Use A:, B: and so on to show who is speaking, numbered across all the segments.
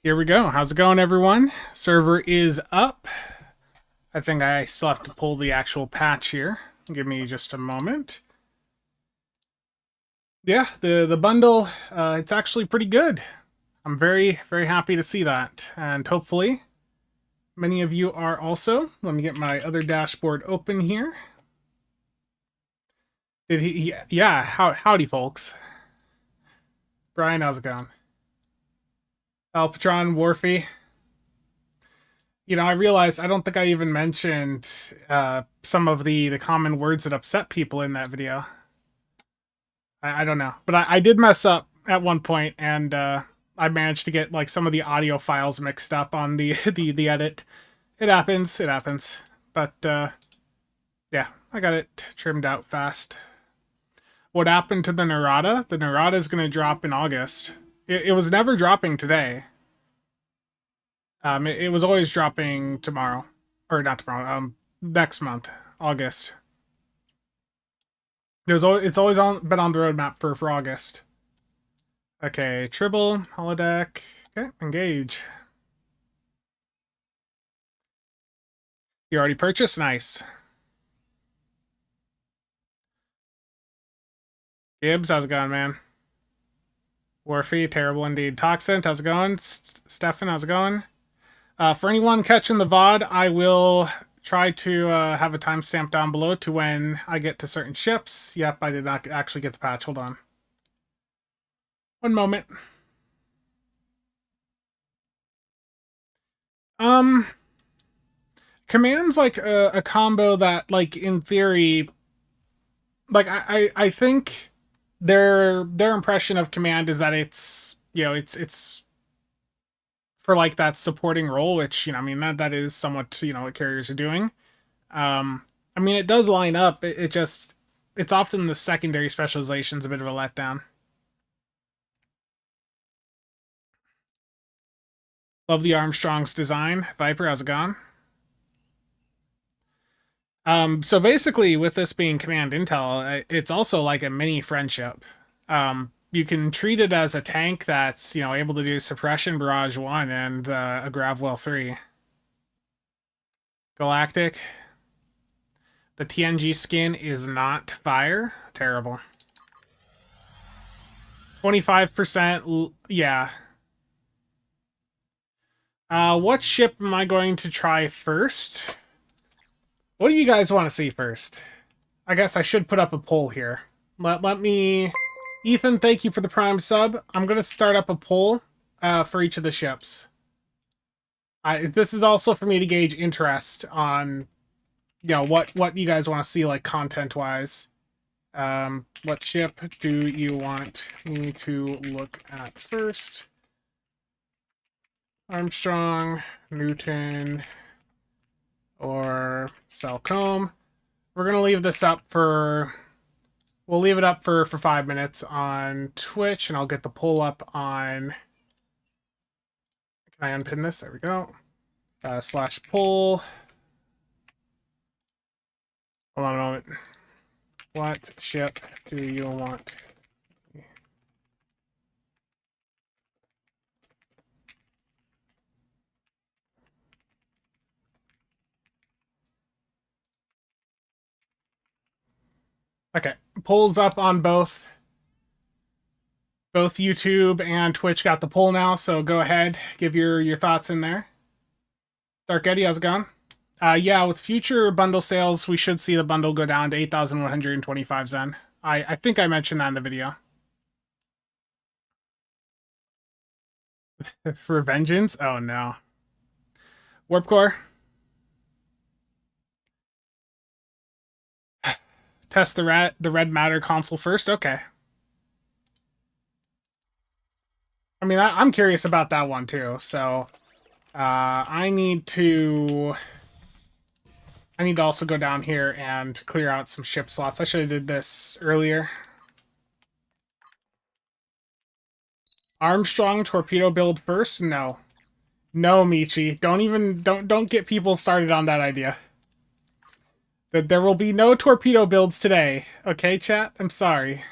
A: Here we go. How's it going, everyone? Server is up. I think I still have to pull the actual patch here. Give me just a moment. Yeah, the bundle, it's actually pretty good. I'm very, very happy to see that. And hopefully, many of you are also. Let me get my other dashboard open here. Yeah, howdy, folks. Brian, how's it going? Alpatron, Warfy. I realized I don't think I even mentioned some of the common words that upset people in that video. I don't know, but I did mess up at one point, and I managed to get like some of the audio files mixed up on the the edit. It happens. It happens. But yeah, I got it trimmed out fast. What happened to the Narada? The Narada is going to drop in August. It was never dropping today. It was always dropping tomorrow, or not tomorrow. Next month, August. It's always been on the roadmap for August. Okay, Tribble, holodeck. Okay, engage. You already purchased? Nice. Gibbs, how's it going, man? Warfy, terrible indeed. Toxin, how's it going? Stefan, how's it going? For anyone catching the VOD, I will try to have a timestamp down below to when I get to certain ships. Yep, I did not actually get the patch. Hold on. One moment. Command's like a combo that, like, in theory, like I think their impression of command is that it's it's for like that supporting role, which I mean that is somewhat what carriers are doing. I mean it does line up. It just it's often the secondary specialization's a bit of a letdown. Love the Armstrong's design. Viper, how's it going? So basically, with this being command intel, it's also like a mini friendship. You can treat it as a tank that's able to do suppression barrage 1 and a Gravwell 3. Galactic. The TNG skin is not fire. Terrible. 25%. Yeah. What ship am I going to try first? What do you guys want to see first? I guess I should put up a poll here. Let me... Ethan, thank you for the Prime sub. I'm going to start up a poll for each of the ships. This is also for me to gauge interest on, what you guys want to see, like, content-wise. What ship do you want me to look at first? Armstrong, Newton, or Selcombe. We're going to leave this up for... We'll leave it up for 5 minutes on Twitch, and I'll get the poll up on... Can I unpin this? There we go. /poll. Hold on a moment. What ship do you want? Okay, polls up on both YouTube and Twitch got the poll now, so go ahead, give your thoughts in there. Dark Eddie, how's it going? Yeah, with future bundle sales, we should see the bundle go down to 8,125 Zen. I think I mentioned that in the video. Revengeance? Oh no. Warp Core. Test the red matter console first. Okay. I mean, I'm curious about that one too. So, I need to also go down here and clear out some ship slots. I should have did this earlier. Armstrong torpedo build first? No. No, Michi. Don't get people started on that idea. That there will be no torpedo builds today. Okay, chat? I'm sorry.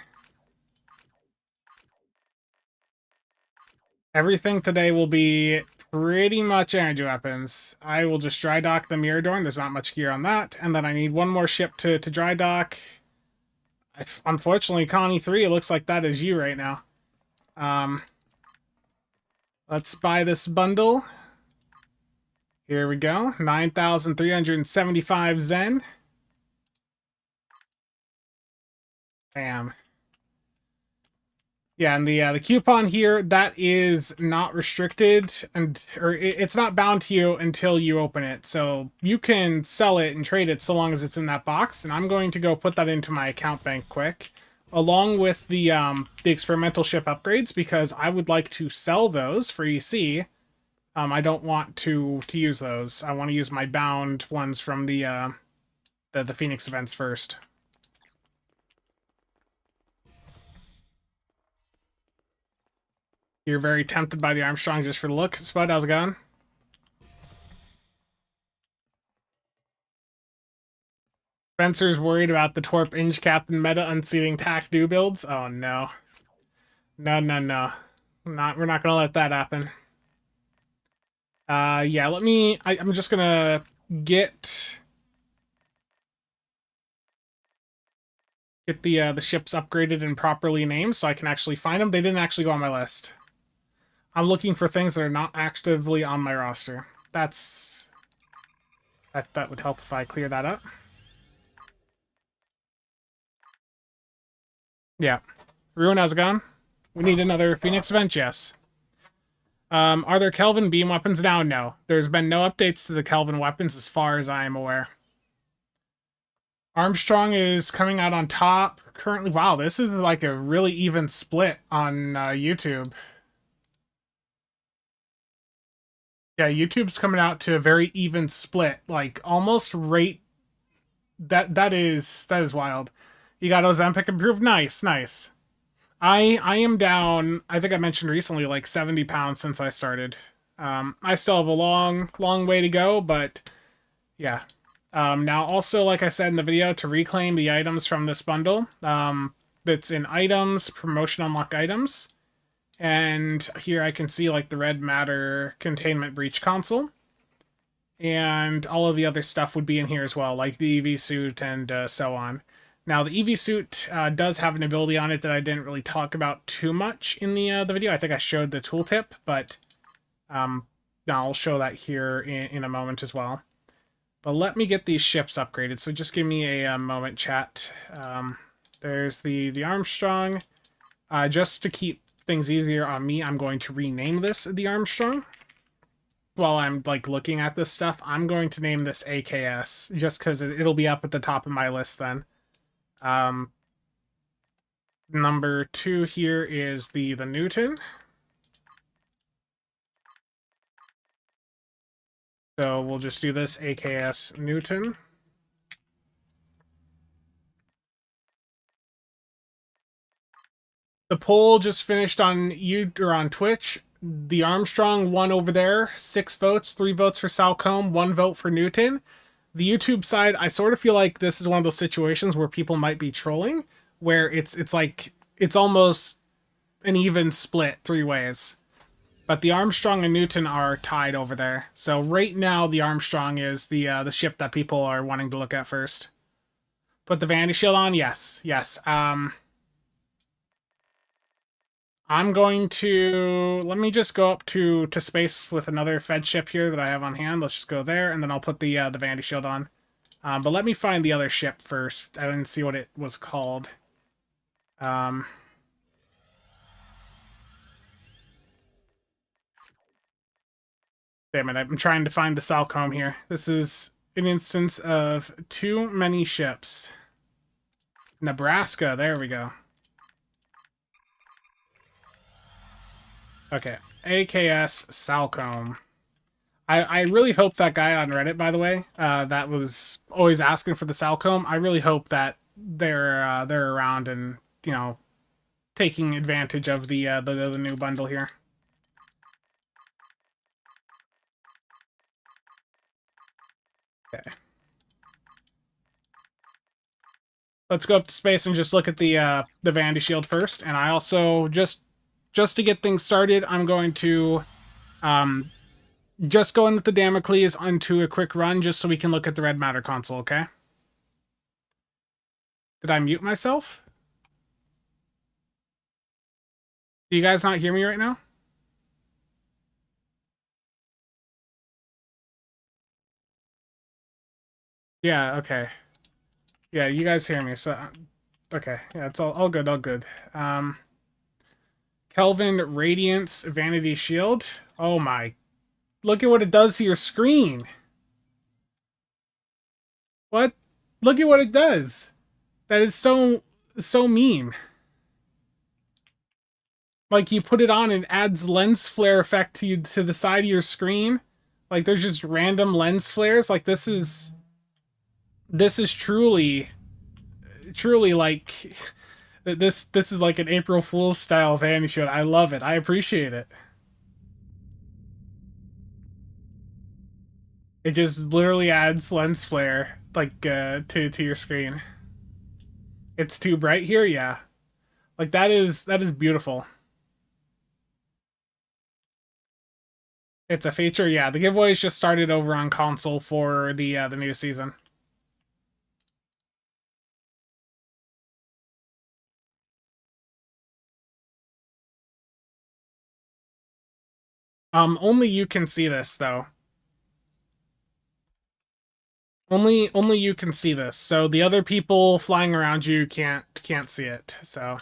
A: Everything today will be pretty much energy weapons. I will just dry dock the Mirador. There's not much gear on that. And then I need one more ship to dry dock. Unfortunately, Connie 3, it looks like that is you right now. Let's buy this bundle. Here we go. 9,375 Zen. Bam. Yeah, and the coupon here, that is not restricted, or it's not bound to you until you open it. So you can sell it and trade it so long as it's in that box. And I'm going to go put that into my account bank quick, along with the experimental ship upgrades, because I would like to sell those for EC. I don't want to use those. I want to use my bound ones from the Phoenix events first. You're very tempted by the Armstrong just for the look. Spud, how's it going? Spencer's worried about the Torp Inge Captain meta unseating TAC do builds. Oh no. No, no, no. We're not gonna let that happen. Yeah, I'm just gonna get the ships upgraded and properly named so I can actually find them. They didn't actually go on my list. I'm looking for things that are not actively on my roster. That would help if I clear that up. Yeah. Ruin, how's it going? We need another Phoenix event, yes. Are there Kelvin beam weapons now? No. There's been no updates to the Kelvin weapons as far as I am aware. Armstrong is coming out on top currently. Wow, this is like a really even split on YouTube. Yeah, YouTube's coming out to a very even split, like almost rate. That is wild. You got Ozempic improved. Nice, nice. I am down. I think I mentioned recently, like 70 pounds since I started. I still have a long way to go, but yeah. Now, also, like I said in the video, to reclaim the items from this bundle, that's in items, promotion unlock items. And here I can see like the red matter containment breach console. And all of the other stuff would be in here as well, like the EV suit and so on. Now, the EV suit does have an ability on it that I didn't really talk about too much in the video. I think I showed the tooltip, but I'll show that here in a moment as well. But let me get these ships upgraded, so just give me a moment, chat. There's the Armstrong. Just to keep things easier on me, I'm going to rename this the Armstrong. While I'm like looking at this stuff, I'm going to name this AKS, just because it'll be up at the top of my list then. Number 2 here is the Newton. So we'll just do this AKS Newton. The poll just finished on on Twitch. The Armstrong won over there. 6 votes, 3 votes for Salcombe, 1 vote for Newton. The YouTube side, I sort of feel like this is one of those situations where people might be trolling, where it's like it's almost an even split 3 ways. But the Armstrong and Newton are tied over there. So right now, the Armstrong is the ship that people are wanting to look at first. Put the Vandy Shield on? Yes. Yes. I'm going to... Let me just go up to space with another Fed ship here that I have on hand. Let's just go there, and then I'll put the Vandy Shield on. But let me find the other ship first. I didn't see what it was called. Damn it, I'm trying to find the Salcombe here. This is an instance of too many ships. Nebraska, there we go. Okay, AKS Salcombe. I really hope that guy on Reddit, by the way, that was always asking for the Salcombe, I really hope that they're around and, you know, taking advantage of the new bundle here. Okay. Let's go up to space and just look at the Vandy Shield first, and I also just just to get things started, I'm going to just go in with the Damocles onto a quick run just so we can look at the red matter console, okay? Did I mute myself? Do you guys not hear me right now? Yeah, okay. Yeah, you guys hear me, so... Okay, yeah, it's all good, all good. Kelvin Radiance Vanity Shield. Oh my... Look at what it does to your screen! What? Look at what it does! That is so mean. Like, you put it on and it adds lens flare effect to the side of your screen. Like, there's just random lens flares. Like, this is truly like... This is like an April Fool's style vanity shield. I love it. I appreciate it. It just literally adds lens flare, like, to your screen. It's too bright here? Yeah. Like, that is beautiful. It's a feature, yeah. The giveaways just started over on console for the new season. Only you can see this, though. Only you can see this. So the other people flying around you can't see it. So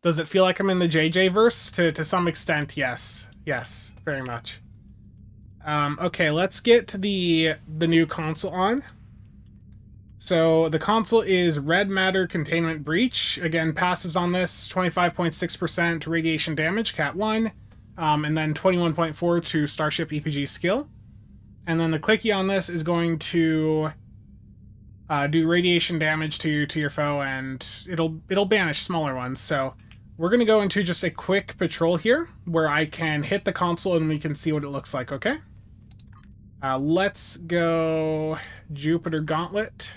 A: does it feel like I'm in the JJ verse? To some extent, yes. Yes, very much. Okay, let's get to the new console on. So the console is Red Matter Containment Breach. Again, passives on this, 25.6% radiation damage, Cat 1, and then 21.4 to Starship EPG skill. And then the clicky on this is going to do radiation damage to your foe, and it'll banish smaller ones. So we're going to go into just a quick patrol here, where I can hit the console and we can see what it looks like, okay? Let's go Jupiter Gauntlet.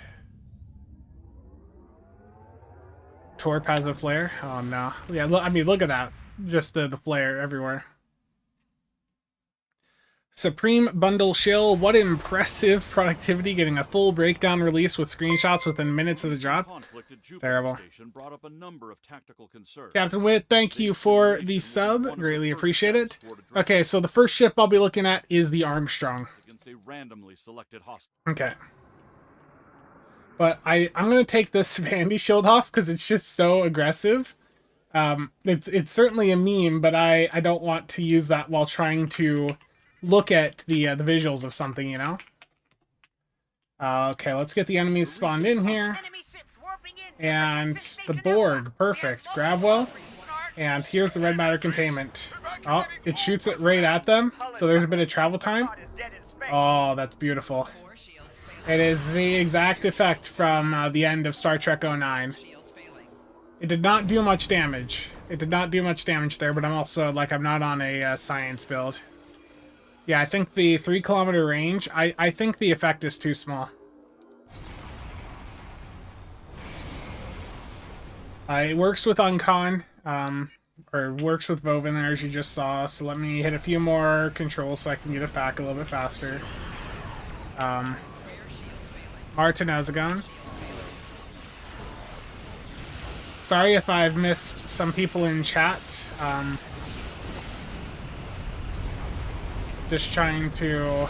A: Torp has a flare. Oh no. Yeah, I mean, look at that. Just the flare everywhere. Supreme Bundle Shill. What impressive productivity, getting a full breakdown release with screenshots within minutes of the drop. Terrible. Captain Witt, thank you for the sub. Greatly appreciate it. Okay, so the first ship I'll be looking at is the Armstrong. Okay. But I'm going to take this Vandy shield off because it's just so aggressive. It's certainly a meme, but I don't want to use that while trying to look at the visuals of something, you know? Okay, let's get the enemies spawned in here. And the Borg, perfect. Grab well. And here's the red matter containment. Oh, it shoots it right at them, so there's a bit of travel time. Oh, that's beautiful. It is the exact effect from the end of Star Trek 09. It did not do much damage. It did not do much damage there, but I'm also, like, I'm not on a science build. Yeah, I think the 3-kilometer range, I think the effect is too small. It works with Uncon, or works with Vovin there, as you just saw, so let me hit a few more controls so I can get it back a little bit faster. Martin, how's it going? Sorry if I've missed some people in chat. Just trying to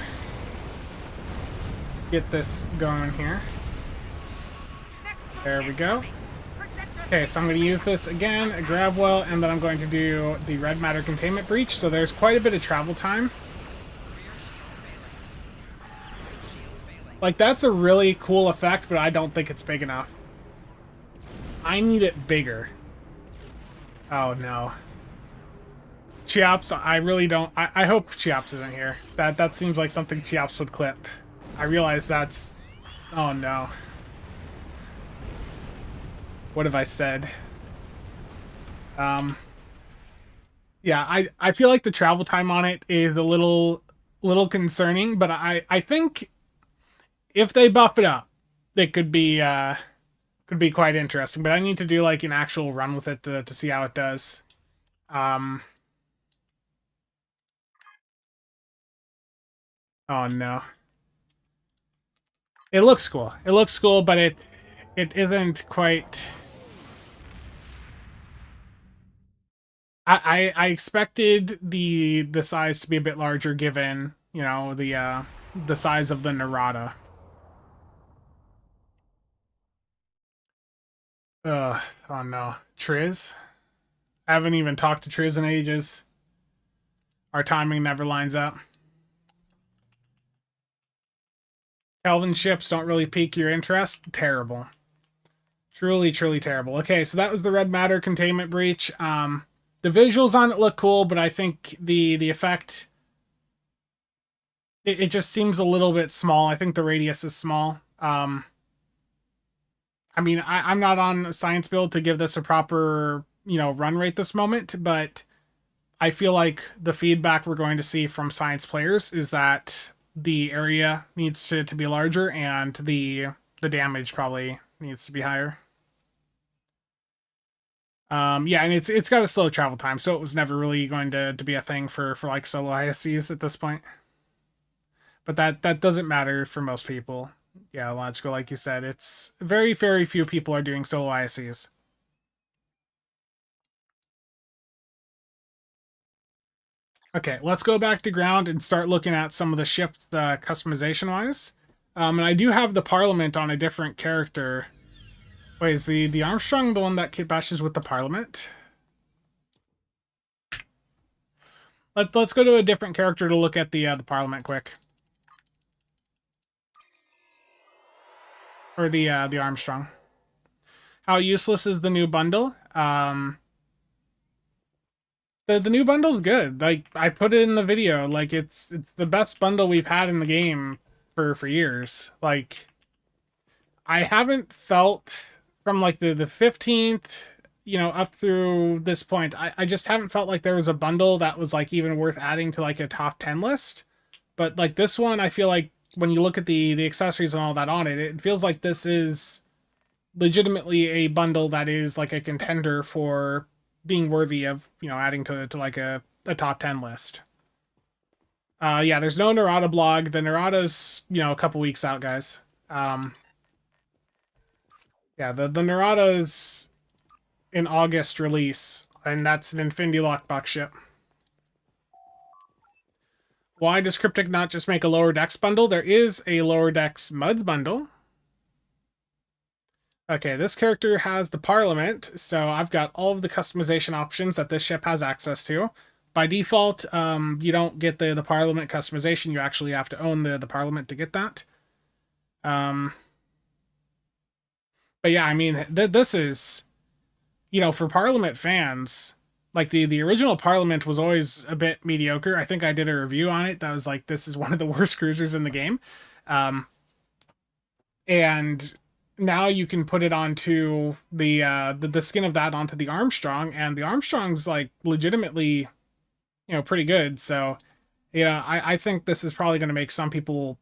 A: get this going here. There we go. Okay, so I'm going to use this again, a grab well, and then I'm going to do the red matter containment breach. So there's quite a bit of travel time. Like, that's a really cool effect, but I don't think it's big enough. I need it bigger. Oh, no. Cheops, I really don't... I hope Cheops isn't here. That seems like something Cheops would clip. I realize that's... Oh, no. What have I said? Yeah, I feel like the travel time on it is a little concerning, but I think if they buff it up, it could be quite interesting. But I need to do like an actual run with it to see how it does. Oh no. It looks cool. It looks cool, but it isn't quite. I expected the size to be a bit larger, given the size of the Narada. Oh no, Triz. I haven't even talked to Triz in ages. Our timing never lines up. Kelvin ships don't really pique your interest. Terrible. Truly, truly terrible. Okay, so that was the red matter containment breach. The visuals on it look cool, but I think the effect it just seems a little bit small. I think the radius is small. I mean, I'm not on science build to give this a proper run rate this moment, but I feel like the feedback we're going to see from science players is that the area needs to be larger and the damage probably needs to be higher. Yeah, and it's got a slow travel time, so it was never really going to be a thing for like solo ISCs at this point. But that doesn't matter for most people. Yeah, logical, like you said, it's very very few people are doing solo ISCs. Okay, let's go back to ground and start looking at some of the ships customization wise. And I do have the Parliament on a different character. Wait, is the Armstrong the one that bashes with the Parliament? Let's go to a different character to look at the Parliament quick. Or the Armstrong. How useless is the new bundle? The new bundle's good. Like I put it in the video. Like it's the best bundle we've had in the game for years. Like I haven't felt from like the 15th, up through this point, I just haven't felt like there was a bundle that was like even worth adding to like a top 10 list. But like this one, I feel like when you look at the accessories and all that on it, it feels like this is legitimately a bundle that is like a contender for being worthy of adding to like a top 10 list. Yeah, there's no Narada blog. The Narada's a couple weeks out, guys. Yeah, the Narada's in August release, and that's an Infinity Lockbox ship. Why does Cryptic not just make a lower decks bundle? There is a lower decks Muds bundle. Okay, this character has the Parliament, so I've got all of the customization options that this ship has access to. By default, you don't get the Parliament customization. You actually have to own the Parliament to get that. But yeah, I mean, this is, for Parliament fans, like the original Parliament was always a bit mediocre. I think I did a review on it that was like, this is one of the worst cruisers in the game. And now you can put it onto the skin of that onto the Armstrong, and the Armstrong's like legitimately, pretty good. So, I think this is probably going to make some people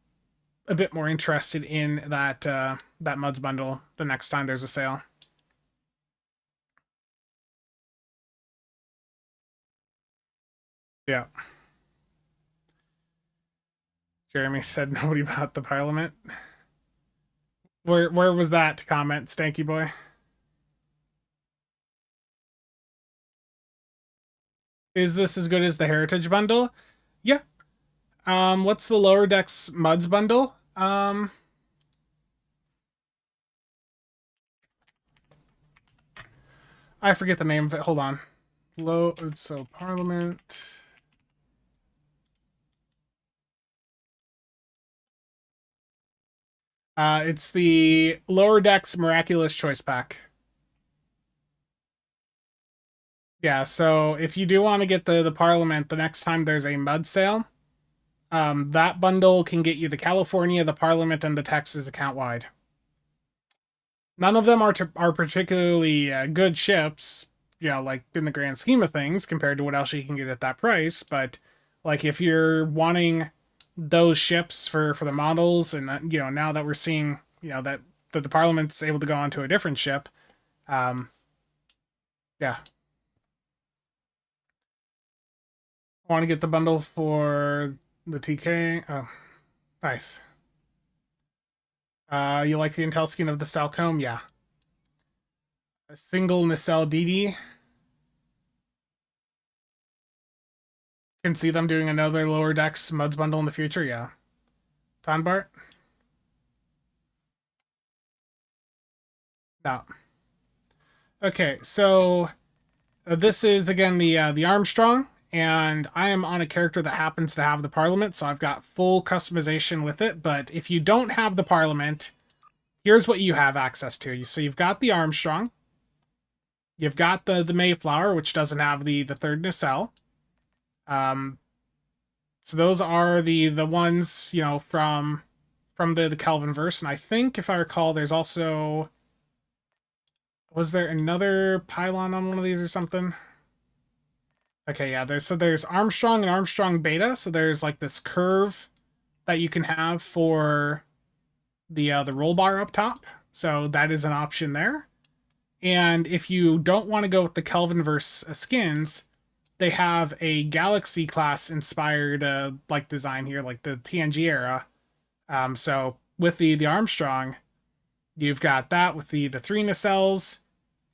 A: a bit more interested in that Muds bundle the next time there's a sale. Yeah. Jeremy said nobody bought the Parliament. Where was that comment, Stanky Boy? Is this as good as the Heritage bundle? Yeah. What's the lower decks Muds bundle? I forget the name of it. Hold on. So Parliament. It's the Lower Decks Miraculous Choice Pack. Yeah, so if you do want to get the Parliament the next time there's a Mud sale, that bundle can get you the California, the Parliament, and the Texas account wide. None of them are particularly good ships, like in the grand scheme of things, compared to what else you can get at that price. But like if you're wanting those ships for the models, and now that we're seeing that the Parliament's able to go onto a different ship, yeah. I want to get the bundle for the TK. Oh, Nice. You like the Intel skin of the Salcombe? Yeah. A single nacelle DD. Can see them doing another lower decks Muds bundle in the future, yeah. Tonbart? No. Okay, so this is again the Armstrong, and I am on a character that happens to have the Parliament, so I've got full customization with it. But if you don't have the Parliament, here's what you have access to. So you've got the Armstrong, you've got the Mayflower, which doesn't have the third nacelle. So those are the ones, you know, from the Kelvin verse, and I think if I recall, there's also, was there another pylon on one of these or something? Okay, yeah, there's Armstrong and Armstrong Beta, so there's like this curve that you can have for the roll bar up top. So that is an option there. And if you don't want to go with the Kelvin verse skins, they have a Galaxy class inspired like design here, like the TNG era. So with the Armstrong, you've got that with the three nacelles,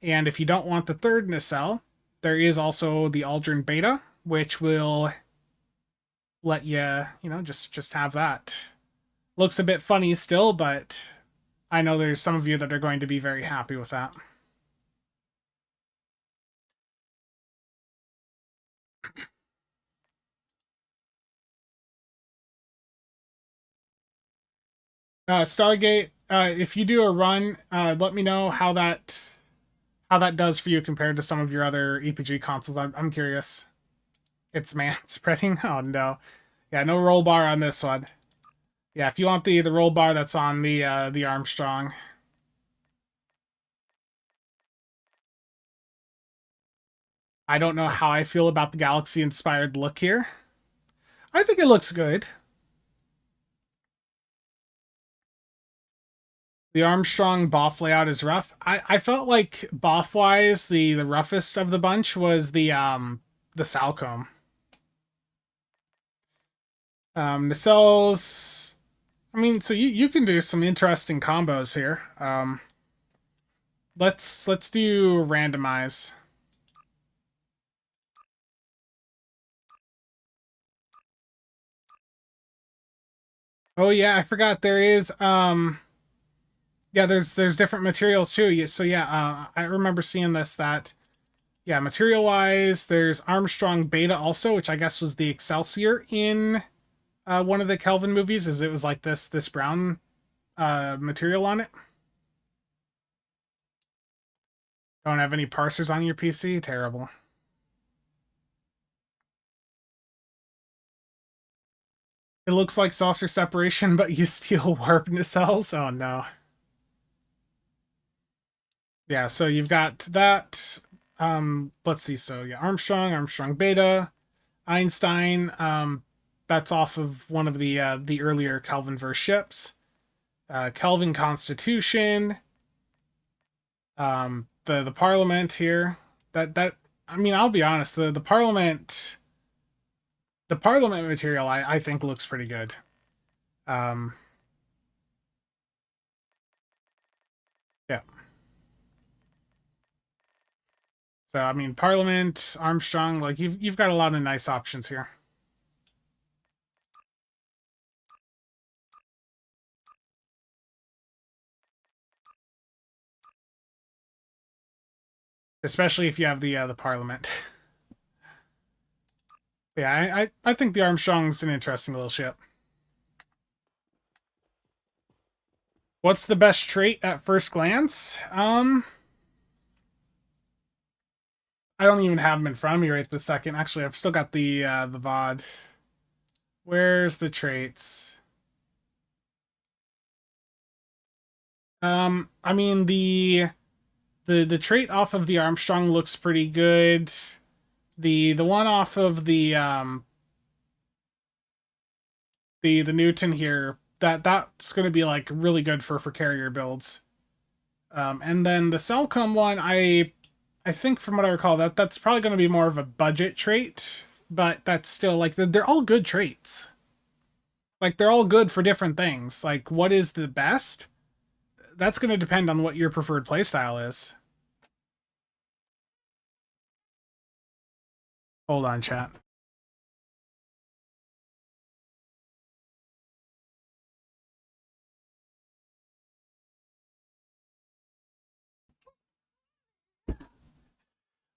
A: and if you don't want the third nacelle, there is also the Aldrin Beta, which will let you, you know, just have that. Looks a bit funny still, but I know there's some of you that are going to be very happy with that. Stargate, if you do a run, let me know how that does for you compared to some of your other EPG consoles. I'm curious. It's man spreading. Oh no, yeah, no roll bar on this one. Yeah, if you want the roll bar that's on the Armstrong. I don't know how I feel about the Galaxy inspired look here. I think it looks good. The Armstrong Boff layout is rough. I felt like Boff wise, the roughest of the bunch was the Salcombe. Nacelles. I mean, so you can do some interesting combos here. Let's do randomize. Oh yeah, I forgot there is yeah, there's different materials too. So yeah, I remember seeing this that yeah, material wise, there's Armstrong Beta also, which I guess was the Excelsior in one of the Kelvin movies, as it was like this brown material on it. Don't have any parsers on your PC? Terrible. It looks like saucer separation, but you steal warp nacelles? Oh no. Yeah, so you've got that. Let's see. So yeah, Armstrong Beta, Einstein. That's off of one of the earlier Kelvin verse ships. Kelvin Constitution. The Parliament here. That I mean, I'll be honest. The Parliament. The Parliament material I think looks pretty good. Yeah. So I mean, Parliament, Armstrong, like you've got a lot of nice options here. Especially if you have the Parliament. Yeah, I think the Armstrong's an interesting little ship. What's the best trait at first glance? I don't even have them in front of me right this second. Actually, I've still got the VOD. Where's the traits? I mean the trait off of the Armstrong looks pretty good. The one off of the Newton here, that's going to be like really good for carrier builds. And then the Celcom one, I think from what I recall, that's probably going to be more of a budget trait, but that's still like they're all good traits. Like, they're all good for different things. Like, what is the best? That's going to depend on what your preferred playstyle is. Hold on, chat.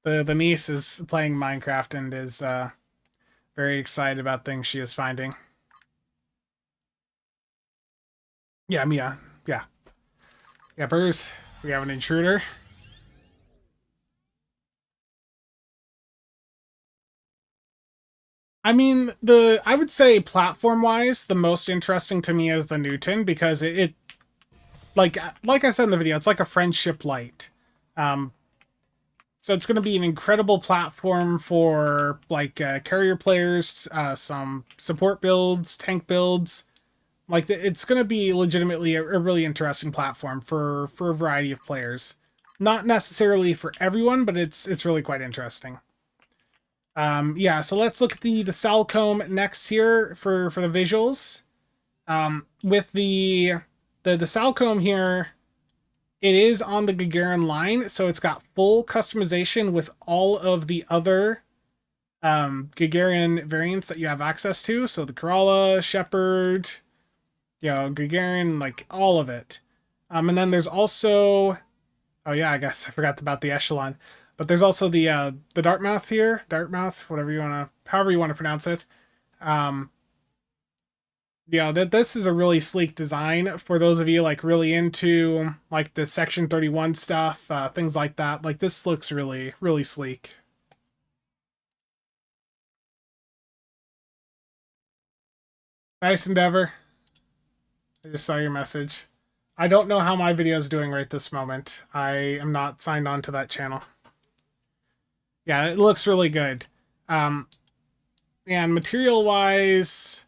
A: The niece is playing Minecraft and is very excited about things she is finding. Yeah, Mia. Yeah. Yeah, Burrs. We have an intruder. I mean, I would say platform wise, the most interesting to me is the Newton because it like I said in the video, it's like a friendship light. Um, so it's going to be an incredible platform for like carrier players, some support builds, tank builds. Like it's going to be legitimately a really interesting platform for a variety of players. Not necessarily for everyone, but it's really quite interesting. Yeah, so let's look at the Salcombe next here for the visuals. With the Salcombe here, it is on the Gagarin line, so it's got full customization with all of the other Gagarin variants that you have access to. So the Corolla, Shepherd, Gagarin, like all of it. And then there's also, oh yeah, I guess I forgot about the Echelon, but there's also the Dartmouth here, Dartmouth, however you want to pronounce it. Um, yeah, that this is a really sleek design for those of you like really into like the Section 31 stuff, things like that. Like this looks really, really sleek. Nice endeavor. I just saw your message. I don't know how my video is doing right this moment. I am not signed on to that channel. Yeah, it looks really good. Um, and material wise,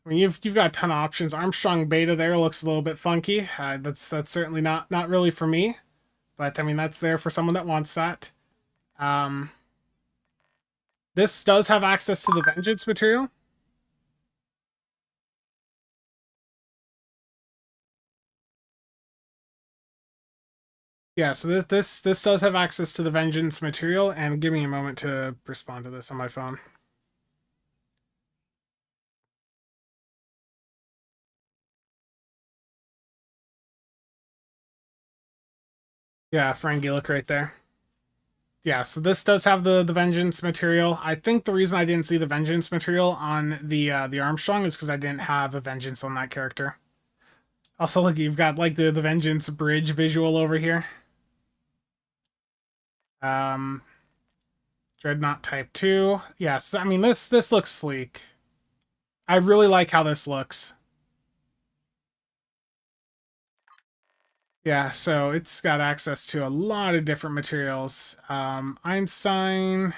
A: I mean, you've got a ton of options. Armstrong Beta there looks a little bit funky. That's certainly not really for me, but I mean that's there for someone that wants that. Um, this does have access to the Vengeance material. Yeah, so this does have access to the Vengeance material, and give me a moment to respond to this on my phone. Yeah, Ferengi, look right there. Yeah, so this does have the Vengeance material. I think the reason I didn't see the Vengeance material on the Armstrong is because I didn't have a Vengeance on that character. Also, look, you've got like the Vengeance bridge visual over here. Um, Dreadnought Type 2. Yes, I mean this looks sleek. I really like how this looks. Yeah, so it's got access to a lot of different materials. Einstein.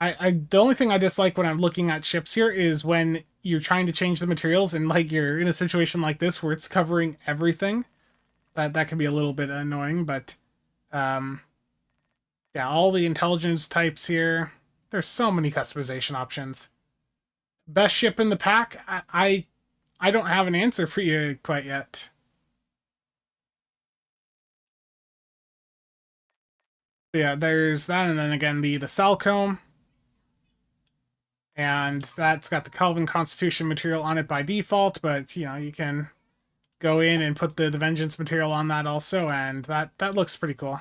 A: The only thing I dislike when I'm looking at ships here is when you're trying to change the materials and like you're in a situation like this where it's covering everything. That can be a little bit annoying, but um, yeah, all the intelligence types here. There's so many customization options. Best ship in the pack? I don't have an answer for you quite yet. Yeah, there's that, and then again the Salcombe, and that's got the Kelvin Constitution material on it by default. But you can go in and put the Vengeance material on that also, and that looks pretty cool.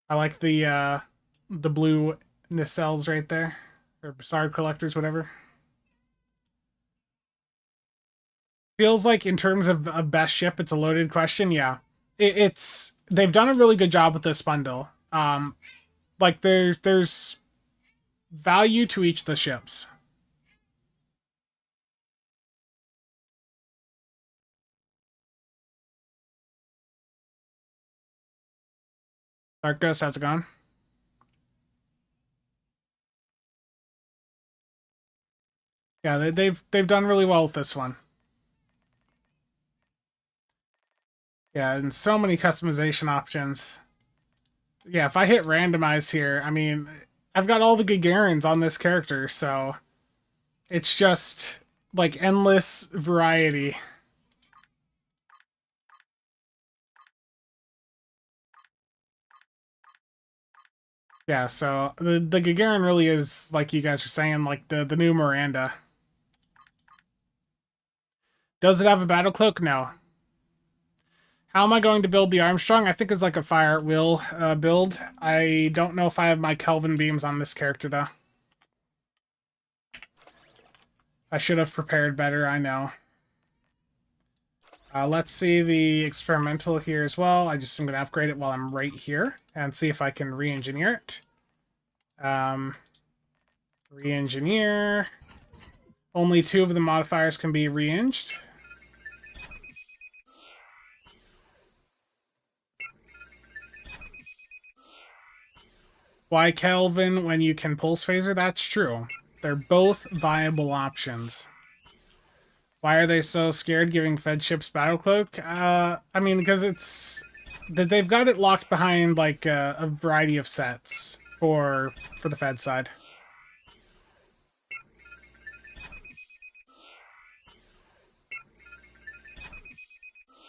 A: I like the blue nacelles right there, or Bessard collectors, whatever. Feels like in terms of a best ship, it's a loaded question. Yeah, it's they've done a really good job with this bundle. Like there's value to each of the ships. Dark Ghost, how's it going? Yeah, they've done really well with this one. Yeah, and so many customization options. Yeah, if I hit randomize here, I mean, I've got all the Gagarins on this character, so it's just like endless variety. Yeah, so the Gagarin really is, like you guys are saying, like the new Miranda. Does it have a battle cloak? No. How am I going to build the Armstrong? I think it's like a fire at will build. I don't know if I have my Kelvin beams on this character, though. I should have prepared better, I know. Let's see the experimental here as well. I'm going to upgrade it while I'm right here and see if I can re-engineer it. Re-engineer. Only 2 of the modifiers can be re-enged. Why Kelvin when you can pulse phaser? That's true. They're both viable options. Why are they so scared giving Fed ships battle cloak? I mean, because it's that they've got it locked behind like a variety of sets for the Fed side.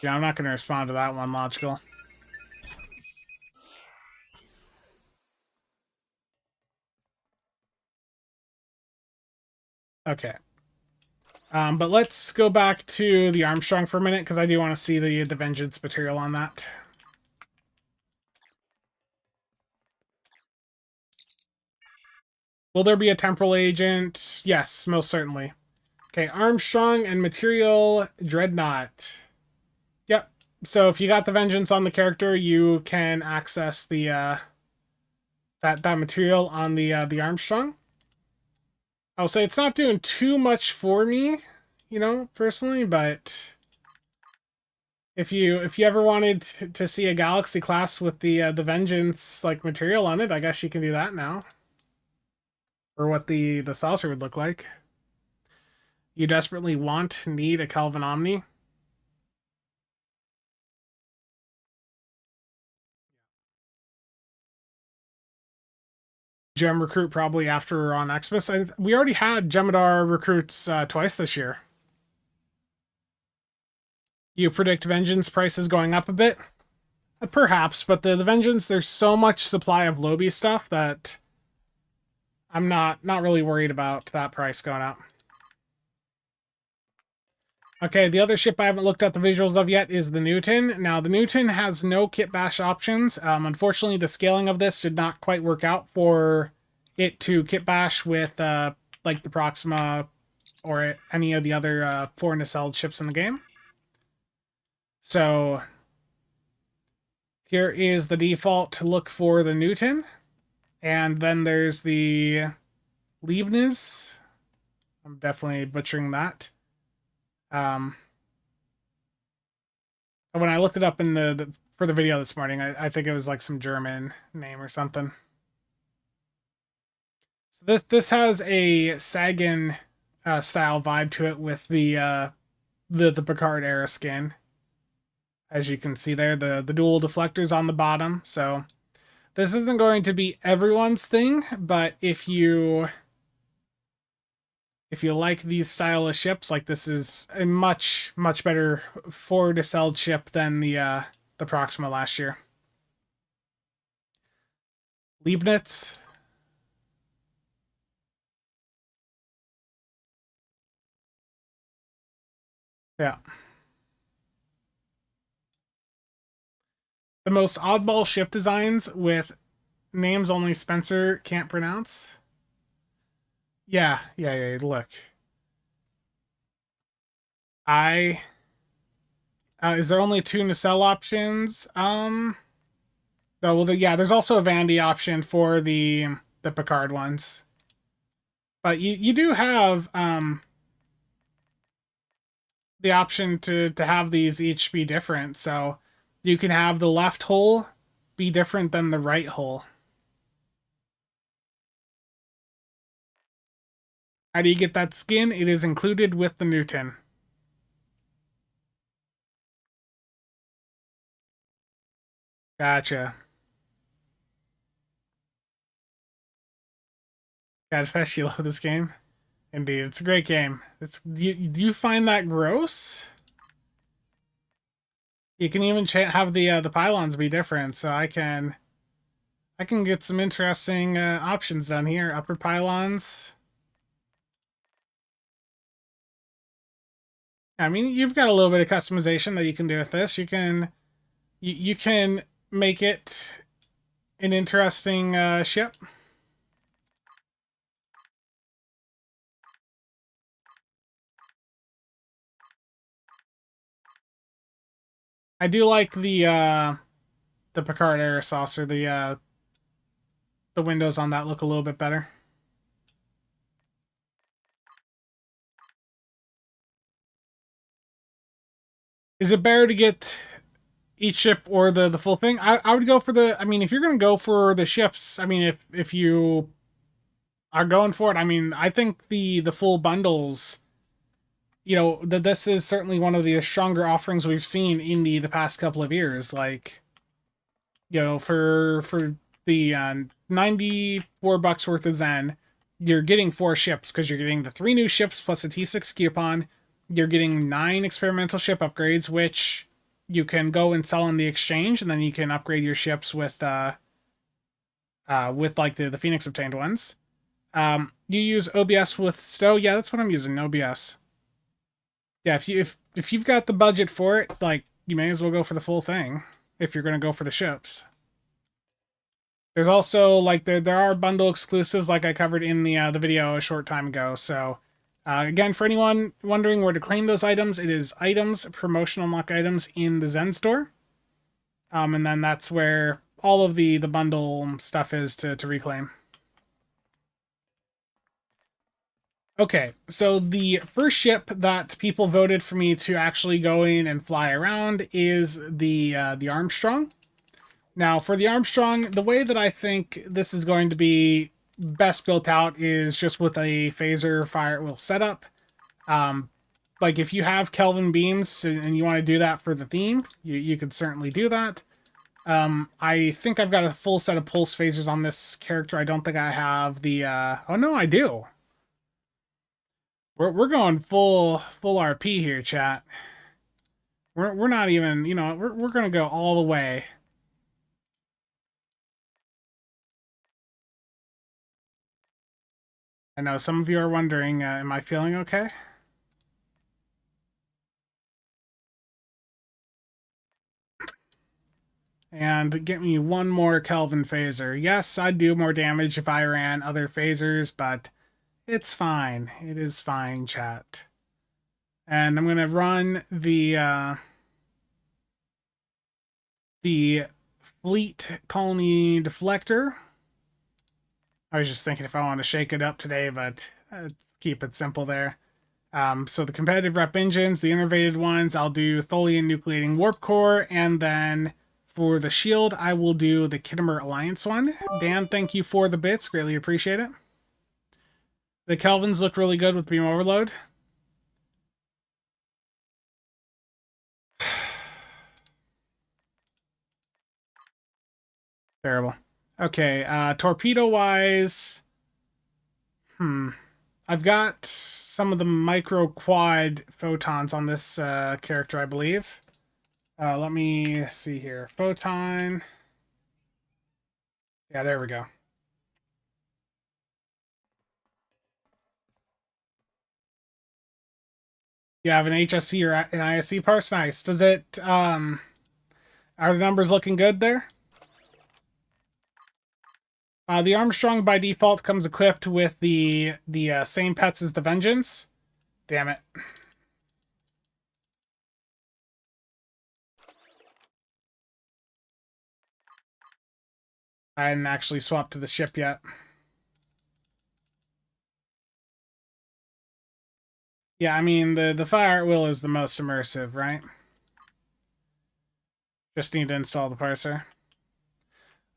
A: Yeah, I'm not going to respond to that one, logical. Okay. But let's go back to the Armstrong for a minute, because I do want to see the Vengeance material on that. Will there be a temporal agent? Yes, most certainly. Okay, Armstrong and material Dreadnought. Yep. So if you got the Vengeance on the character, you can access the that material on the Armstrong. I'll say it's not doing too much for me, you know, personally, but if you ever wanted to see a Galaxy class with the Vengeance like material on it, I guess you can do that now. Or what the saucer would look like. You desperately need a Kelvin Omni. Gem recruit probably after on Xmas. We already had Gemidar recruits twice this year. You predict Vengeance prices going up a bit? Perhaps, but the Vengeance, there's so much supply of Lobby stuff that I'm not really worried about that price going up. Okay, the other ship I haven't looked at the visuals of yet is the Newton. Now, the Newton has no kit bash options. Unfortunately, the scaling of this did not quite work out for it to kit bash with like the Proxima or any of the other 4 nacelled ships in the game. So here is the default to look for the Newton. And then there's the Leibniz. I'm definitely butchering that. When I looked it up in for the video this morning, I think it was like some German name or something. So this has a Sagan style vibe to it with the Picard era skin. As you can see there, the dual deflectors on the bottom. So this isn't going to be everyone's thing, but if you like these style of ships, like this is a much better forward nacelled ship than the Proxima last year. Leibniz. Yeah. The most oddball ship designs with names only Spencer can't pronounce. Yeah. Look. I is there only 2 nacelle options? Oh, well, yeah, there's also a Vandy option for the Picard ones. But you do have the option to have these each be different. So you can have the left hole be different than the right hole. How do you get that skin? It is included with the Newton. Gotcha. God, especially love this game. Indeed, it's a great game. Do you find that gross? You can even have the pylons be different, so I can get some interesting options done here. Upper pylons. I mean, you've got a little bit of customization that you can do with this. You can make it an interesting ship. I do like the Picard air saucer. The windows on that look a little bit better. Is it better to get each ship or the full thing? I would go for the. I mean, if you're gonna go for the ships, I mean, if you are going for it, I mean, I think the full bundles. You know that this is certainly one of the stronger offerings we've seen in the past couple of years. Like, you know, for the $94 worth of Zen, you're getting 4 ships because you're getting the 3 new ships plus a T6 coupon. You're getting 9 experimental ship upgrades, which you can go and sell in the exchange, and then you can upgrade your ships with like the Phoenix obtained ones. You use OBS with Stowe? Yeah, that's what I'm using, OBS. Yeah, if you've got the budget for it, like you may as well go for the full thing if you're gonna go for the ships. There's also like there are bundle exclusives like I covered in the video a short time ago. So again, for anyone wondering where to claim those items, it is items, promotional unlock items in the Zen store. And then that's where all of the bundle stuff is to reclaim. Okay, so the first ship that people voted for me to actually go in and fly around is the Armstrong. Now, for the Armstrong, the way that I think this is going to be best built out is just with a phaser fire at will setup. Like if you have Kelvin beams and you want to do that for the theme, you could certainly do that. I think I've got a full set of pulse phasers on this character. I don't think I have the. Oh no, I do. We're going full RP here, chat. We're not even, you know, we're gonna go all the way. I know some of you are wondering, am I feeling okay? And get me one more Kelvin phaser. Yes, I'd do more damage if I ran other phasers, but it's fine. It is fine, chat. And I'm gonna run the fleet colony deflector. I was just thinking if I want to shake it up today, but keep it simple there. So the competitive rep engines, the innervated ones, I'll do Tholian nucleating warp core, and then for the shield, I will do the Kittimer Alliance one. Dan, thank you for the bits. Greatly appreciate it. The Kelvins look really good with beam overload. Terrible. Okay, torpedo-wise... I've got some of the micro quad photons on this character, I believe. Let me see here. Photon. Yeah, there we go. You have an HSC or an ISC parse? Nice. Does it, are the numbers looking good there? The Armstrong by default comes equipped with the same pets as the Vengeance. Damn it. I hadn't actually swapped to the ship yet. Yeah, I mean, the fire at will is the most immersive, right? Just need to install the parser.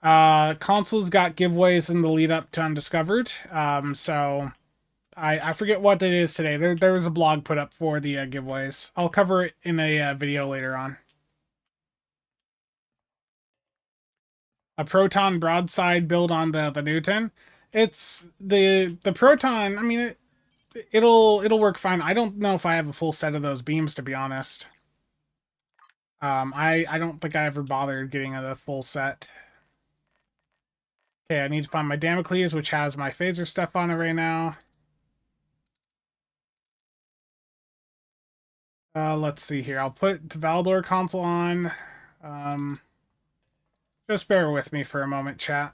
A: Consoles got giveaways in the lead up to Undiscovered. So I forget what it is today. There was a blog put up for the giveaways. I'll cover it in a video later on. A proton broadside build on the Newton. It's the proton. I mean, it'll work fine. I don't know if I have a full set of those beams, to be honest. I don't think I ever bothered getting a full set. Okay, I need to find my Damocles, which has my phaser stuff on it right now. Let's see here. I'll put Valdor console on. Just bear with me for a moment, chat.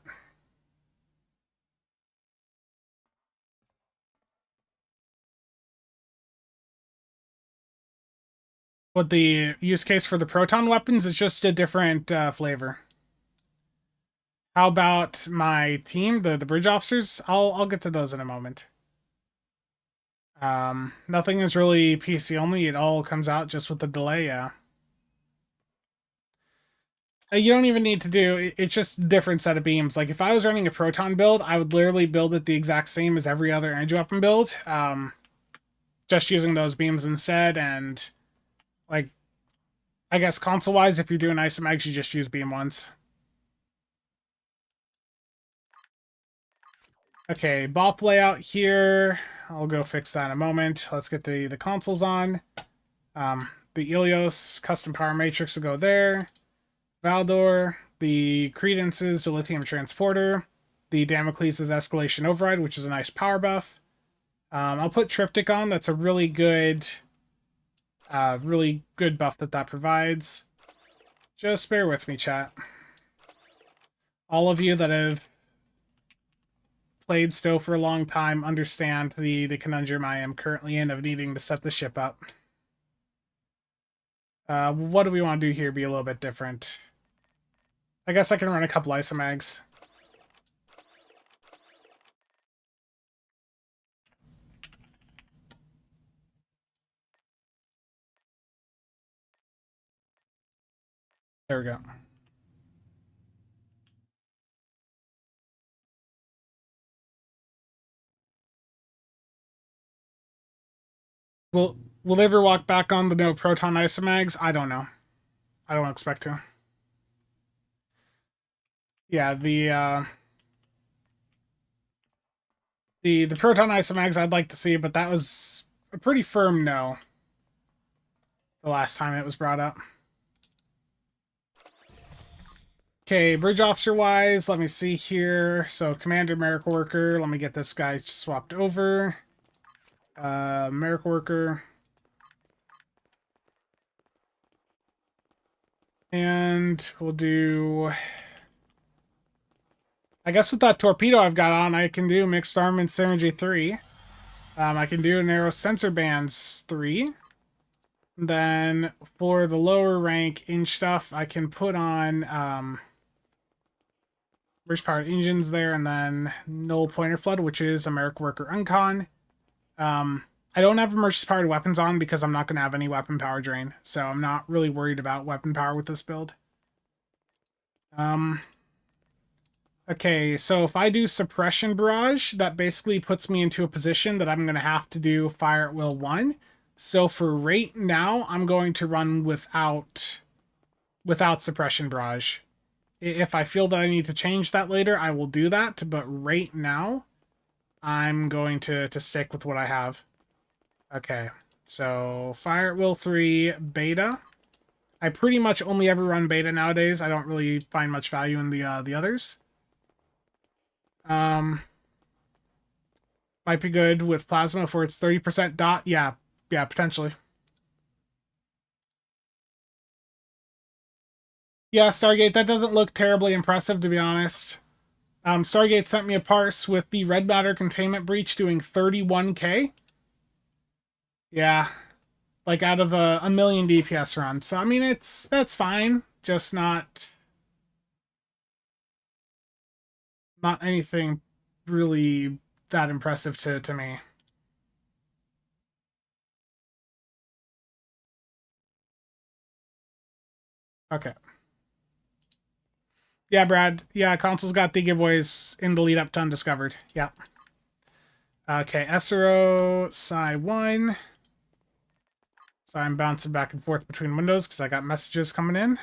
A: But the use case for the proton weapons is just a different flavor. How about my team, the bridge officers? I'll get to those in a moment. Nothing is really PC only. It all comes out just with the delay, yeah. You don't even need to do, it's just a different set of beams. Like, if I was running a proton build, I would literally build it the exact same as every other energy weapon build. Just using those beams instead, and, like, I guess console-wise, if you're doing isomags, you just use beam ones. Okay, BOP layout here. I'll go fix that in a moment. Let's get the consoles on. The Ilios custom power matrix will go there. Valdor, the Credence's the lithium transporter, the Damocles' escalation override, which is a nice power buff. I'll put Triptych on. That's a really good buff that provides. Just bear with me, chat. All of you that have played Stowe for a long time understand the conundrum I am currently in of needing to set the ship up. What do we want to do here? Be a little bit different. I guess I can run a couple isomags. There we go. Will they ever walk back on the no proton isomags? I don't know. I don't expect to. Yeah, the proton isomags I'd like to see, but that was a pretty firm no the last time it was brought up. Okay, bridge officer wise, let me see here. So commander, miracle worker. Let me get this guy swapped over. Miracle worker. And we'll do... I guess with that torpedo I've got on, I can do mixed armament synergy 3. I can do narrow sensor bands 3. Then for the lower rank inch stuff, I can put on bridge powered engines there, and then null pointer flood, which is a miracle worker uncon. I don't have emergency powered weapons on because I'm not going to have any weapon power drain, so I'm not really worried about weapon power with this build. Okay, so if I do suppression barrage, that basically puts me into a position that I'm going to have to do fire at will 1. So for right now, I'm going to run without suppression barrage. If I feel that I need to change that later, I will do that, but right now, I'm going to stick with what I have. Okay, so fire at will 3, beta. I pretty much only ever run beta nowadays. I don't really find much value in the others. Might be good with plasma for its 30% dot. Yeah, potentially. Yeah, Stargate, that doesn't look terribly impressive, to be honest. Stargate sent me a parse with the red matter containment breach doing 31k. Yeah, like out of a million DPS run. So I mean, that's fine, just not anything really that impressive to me. Okay. Yeah, Brad. Yeah, console's got the giveaways in the lead up to Undiscovered. Yeah. Okay, SRO, Psi 1. So I'm bouncing back and forth between windows because I got messages coming in.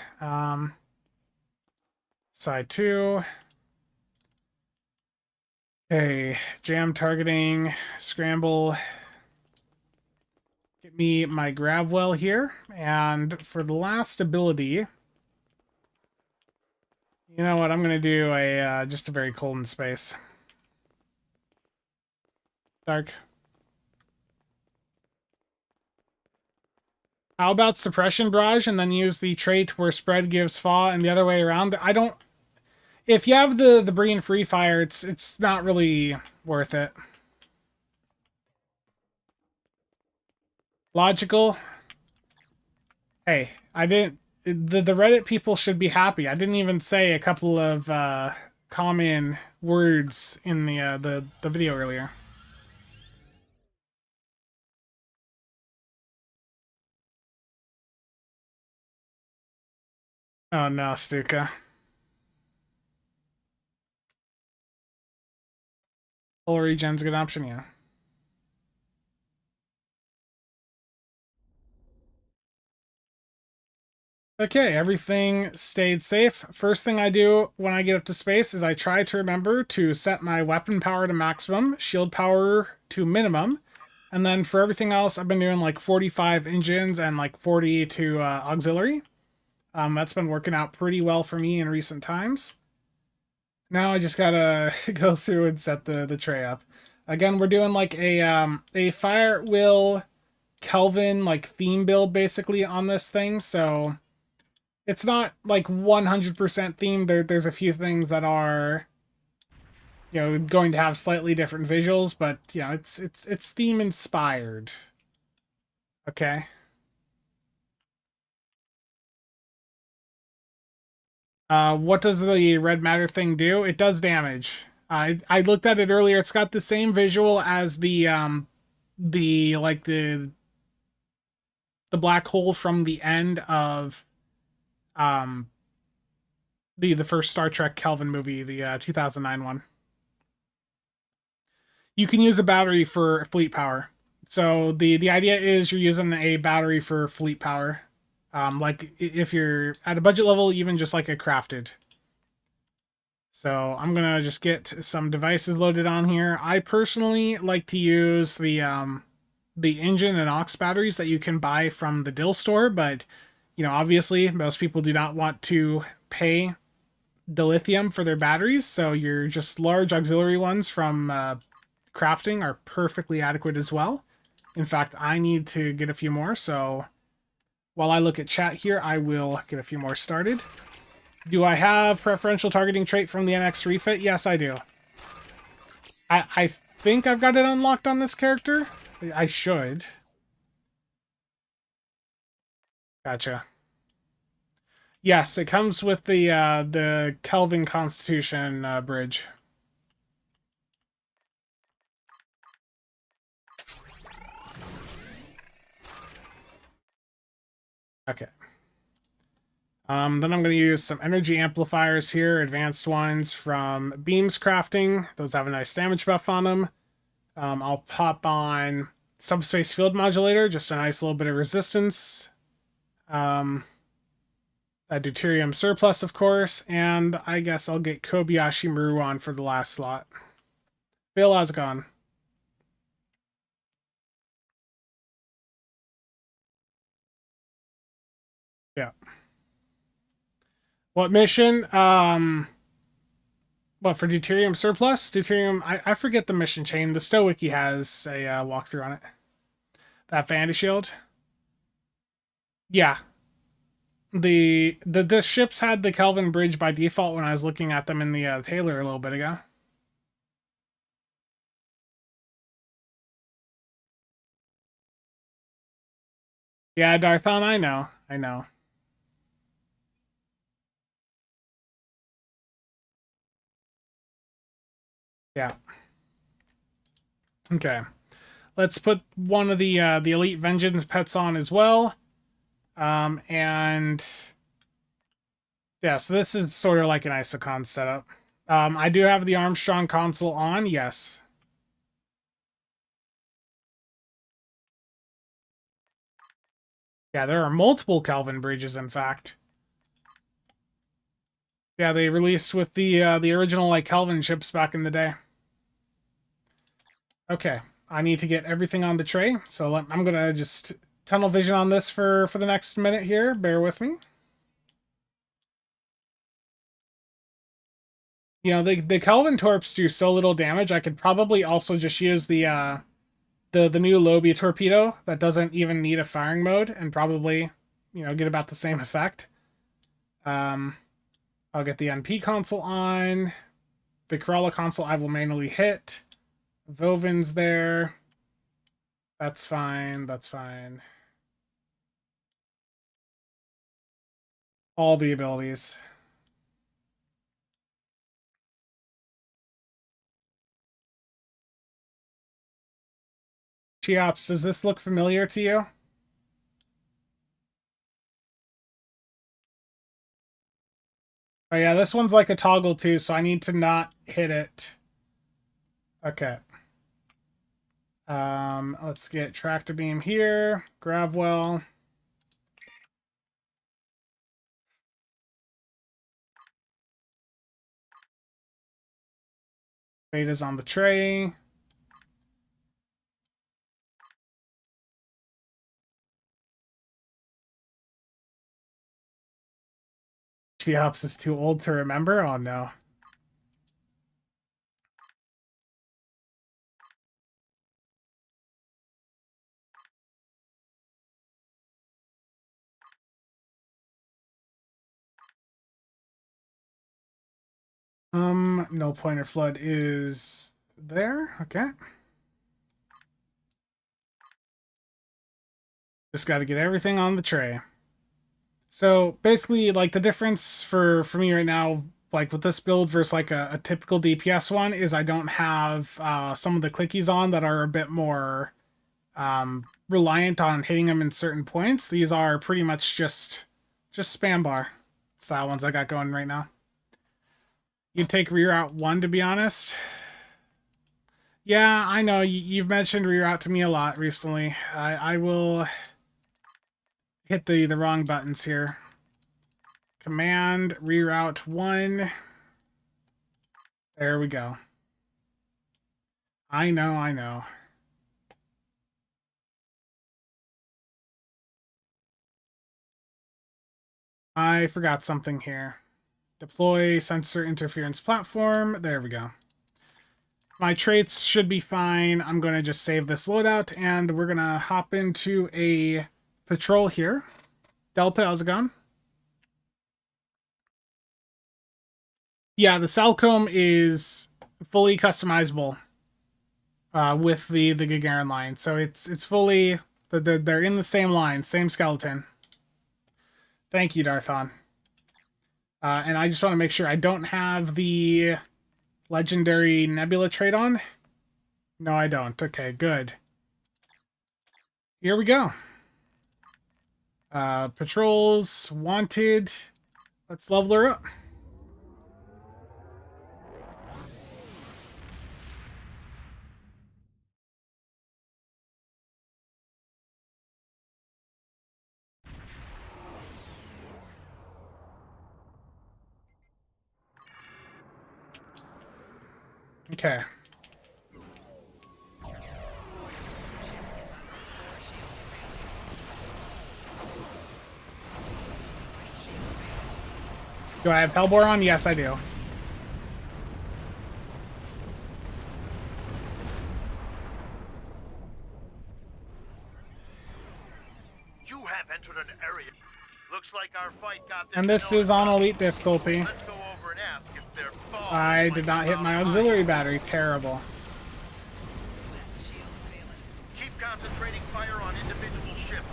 A: Psi 2. Okay, jam targeting, scramble. Get me my grab well here. And for the last ability, you know what? I'm going to do a just a very cold in space. Dark. How about suppression barrage and then use the trait where spread gives fa and the other way around? I don't. If you have the Breen free fire, it's not really worth it. Logical. Hey, I didn't. The Reddit people should be happy. I didn't even say a couple of common words in the video earlier. Oh no, Stuka. Full regen's a good option, yeah. Okay, everything stayed safe. First thing I do when I get up to space is I try to remember to set my weapon power to maximum, shield power to minimum, and then for everything else, I've been doing like 45 engines and like 40 to auxiliary. That's been working out pretty well for me in recent times. Now I just gotta go through and set the tray up. Again, we're doing like a Fire Will Kelvin like theme build basically on this thing, so it's not like 100% themed. There's a few things that are, you know, going to have slightly different visuals, but you know, it's theme inspired. Okay. What does the red matter thing do? It does damage. I looked at it earlier. It's got the same visual as the like the black hole from the end of um the first Star Trek Kelvin movie, the 2009 one. You can use a battery for fleet power. So the idea is you're using a battery for fleet power. Like if you're at a budget level, even just like a crafted. So I'm gonna just get some devices loaded on here. I personally like to use the engine and aux batteries that you can buy from the Dill store, but you know, obviously most people do not want to pay dilithium for their batteries, so your just large auxiliary ones from crafting are perfectly adequate as well. In fact, I need to get a few more, so while I look at chat here, I will get a few more started. Do I have preferential targeting trait from the NX refit? Yes, I do. I think I've got it unlocked on this character. I should. Gotcha. Yes, it comes with the Kelvin Constitution bridge. Okay. Then I'm going to use some energy amplifiers here, advanced ones from Beams Crafting. Those have a nice damage buff on them. I'll pop on Subspace Field Modulator, just a nice little bit of resistance. A Deuterium Surplus, of course, and I guess I'll get Kobayashi Maru on for the last slot. Bill, how's it going? Yeah. What mission? What, for Deuterium Surplus? Deuterium, I forget the mission chain. The Stowiki has a walkthrough on it. That Vandy Shield. Yeah. The ships had the Kelvin Bridge by default when I was looking at them in the Taylor a little bit ago. Yeah, Darthon, I know. I know. Yeah. Okay. Let's put one of the Elite Vengeance pets on as well. And yeah, so this is sort of like an Isocon setup. I do have the Armstrong console on, yes. Yeah, there are multiple Kelvin bridges, in fact. Yeah, they released with the original like Kelvin ships back in the day. Okay, I need to get everything on the tray, so I'm gonna just tunnel vision on this for the next minute here. Bear with me. You know, the Kelvin torps do so little damage. I could probably also just use the new Lobby torpedo that doesn't even need a firing mode and probably, you know, get about the same effect. I'll get the NP console on. The Corolla console I will manually hit. Vovin's there. That's fine. That's fine. All the abilities. Cheops, does this look familiar to you? Oh yeah, this one's like a toggle too, so I need to not hit it. Okay. Let's get tractor beam here. Gravwell. Beta's on the tray. Cheops is too old to remember? Oh no. No pointer flood is there. Okay. Just got to get everything on the tray. So basically, like the difference for me right now, like with this build versus like a typical DPS one, is I don't have some of the clickies on that are a bit more reliant on hitting them in certain points. These are pretty much just spam bar style ones I got going right now. You'd take reroute 1, to be honest. Yeah, I know. You've mentioned reroute to me a lot recently. I will hit the wrong buttons here. Command reroute 1. There we go. I know, I know. I forgot something here. Deploy sensor interference platform. There we go. My traits should be fine. I'm going to just save this loadout, and we're going to hop into a patrol here. Delta, how's it going? Yeah, the Salcombe is fully customizable with the Gagarin line. So it's fully... They're in the same line, same skeleton. Thank you, Darthon. And I just want to make sure I don't have the legendary Nebula trait on. No, I don't. Okay, good. Here we go. Patrols, wanted. Let's level her up. Okay. Do I have Hellbore on? Yes, I do.
B: You have entered an area. Looks like our fight got
A: And this is on elite difficulty.
B: Let's go over and ask if their fall
A: I did not hit my auxiliary battery. Terrible.
B: Keep concentrating fire on individual ships.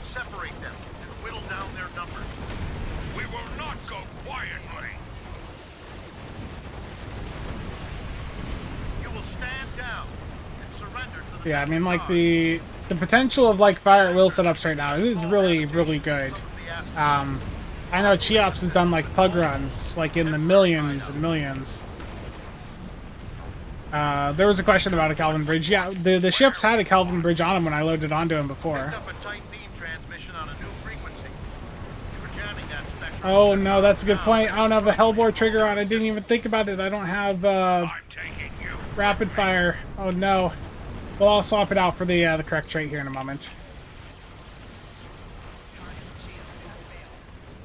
B: Separate them and whittle down their numbers. We will not go quietly. You will stand down and surrender to the...
A: Yeah, I mean, like, the potential of, like, fire at will setups right now is really, really good. I know Cheops has done, like, pug runs, like, in the millions and millions. There was a question about a Kelvin bridge. Yeah, the ships had a Kelvin bridge on them when I loaded onto them before. Oh, no, that's a good point. I don't have a Hellbore trigger on. I didn't even think about it. I don't have, rapid fire. Oh, no. Well, I'll swap it out for the correct trait here in a moment.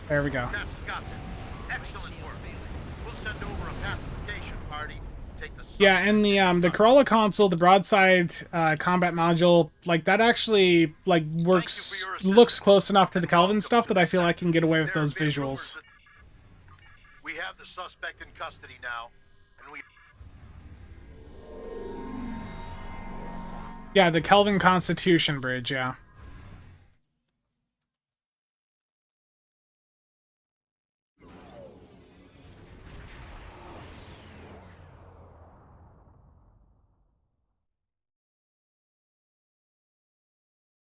A: There we go.
B: That's Captain. Excellent work. We'll send over a pacification party. Take the
A: Yeah, and the Corolla console, the broadside combat module, like that actually like works, looks close enough to the Kelvin stuff that I feel I can get away with those visuals.
B: We have the suspect in custody now, and we...
A: Yeah, the Kelvin Constitution Bridge, yeah.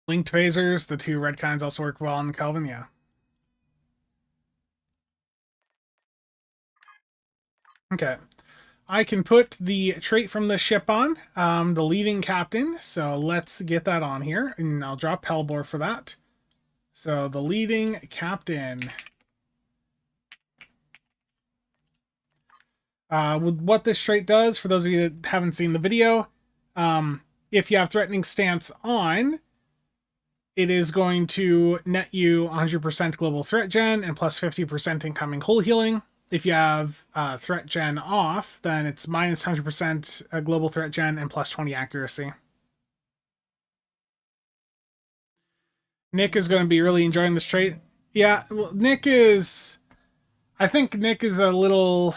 A: Linked phasers, the two red kinds also work well on the Kelvin, yeah. Okay. I can put the trait from the ship on, the leading captain. So let's get that on here, and I'll drop Hellbore for that. So the leading captain. With what this trait does, for those of you that haven't seen the video, if you have threatening stance on, it is going to net you 100% global threat gen and plus 50% incoming hull healing. If you have threat gen off, then it's minus 100% global threat gen and plus 20 accuracy. Nick is going to be really enjoying this trait. Yeah, well, Nick is... I think Nick is a little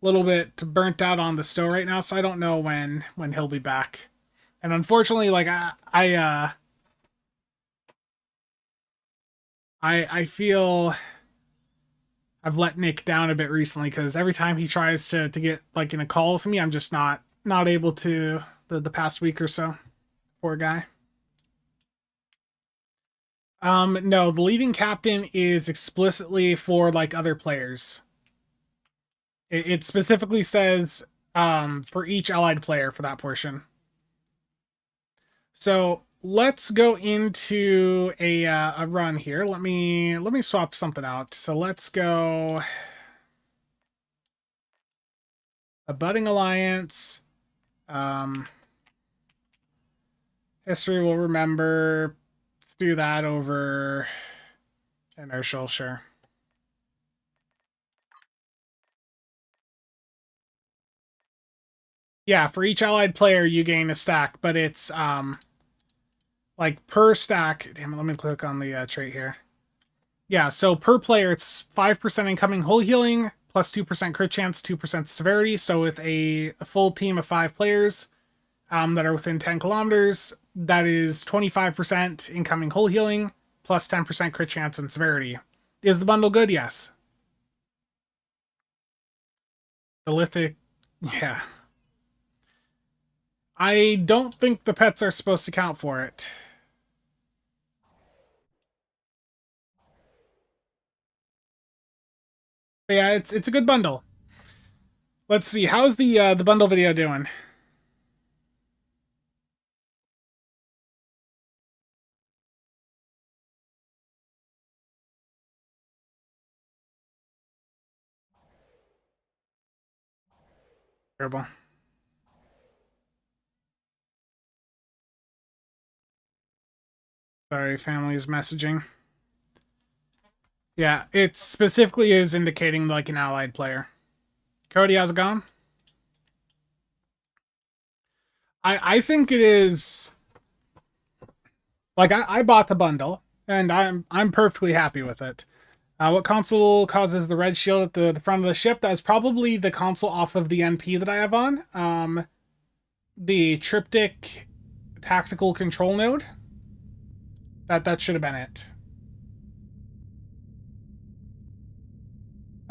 A: bit burnt out on the stow right now, so I don't know when he'll be back. And unfortunately, like I feel I've let Nick down a bit recently, because every time he tries to get like in a call with me, I'm just not able to the past week or so. Poor guy. No, the leading captain is explicitly for like other players. It specifically says for each allied player for that portion. So let's go into a run here. Let me swap something out. So let's go a budding alliance. History will remember. Let's do that over inertial, sure. Yeah, for each allied player you gain a stack, but it's like per stack. Damn it, let me click on the trait here. Yeah, so per player it's 5% incoming hull healing, plus 2% crit chance, 2% severity. So with a full team of 5 players that are within 10 kilometers, that is 25% incoming hull healing, plus 10% crit chance and severity. Is the bundle good? Yes. The lithic, yeah. I don't think the pets are supposed to count for it. But yeah, it's a good bundle. Let's see, how's the bundle video doing? Terrible. Sorry, family's messaging. Yeah, it specifically is indicating like an allied player. Cody, how's it going? I think it is like I bought the bundle and I'm perfectly happy with it. What console causes the red shield at the front of the ship? That is probably the console off of the NP that I have on. The triptych tactical control node. That should have been it.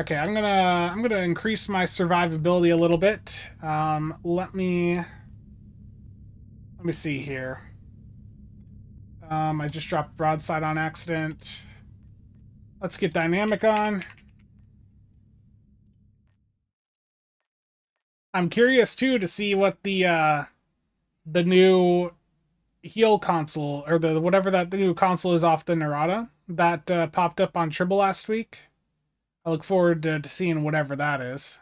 A: Okay, I'm gonna increase my survivability a little bit. Let me see here. I just dropped broadside on accident. Let's get dynamic on. I'm curious too to see what the new heal console, or the whatever that the new console is off the Narada that popped up on Tribble last week. I look forward to seeing whatever that is.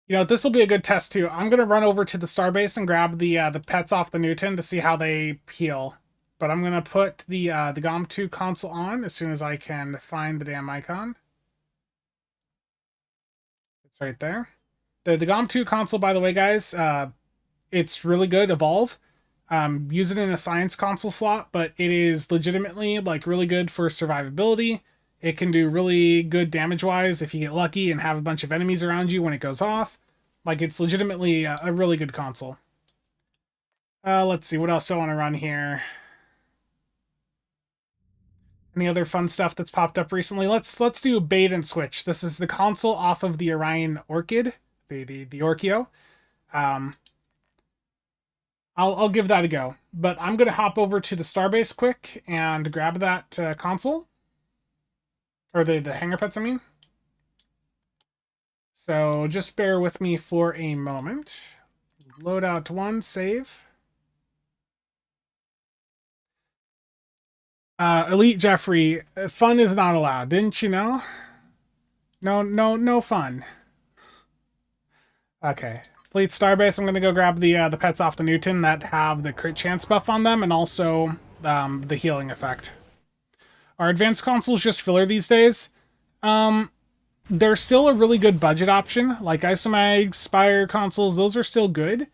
A: You know, this will be a good test too. I'm gonna run over to the starbase and grab the pets off the Newton to see how they heal. But I'm gonna put the GOM2 console on as soon as I can find the damn icon. It's right there. The GOM2 console, by the way, guys, it's really good. Evolve. Use it in a science console slot, but it is legitimately like really good for survivability. It can do really good damage wise if you get lucky and have a bunch of enemies around you when it goes off. Like it's legitimately a really good console. Let's see, what else do I want to run here? Any other fun stuff that's popped up recently? Let's do bait and switch. This is the console off of the Orion Orchid, the Orchio. Um, I'll give that a go. But I'm gonna hop over to the Starbase quick and grab that console, or the hangar pets, I mean. So just bear with me for a moment. Load out one, save. Elite Jeffrey, fun is not allowed. Didn't you know? No fun. Okay. Fleet Starbase, I'm going to go grab the pets off the Newton that have the crit chance buff on them and also the healing effect. Are advanced consoles just filler these days? They're still a really good budget option. Like Isomag, Spire consoles, those are still good.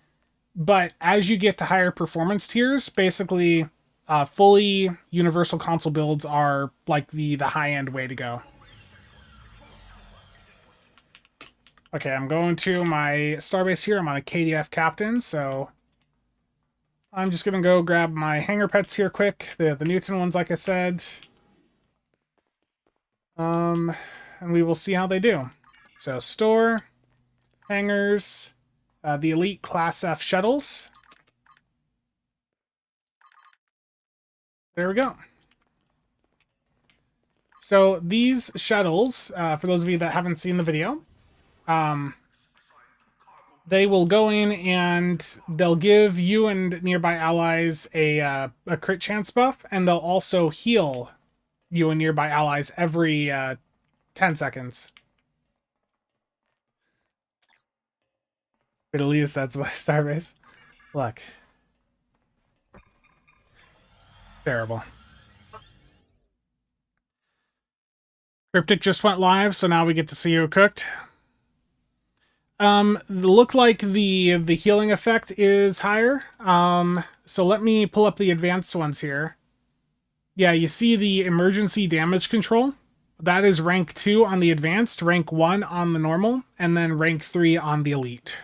A: But as you get to higher performance tiers, basically fully universal console builds are like the high-end way to go. Okay, I'm going to my starbase here. I'm on a KDF captain, so I'm just gonna go grab my hangar pets here quick. The Newton ones, like I said. And we will see how they do. So store, hangars, the elite class F shuttles. There we go. So these shuttles, for those of you that haven't seen the video, they will go in and they'll give you and nearby allies a crit chance buff, and they'll also heal you and nearby allies every 10 seconds. At least that's my starbase. Look. Terrible. Cryptic just went live, so now we get to see you cooked. Look like the healing effect is higher. So let me pull up the advanced ones here. Yeah, you see the emergency damage control. That is rank 2 on the advanced, rank 1 on the normal, and then rank 3 on the elite.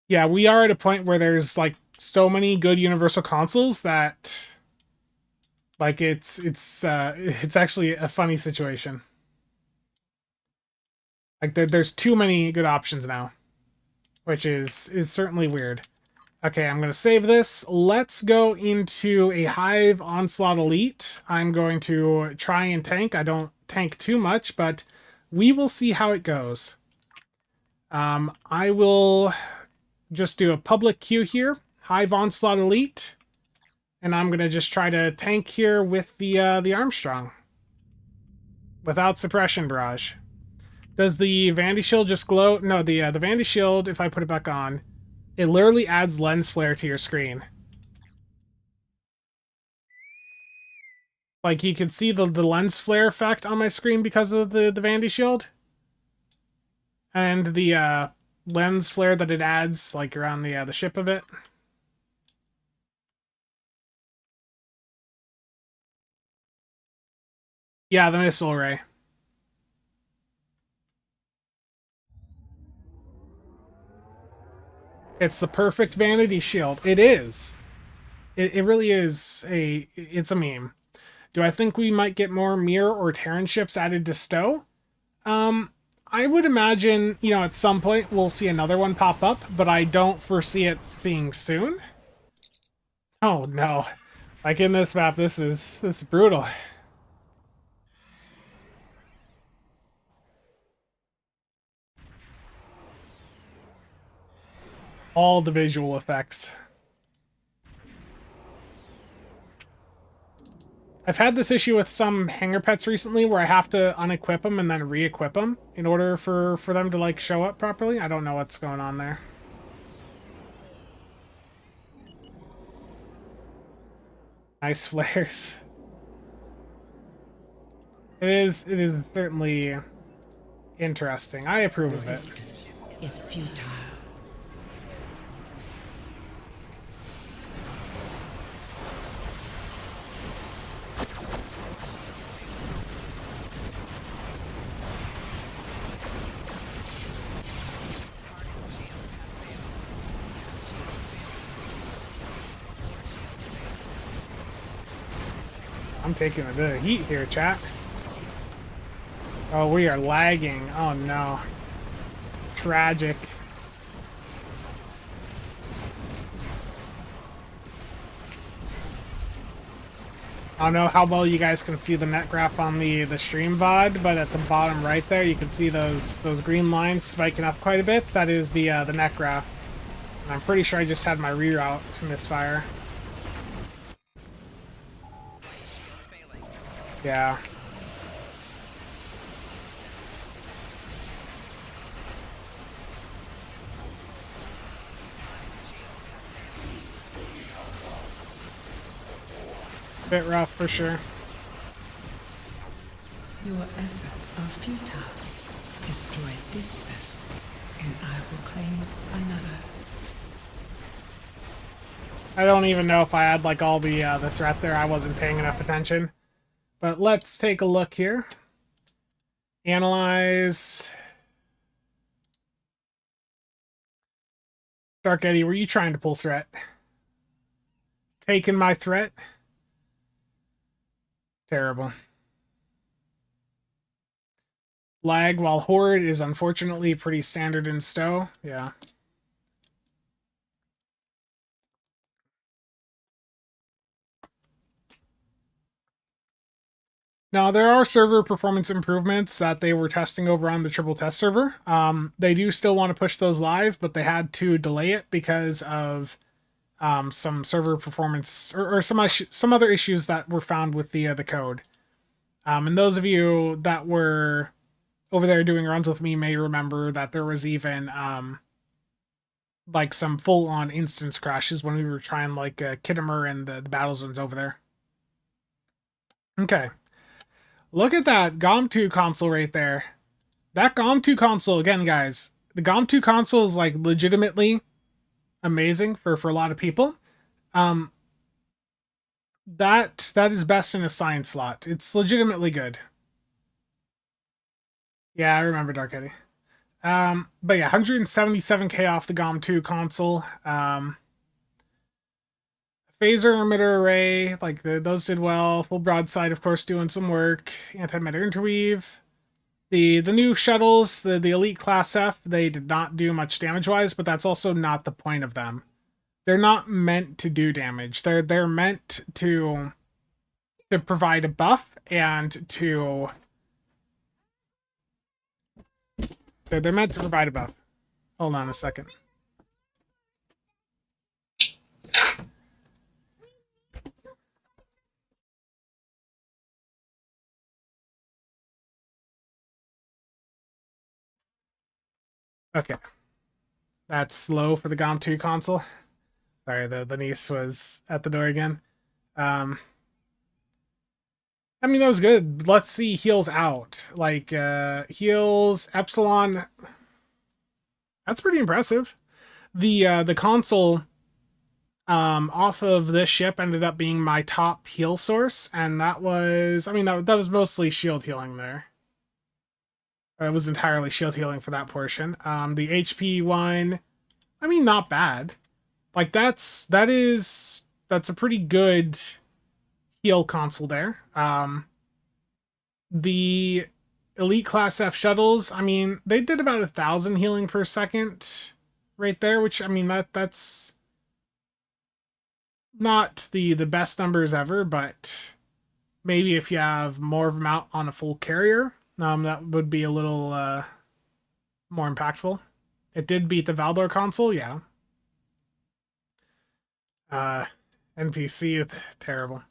A: Yeah, we are at a point where there's like so many good universal consoles that like it's actually a funny situation. Like there's too many good options now, which is certainly weird. Okay, I'm going to save this. Let's go into a Hive Onslaught Elite. I'm going to try and tank. I don't tank too much, but we will see how it goes. I will just do a public queue here. Hive Onslaught Elite. And I'm going to just try to tank here with the Armstrong. Without Suppression Barrage. Does the Vandy Shield just glow? No, the Vandy Shield, if I put it back on, it literally adds lens flare to your screen. Like, you can see the lens flare effect on my screen because of the Vandy Shield. And the lens flare that it adds, like, around the ship of it. Yeah, the missile array. It's the perfect vanity shield. It is. It really is it's a meme. Do I think we might get more Mirror or Terran ships added to Stowe? I would imagine, you know, at some point we'll see another one pop up, but I don't foresee it being soon. Oh no. Like in this map, this is brutal. All the visual effects. I've had this issue with some hanger pets recently where I have to unequip them and then re-equip them in order for them to, like, show up properly. I don't know what's going on there. Nice flares. It is certainly interesting. I approve of it.
C: Resistance is futile.
A: I'm taking a bit of heat here, chat. Oh, we are lagging. Oh no. Tragic. I don't know how well you guys can see the net graph on the stream VOD, but at the bottom right there, you can see those green lines spiking up quite a bit. That is the net graph. And I'm pretty sure I just had my reroute misfire. Yeah. Bit rough for sure.
C: Your efforts are futile. Destroy this vessel, and I will claim another.
A: I don't even know if I had, like, all the threat there. I wasn't paying enough attention. But let's take a look here. Analyze. Dark Eddie, were you trying to pull threat? Taking my threat? Terrible. Lag while Horde is unfortunately pretty standard in Stow. Yeah. Now, there are server performance improvements that they were testing over on the triple test server. They do still want to push those live, but they had to delay it because of some server performance or some other issues that were found with the code. And those of you that were over there doing runs with me may remember that there was even like some full-on instance crashes when we were trying, like, Kittimer and the battle zones over there. Okay. Look at that GOM2 console right there. That GOM2 console, again, guys, the GOM2 console is, like, legitimately amazing for a lot of people. That is best in a science slot. It's legitimately good. Yeah, I remember Dark Eddie. But yeah, 177k off the GOM2 console. Phaser emitter array, like those did well. Full broadside, of course, doing some work. Anti-matter interweave. The new shuttles, the elite class F, they did not do much damage wise, but that's also not the point of them. They're not meant to do damage. They're meant to provide a buff and to they're meant to provide a buff. Hold on a second. Okay. That's slow for the GOM2 console. Sorry, the niece was at the door again. I mean, that was good. Let's see heals out. Like, heals, Epsilon. That's pretty impressive. The console off of this ship ended up being my top heal source, and that was, I mean, that was mostly shield healing there. It was entirely shield healing for that portion. The HP one, I mean, not bad. Like, that's a pretty good heal console there. The Elite Class F shuttles, I mean, they did about 1,000 healing per second right there, which, I mean, that's not the best numbers ever, but maybe if you have more of them out on a full carrier, that would be a little more impactful. It did beat the Valdor console, yeah. NPC, terrible.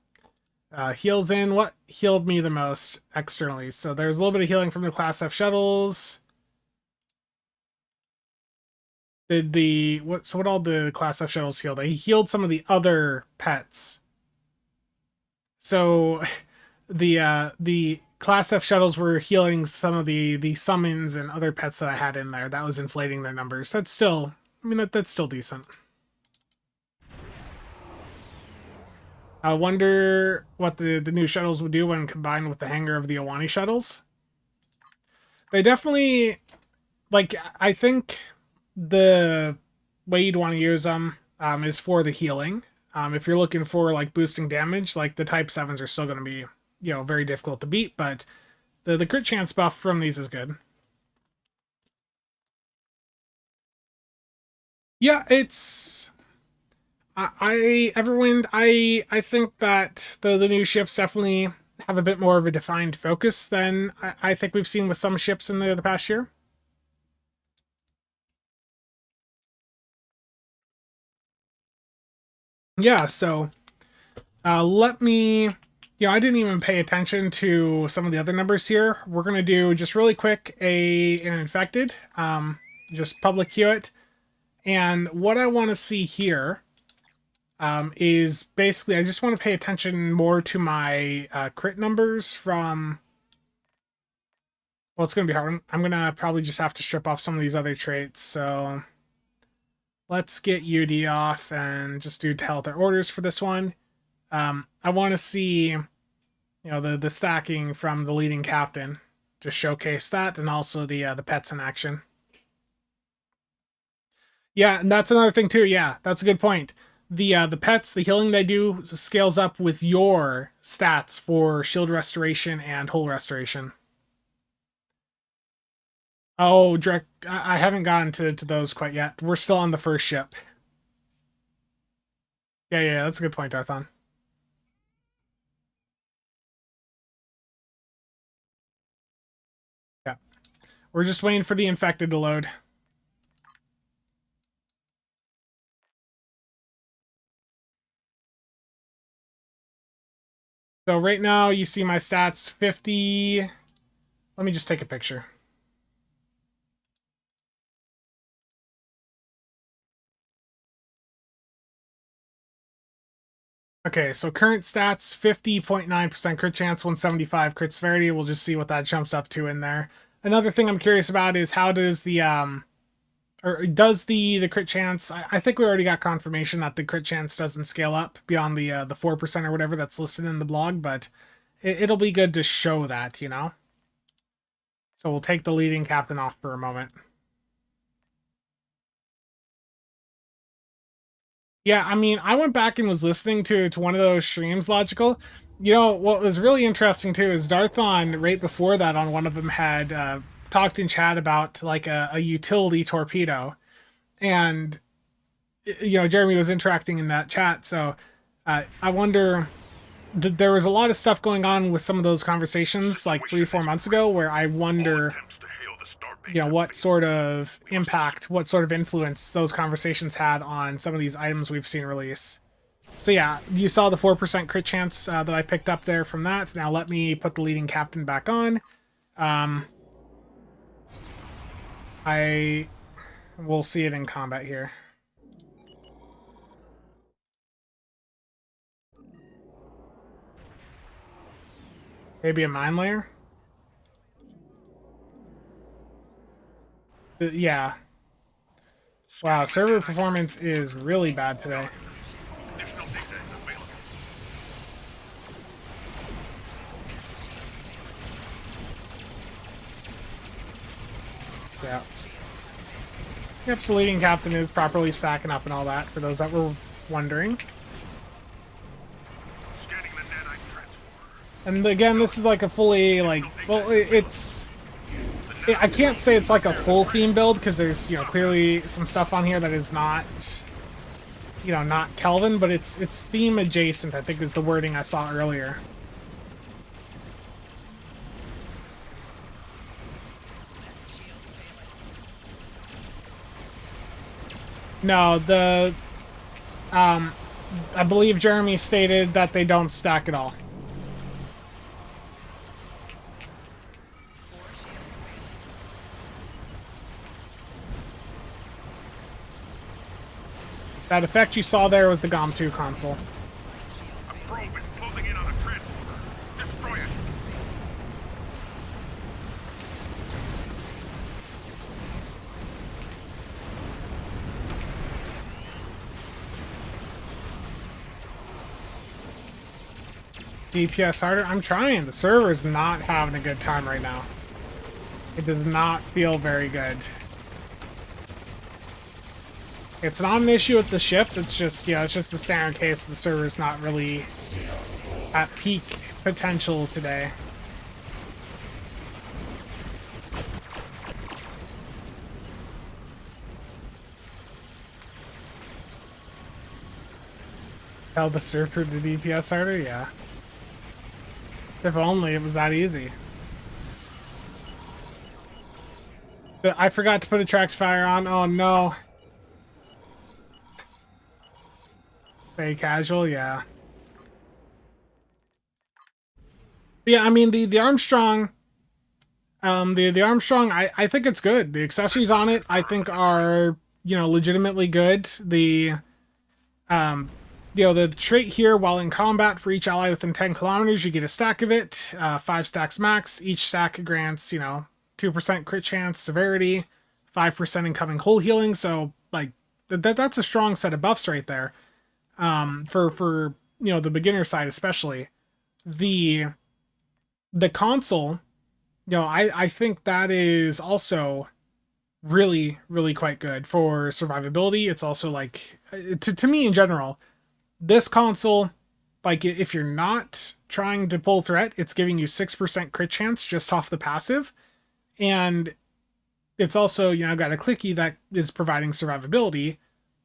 A: Heals in. What healed me the most externally? So there's a little bit of healing from the Class F shuttles. What all the Class F shuttles healed? They healed some of the other pets. So the Class F shuttles were healing some of the summons and other pets that I had in there. That was inflating their numbers. That's still, I mean, that's still decent. I wonder what the new shuttles would do when combined with the hangar of the Awani shuttles. They definitely, like, I think the way you'd want to use them is for the healing. If you're looking for, like, boosting damage, like, the Type 7s are still going to be, you know, very difficult to beat, but the crit chance buff from these is good. Yeah, it's... Everwind, I think that the new ships definitely have a bit more of a defined focus than I think we've seen with some ships in the past year. Yeah, so let me, you know, I didn't even pay attention to some of the other numbers here. We're going to do just really quick an infected, just public queue it. And what I want to see here is basically, I just want to pay attention more to my crit numbers from... Well, it's going to be hard. I'm going to probably just have to strip off some of these other traits, so... Let's get UD off and just do tell their orders for this one. I want to see, you know, the stacking from the leading captain. Just showcase that, and also the pets in action. Yeah, and that's another thing too. Yeah, that's a good point. The pets, the healing they do scales up with your stats for shield restoration and hull restoration. Oh, Drek, I haven't gotten to those quite yet. We're still on the first ship. Yeah, that's a good point, Darthon. Yeah. We're just waiting for the infected to load. So right now, you see my stats, 50... Let me just take a picture. Okay, so current stats, 50.9% crit chance, 175 crit severity. We'll just see what that jumps up to in there. Another thing I'm curious about is how does the does the crit chance... I think we already got confirmation that the crit chance doesn't scale up beyond the 4% or whatever that's listed in the blog, but it'll be good to show that, you know? So we'll take the leading captain off for a moment. Yeah, I mean, I went back and was listening to one of those streams, Logical. You know, what was really interesting, too, is Darthon, right before that on one of them, had talked in chat about, like, a utility torpedo. And, you know, Jeremy was interacting in that chat, so I wonder... There was a lot of stuff going on with some of those conversations, like 3-4 months ago, where I wonder... you know, what sort of impact, what sort of influence those conversations had on some of these items we've seen release. So yeah, you saw the 4% crit chance that I picked up there from that. Now let me put the leading captain back on. I will see it in combat here. Maybe a mine layer? Yeah. Wow, server performance is really bad today. Yeah. Yep, so leading captain is properly stacking up and all that, for those that were wondering. And again, this is like a fully, like, well, I can't say it's like a full theme build, because there's, you know, clearly some stuff on here that is not, you know, not Kelvin, but it's theme adjacent, I think is the wording I saw earlier. No, I believe Jeremy stated that they don't stack at all. That effect you saw there was the GOM2 console.
B: A probe is closing in on a transporter. Destroy it.
A: DPS harder. I'm trying. The server's not having a good time right now. It does not feel very good. It's not an issue with the ships. It's just, you know, it's just the standard case. The server's not really at peak potential today. Tell the server to DPS harder? Yeah. If only it was that easy. I forgot to put attract fire on. Oh no. Stay casual, yeah. Yeah, I mean the Armstrong the Armstrong, I think it's good. The accessories on it I think are, you know, legitimately good. The you know, the trait here, while in combat, for each ally within 10 kilometers, you get a stack of it, 5 stacks max. Each stack grants, you know, 2% crit chance, severity, 5% incoming hull healing. So, like, that's a strong set of buffs right there. For you know, the beginner side especially. The console, you know, I think that is also really, really quite good for survivability. It's also, like, to me in general, this console, like, if you're not trying to pull threat, it's giving you 6% crit chance just off the passive. And it's also, you know, got a clicky that is providing survivability.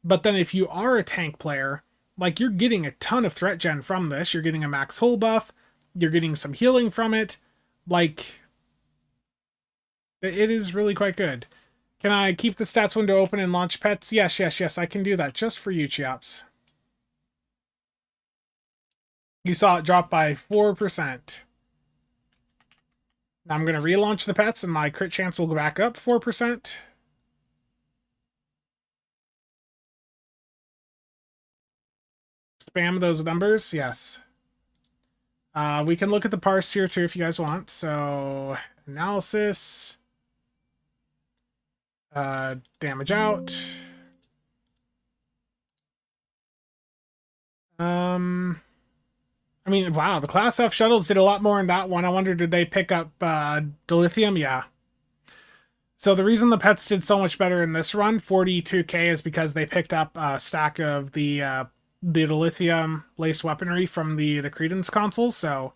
A: But then if you are a tank player, like, you're getting a ton of threat gen from this. You're getting a max hull buff. You're getting some healing from it. Like, it is really quite good. Can I keep the stats window open and launch pets? Yes, yes, yes, I can do that just for you, Chiops. You saw it drop by 4%. Now I'm going to relaunch the pets and my crit chance will go back up 4%. Spam those numbers, yes. We can look at the parse here too if you guys want. So, analysis. Damage out. I mean, wow, the Class F shuttles did a lot more in that one. I wonder, did they pick up dilithium? Yeah. So the reason the pets did so much better in this run, 42k, is because they picked up a stack of the dilithium-laced weaponry from the Credence consoles, so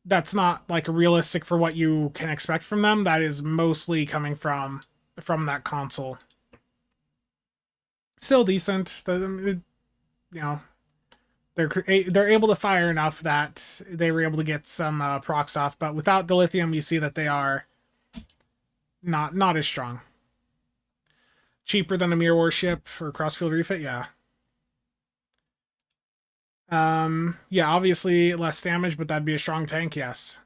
A: that's not, like, realistic for what you can expect from them. That is mostly coming from that console. Still decent. You know, they're able to fire enough that they were able to get some procs off, but without dilithium, you see that they are not as strong. Cheaper than a mirror warship or crossfield refit, yeah. Yeah, obviously less damage, but that'd be a strong tank, yes.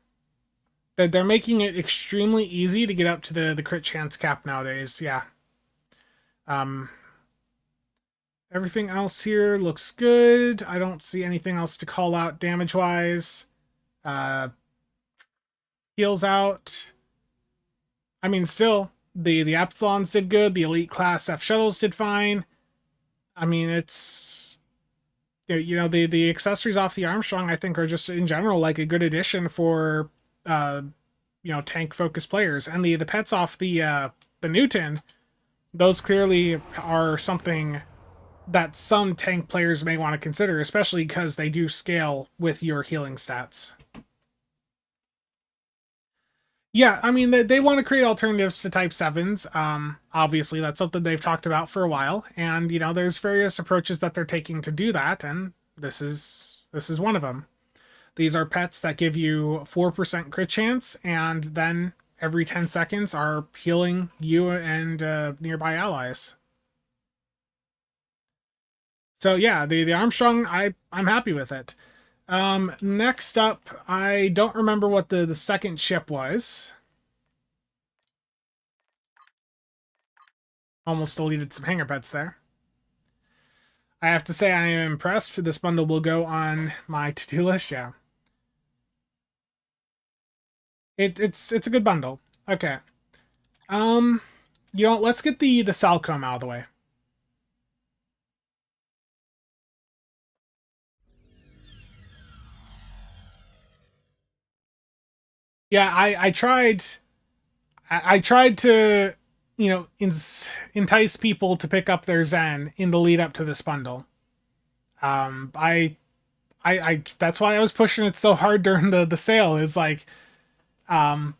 A: They're making it extremely easy to get up to the crit chance cap nowadays, yeah. Everything else here looks good. I don't see anything else to call out damage-wise. Heals out. I mean, still, the Epsilons did good. The Elite Class F shuttles did fine. I mean, it's... You know, the accessories off the Armstrong, I think, are just, in general, like, a good addition for, you know, tank-focused players. And the pets off the Newton, those clearly are something that some tank players may want to consider, especially because they do scale with your healing stats. Yeah, I mean, they want to create alternatives to Type 7s. Obviously, that's something they've talked about for a while. And, you know, there's various approaches that they're taking to do that, and this is one of them. These are pets that give you 4% crit chance, and then every 10 seconds are healing you and nearby allies. So yeah, the Armstrong, I'm happy with it. Next up, I don't remember what the second ship was. Almost deleted some hanger pets there. I have to say I am impressed. This bundle will go on my to-do list. Yeah, it's a good bundle. Okay. Um, let's get the Salcom out of the way. Yeah, I tried to, entice people to pick up their Zen in the lead up to this bundle. Um, I, I that's why I was pushing it so hard during the sale. It's like, um,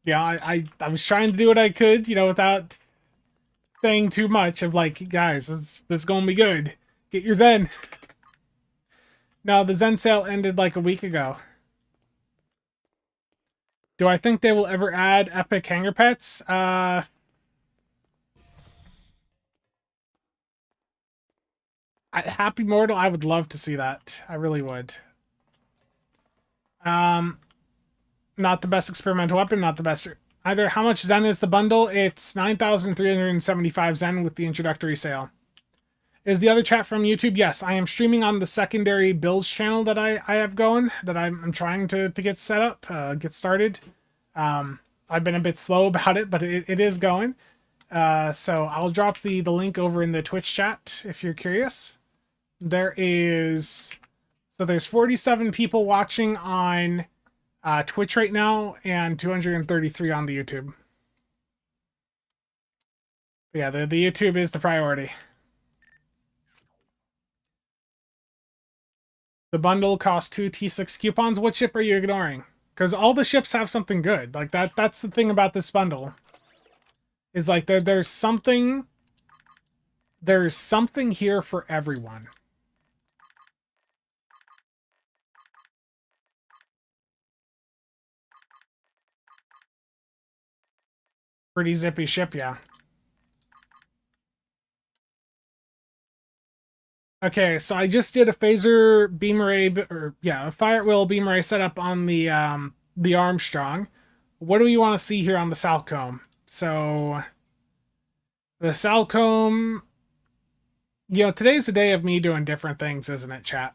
A: yeah, I was trying to do what I could, without saying too much of like, guys, this is gonna be good. Get your Zen. No, the Zen sale ended like a week ago. Do I think they will ever add epic hanger pets? Happy Mortal, I would love to see that. I really would. Um, Not the best experimental weapon, not the best either. How much Zen is the bundle? It's 9,375 Zen with the introductory sale. Is the other chat from YouTube? Yes, I am streaming on the secondary builds channel that I have going, that I'm trying to get set up, get started. I've been a bit slow about it, but it is going. So I'll drop the link over in the Twitch chat if you're curious. There's 47 people watching on Twitch right now and 233 on the YouTube. But yeah, the YouTube is the priority. The bundle costs 2 T6 coupons. What ship are you ignoring? Because all the ships have something good. Like that's the thing about this bundle. Is like there's something here for everyone. Pretty zippy ship, yeah. Okay, so I just did a phaser beam array, a fire wheel beam array setup on the Armstrong. What do we want to see here on the Salcombe? So the Salcombe, today's the day of me doing different things, isn't it, chat?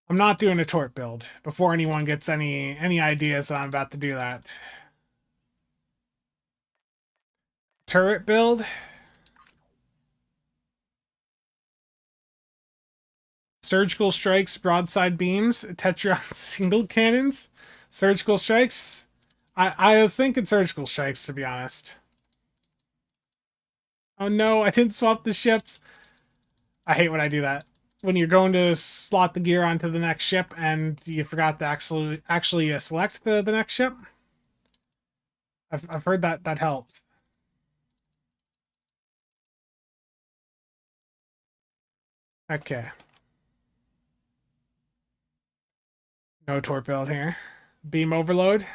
A: I'm not doing a tort build before anyone gets any ideas that I'm about to do that. Turret build. Surgical strikes, broadside beams, Tetron single cannons, surgical strikes. I was thinking surgical strikes, to be honest. Oh no, I didn't swap the ships. I hate when I do that. When you're going to slot the gear onto the next ship and you forgot to actually select the next ship. I've heard that helps. Okay. No torp build here. Beam overload.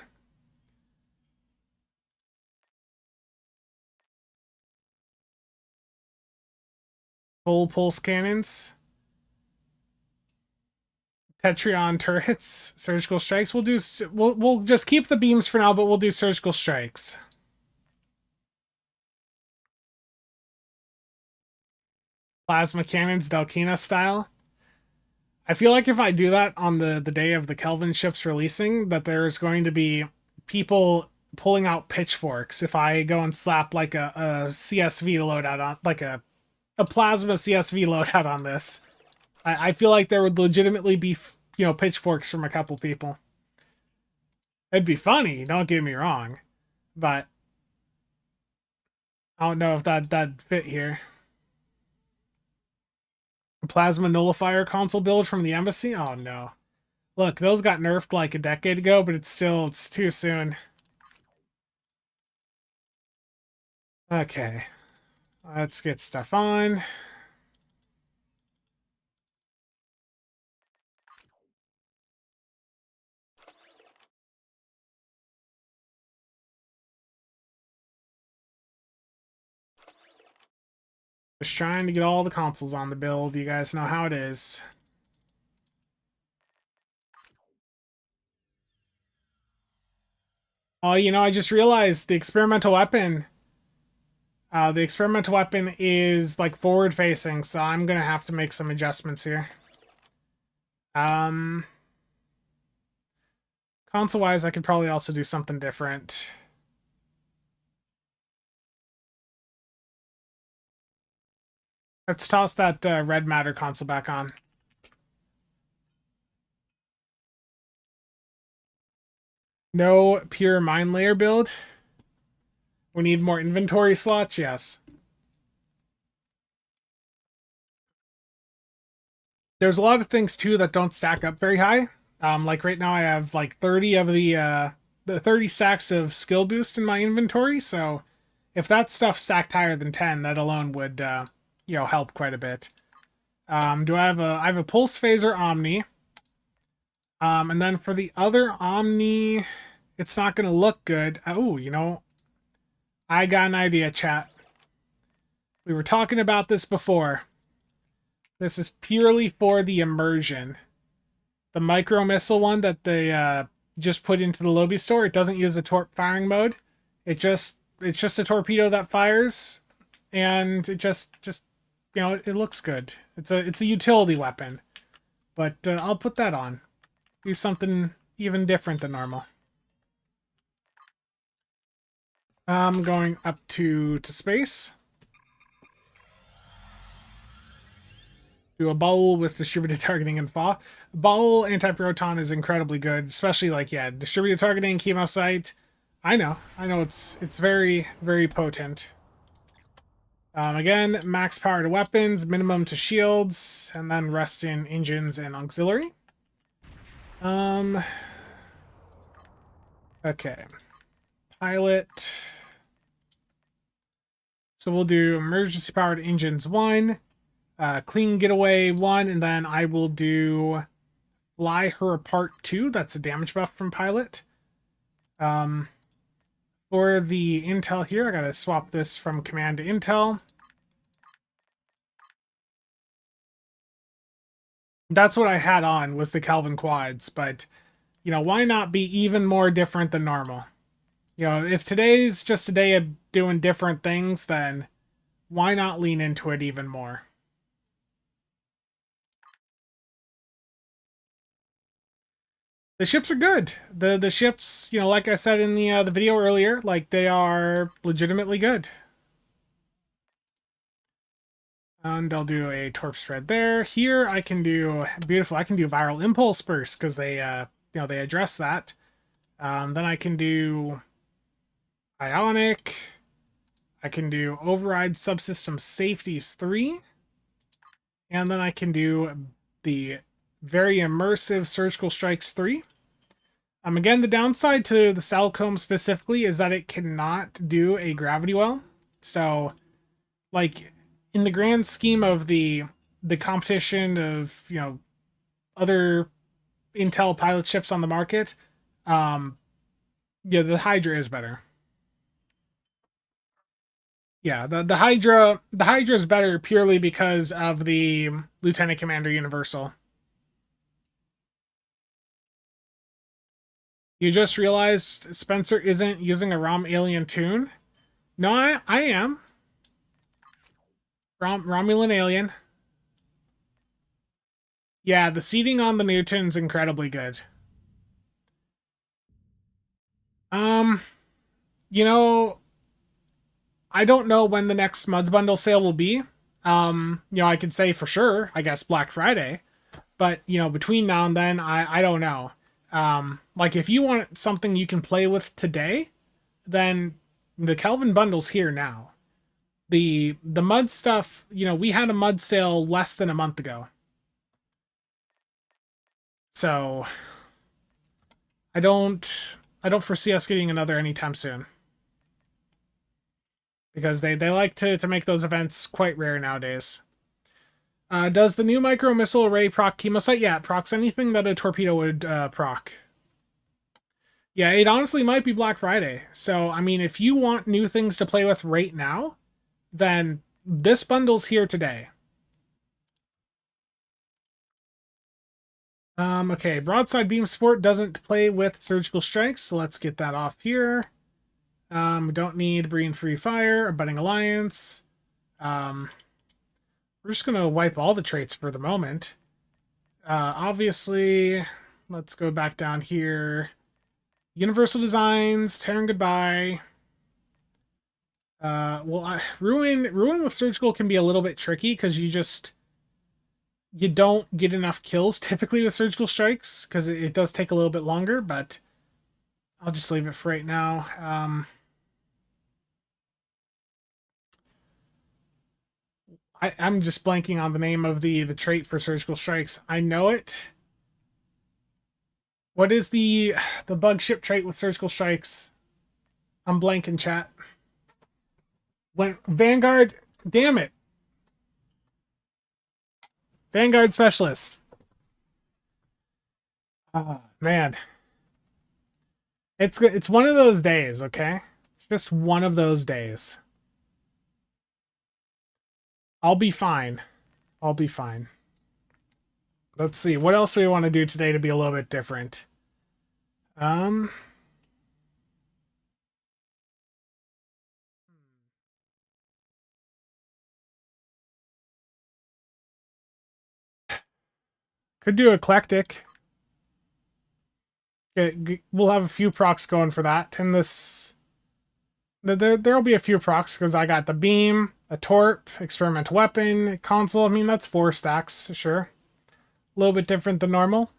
A: Full pulse cannons. Tetrion turrets. Surgical strikes. We'll just keep the beams for now, but we'll do surgical strikes. Plasma cannons, Delkina style. I feel like if I do that on the day of the Kelvin ships releasing, that there's going to be people pulling out pitchforks if I go and slap like a CSV loadout on, like a plasma CSV loadout on this. I feel like there would legitimately be, pitchforks from a couple people. It'd be funny, don't get me wrong, but I don't know if that'd fit here. Plasma nullifier console build from the embassy? Oh no. Look, those got nerfed like a decade ago, but it's too soon. Okay. Let's get stuff on. Just trying to get all the consoles on the build. You guys know how it is. Oh, I just realized the experimental weapon The experimental weapon is like forward facing, so I'm gonna have to make some adjustments here. Console wise, I could probably also do something different. Let's toss that red matter console back on. No pure mine layer build. We need more inventory slots, yes. There's a lot of things too that don't stack up very high. Like right now I have like 30 of the 30 stacks of skill boost in my inventory, so if that stuff stacked higher than 10, that alone would help quite a bit. Do I have a pulse phaser Omni. And then for the other Omni, it's not gonna look good. Oh, I got an idea, chat. We were talking about this before. This is purely for the immersion. The micro missile one that they just put into the Lobby store, it doesn't use the torp firing mode. It's just a torpedo that fires, and it just it looks good. It's a utility weapon, but I'll put that on. Do something even different than normal. I'm going up to space. Do a ball with distributed targeting and fall. Ball anti-proton is incredibly good, especially distributed targeting, chemo sight. I know it's very, very potent. Again, max power to weapons, minimum to shields, and then rest in engines and auxiliary. Okay. Pilot. So we'll do emergency powered engines 1. Clean getaway 1, and then I will do fly her apart 2. That's a damage buff from pilot. For the intel here, I gotta swap this from command to intel. That's what I had on, was the Kelvin quads, but why not be even more different than normal? If today's just a day of doing different things, then why not lean into it even more? The ships are good. The ships, like I said in the video earlier, like they are legitimately good. And I'll do a torp spread there. Here I can do beautiful. I can do viral impulse burst because they they address that. Then I can do ionic. I can do override subsystem safeties 3, and then I can do the very immersive surgical strikes 3. Again, the downside to the Salcombe specifically is that it cannot do a gravity well. So, like, in the grand scheme of the competition of other Intel pilot ships on the market, the Hydra is better. Yeah, the Hydra is better purely because of the Lieutenant Commander Universal. You just realized Spencer isn't using a ROM alien tune? No, I am. Romulan alien. Yeah, the seating on the Newton's incredibly good. I don't know when the next Muds bundle sale will be. I could say for sure, I guess Black Friday. But, between now and then, I don't know. Like if you want something you can play with today, then the Kelvin bundle's here now. The Mud stuff, we had a Mud sale less than a month ago. So I don't foresee us getting another anytime soon. Because they like to make those events quite rare nowadays. Does the new micro missile array proc chemosite? Yeah, it procs anything that a torpedo would proc. Yeah, it honestly might be Black Friday. So, I mean, if you want new things to play with right now, then this bundle's here today. Okay, broadside beam support doesn't play with surgical strikes, so let's get that off here. We don't need Breathe Free Fire, Budding Alliance. We're just going to wipe all the traits for the moment. Obviously, let's go back down here. Universal Designs, Terran Goodbye. Ruin with Surgical can be a little bit tricky because you don't get enough kills typically with Surgical Strikes because it does take a little bit longer, but I'll just leave it for right now. I'm just blanking on the name of the trait for Surgical Strikes. I know it. What is the bug ship trait with Surgical Strikes? I'm blanking, chat. When Vanguard, damn it. Vanguard Specialist. Man. It's one of those days, okay? It's just one of those days. I'll be fine. I'll be fine. Let's see. What else do we want to do today to be a little bit different? Could do eclectic. We'll have a few procs going for that. And there'll be a few procs because I got the beam, a torp, experimental weapon, console. I mean, that's 4 stacks, sure. A little bit different than normal.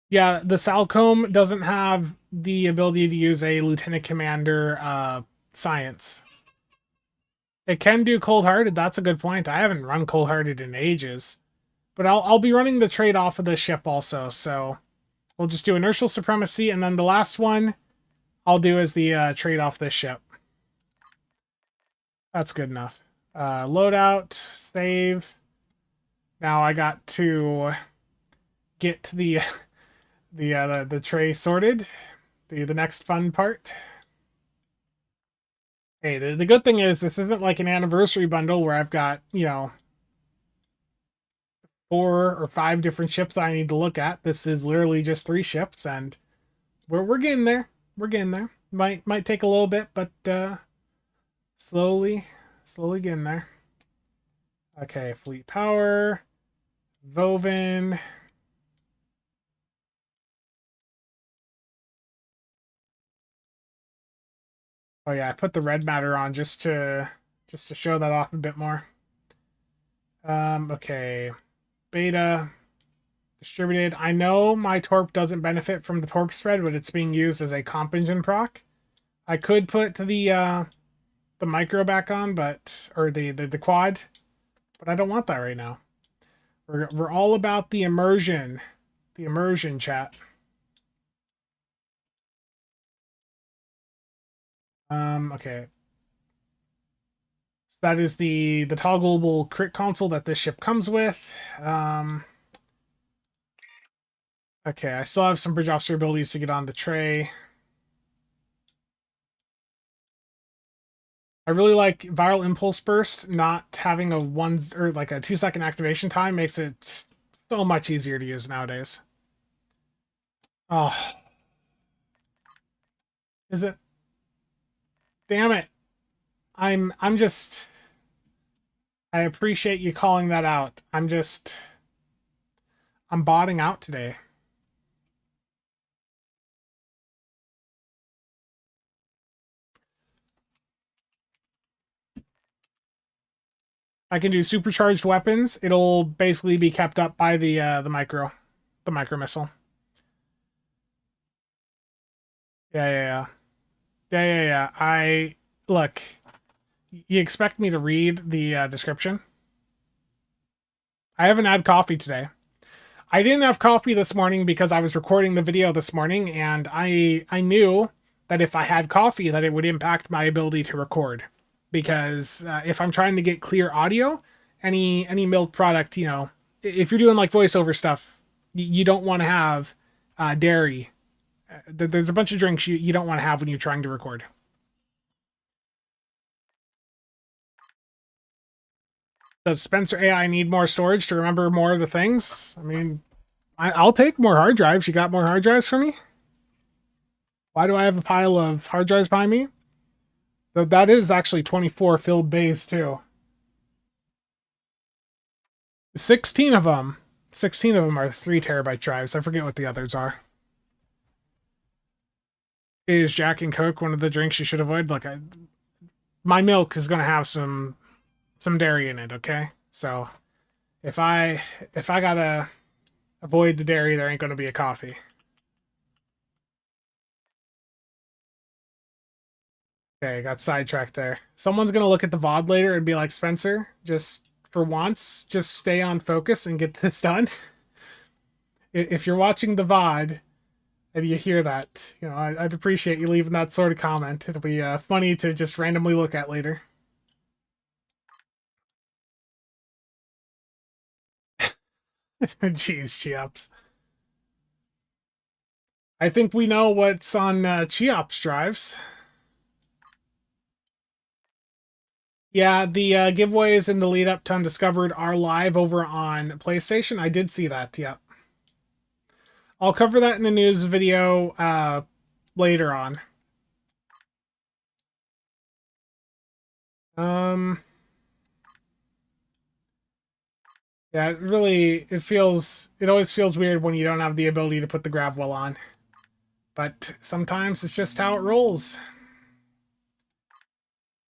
A: Yeah, the Salcombe doesn't have the ability to use a Lieutenant Commander science. It can do Cold Hearted. That's a good point. I haven't run Cold Hearted in ages. But I'll be running the trade off of this ship also, so we'll just do Inertial Supremacy, and then the last one I'll do is the trade off this ship. That's good enough. Loadout, save. Now I got to get the tray sorted. The next fun part. Hey, the good thing is this isn't like an anniversary bundle where I've got, 4 or 5 different ships I need to look at. This is literally just 3 ships, and we're getting there. We're getting there. Might take a little bit, but slowly getting there. Okay, Fleet Power, Voven. Oh yeah, I put the red matter on just to show that off a bit more. Okay. Beta. Distributed. I know my Torp doesn't benefit from the Torp spread, but it's being used as a comp engine proc. I could put the micro back on, or the quad, but I don't want that right now. We're all about the immersion. The immersion, chat. Okay. So that is the toggleable crit console that this ship comes with. Okay, I still have some bridge officer abilities to get on the tray. I really like Viral Impulse Burst. Not having a 2-second activation time makes it so much easier to use nowadays. Oh. Is it? Damn it. I'm just... I appreciate you calling that out. I'm botting out today. I can do supercharged weapons. It'll basically be kept up by the micro missile. Yeah. Look. You expect me to read the description? I haven't had coffee today. I didn't have coffee this morning because I was recording the video this morning, and I knew that if I had coffee, that it would impact my ability to record. Because if I'm trying to get clear audio, any milk product, if you're doing like voiceover stuff, you don't want to have dairy. There's a bunch of drinks you don't want to have when you're trying to record. Does Spencer AI need more storage to remember more of the things? I mean, I'll take more hard drives. You got more hard drives for me? Why do I have a pile of hard drives behind me? Though that is actually 24 filled bays too. 16 of them. 16 of them are 3 terabyte drives. I forget what the others are. Is Jack and Coke one of the drinks you should avoid? Look, my milk is going to have some dairy in it, okay? So if I gotta avoid the dairy, there ain't going to be a coffee. Okay, got sidetracked there. Someone's going to look at the VOD later and be like, Spencer, just for once, just stay on focus and get this done. If you're watching the VOD and you hear that, you know, I'd appreciate you leaving that sort of comment. It'll be funny to just randomly look at later. Jeez, Cheops. I think we know what's on Cheops drives. Yeah, the giveaways in the lead up to Undiscovered are live over on PlayStation. I did see that, yeah. I'll cover that in a news video later on. Yeah, it always feels weird when you don't have the ability to put the grab wheel on. But sometimes it's just how it rolls.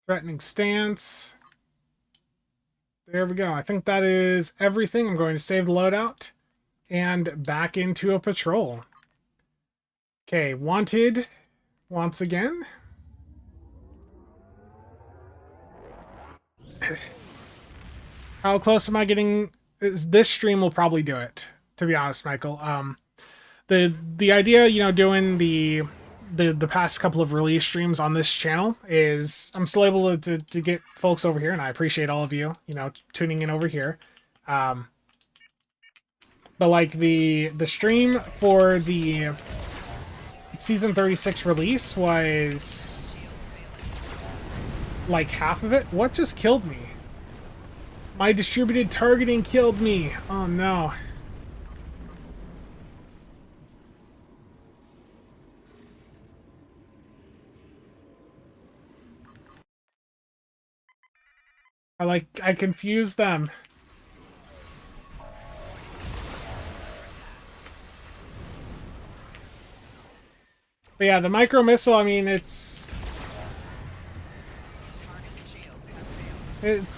A: Threatening stance. There we go. I think that is everything. I'm going to save the loadout and back into a patrol. Okay, wanted once again. How close am I getting? This stream will probably do it, to be honest, Michael. The idea, you know, doing the past couple of release streams on this channel is I'm still able to get folks over here, and I appreciate all of you, you know, tuning in over here. But like the stream for the season 36 release was like half of it. What just killed me? My distributed targeting killed me. Oh no. I confused them. But yeah, the micro missile, I mean, it's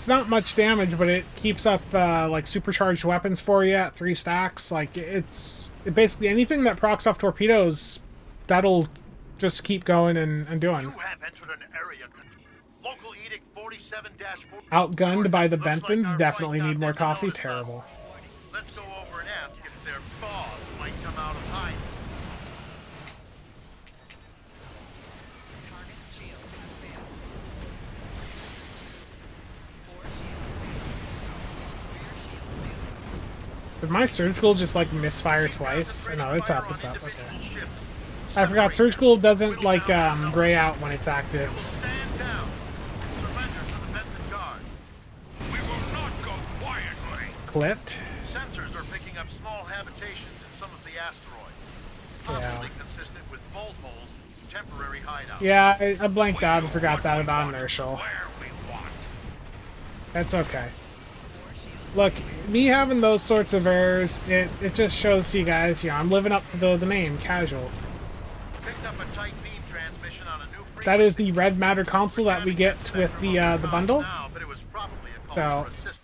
A: not much damage, but it keeps up like supercharged weapons for you at 3 stacks. Like it basically anything that procs off torpedoes, that'll just keep going and doing.
B: You have entered an area. Local edict 47-4.
A: Outgunned by the Benthans, definitely need more coffee. Terrible.
B: Let's go over and ask if their boss might come out of hiding.
A: Did my surgical just like misfire twice? No, it's up, it's up. Okay. I forgot surgical doesn't like gray out when it's active.
B: Stand down. Surrender to the Benton Guard. We will not go quietly.
A: Clipped.
B: Sensors are picking up small habitations in some of the asteroids. Possibly consistent with bolt holes, temporary hideouts.
A: Yeah, I blanked out and forgot that about inertial.
B: Where we want.
A: That's okay. Look, me having those sorts of errors, it just shows to you guys, you know, I'm living up to the name, Casual.
B: Picked up a tight beam transmission on a new
A: That is the red matter console that we get with the bundle.
B: now, but it was probably a call
A: So,
B: for assistance.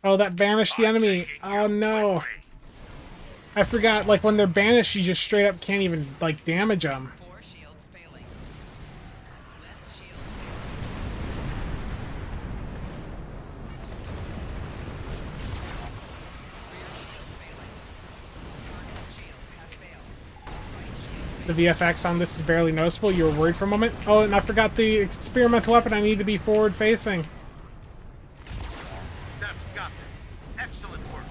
A: oh, that banished the enemy. Oh no. I forgot, like when they're banished, you just straight up can't even like damage them.
C: Four shields failing. Left shield
A: The VFX on this is barely noticeable. You were worried for a moment. Oh, and I forgot the experimental weapon. I need to be forward facing.
B: That's got them. Excellent work.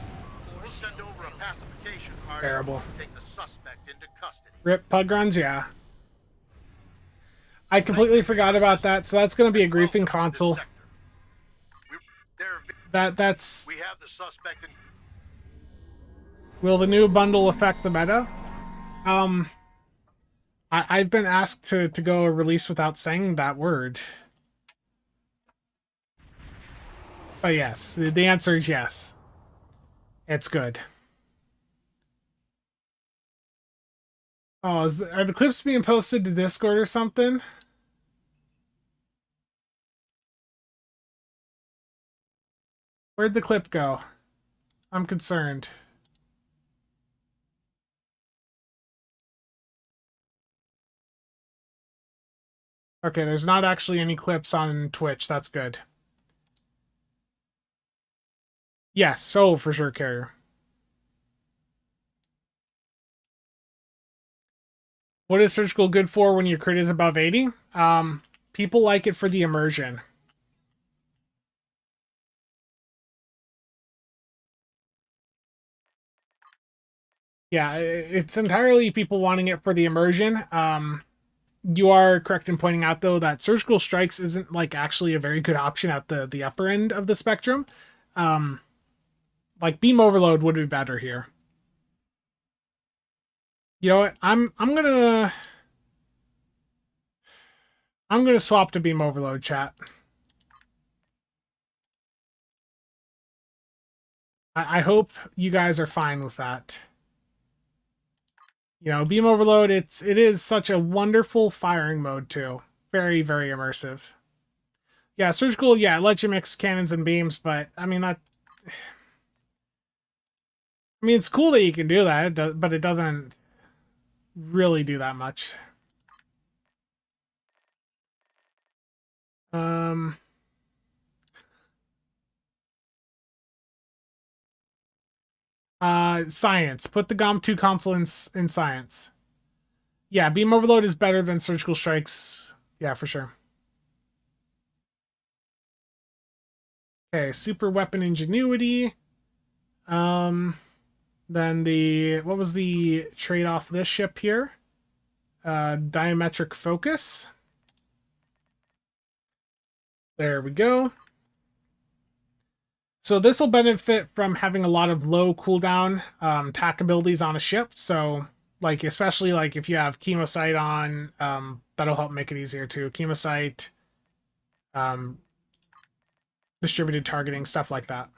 B: We'll send over a pacification card.
A: Terrible.
B: To take the suspect into custody.
A: Rip pug runs, yeah. I completely forgot about that, so that's going to be a griefing console.
B: There,
A: That's...
B: we have the suspect in.
A: Will the new bundle affect the meta? I've been asked to go a release without saying that word. But yes, the answer is yes. It's good. Oh, are the clips being posted to Discord or something? Where'd the clip go? I'm concerned. Okay, there's not actually any clips on Twitch. That's good. Yes, so for sure, Carrier. What is surgical good for when your crit is above 80? People like it for the immersion. Yeah, it's entirely people wanting it for the immersion. You are correct in pointing out, though, that surgical strikes isn't like actually a very good option at the upper end of the spectrum. Like beam overload would be better here. You know what? I'm gonna swap to beam overload, chat. I hope you guys are fine with that. You know, beam overload, it is such a wonderful firing mode too. Very, very immersive. Yeah, surgical, yeah, it lets you mix cannons and beams, but I mean it's cool that you can do that, but it doesn't really do that much. Science. Put the GOM2 console in science. Yeah, beam overload is better than surgical strikes. Yeah, for sure. Okay, super weapon ingenuity. Then what was the trade-off this ship here? Diametric focus. There we go. So this will benefit from having a lot of low cooldown tack abilities on a ship. So like especially like if you have chemosite on, that'll help make it easier too. Chemosite, distributed targeting, stuff like that.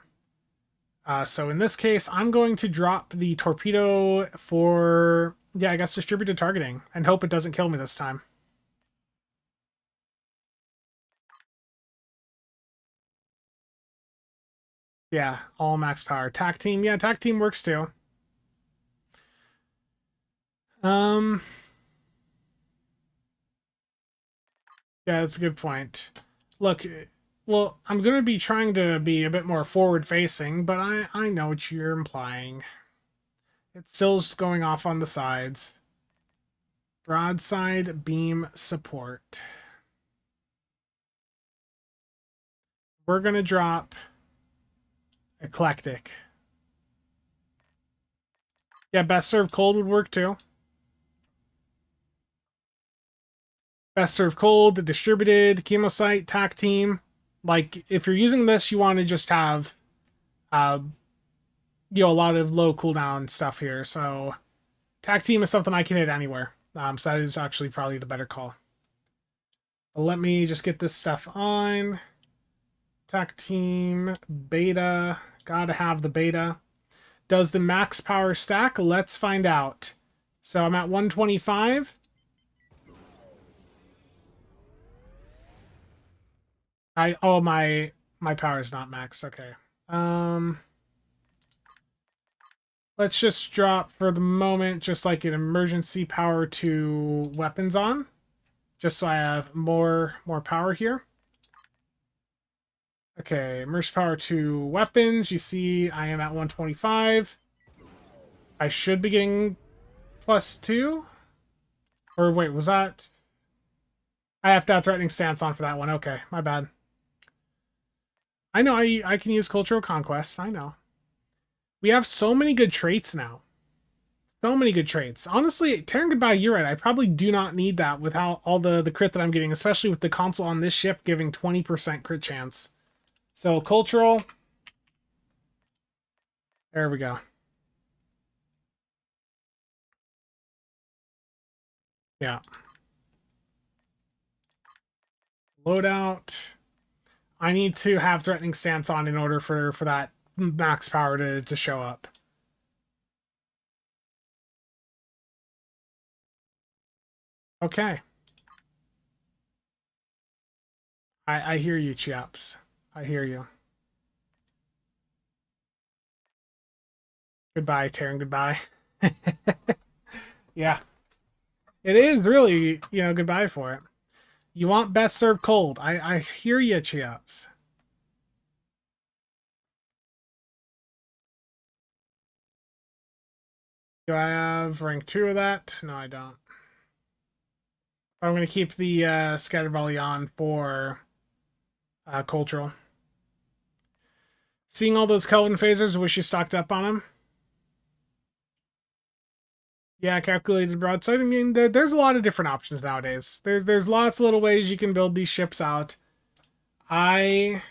A: So in this case, I'm going to drop the torpedo for, yeah, I guess distributed targeting and hope it doesn't kill me this time. Yeah, all max power. Tac team, yeah, tac team works too. Yeah, that's a good point. Look, well, I'm going to be trying to be a bit more forward-facing, but I know what you're implying. It's still just going off on the sides. Broadside beam support. We're going to drop eclectic. Yeah, best serve cold would work too. Best serve cold, distributed, chemosite, tac team. Like, if you're using this, you want to just have, a lot of low cooldown stuff here. So, tac team is something I can hit anywhere. So that is actually probably the better call. But let me just get this stuff on. Tac team, beta. Gotta have the beta. Does the max power stack? Let's find out. So I'm at 125. My power is not max. Okay. Let's just drop for the moment just like an emergency power to weapons on, just so I have more power here. Okay, emergency power to weapons. You see I am at 125. I should be getting +2. Or wait, was that? I have to have threatening stance on for that one. Okay, my bad. I know I can use cultural conquest. I know. We have so many good traits now. So many good traits. Honestly, Terran Goodbye, you're right. I probably do not need that with how all the crit that I'm getting, especially with the console on this ship giving 20% crit chance. So cultural. There we go. Yeah. Loadout. I need to have threatening stance on in order for that max power to show up. Okay. I hear you, chaps. I hear you. Goodbye, Taryn. Goodbye. Yeah. It is really, goodbye for it. You want best served cold. I hear you, chaps. Do I have rank 2 of that? No, I don't. I'm going to keep the scatter volley on for cultural. Seeing all those Kelvin phasers, wish you stocked up on them. Yeah, calculated broadside. I mean, there's a lot of different options nowadays. There's lots of little ways you can build these ships out. I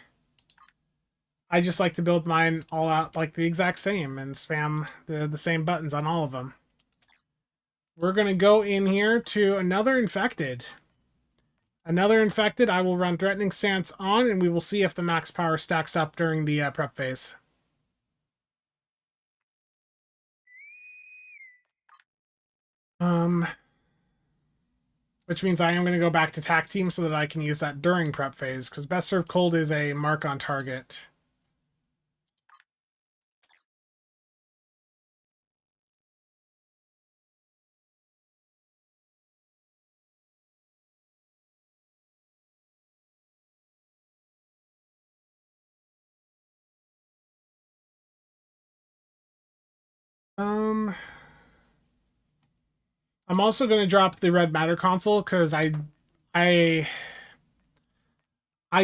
A: just like to build mine all out like the exact same and spam the same buttons on all of them. We're going to go in here to another infected. Another infected, I will run threatening stance on, and we will see if the max power stacks up during the prep phase. Which means I am going to go back to TAC team so that I can use that during prep phase, because best served cold is a mark on target. I'm also going to drop the red matter console because I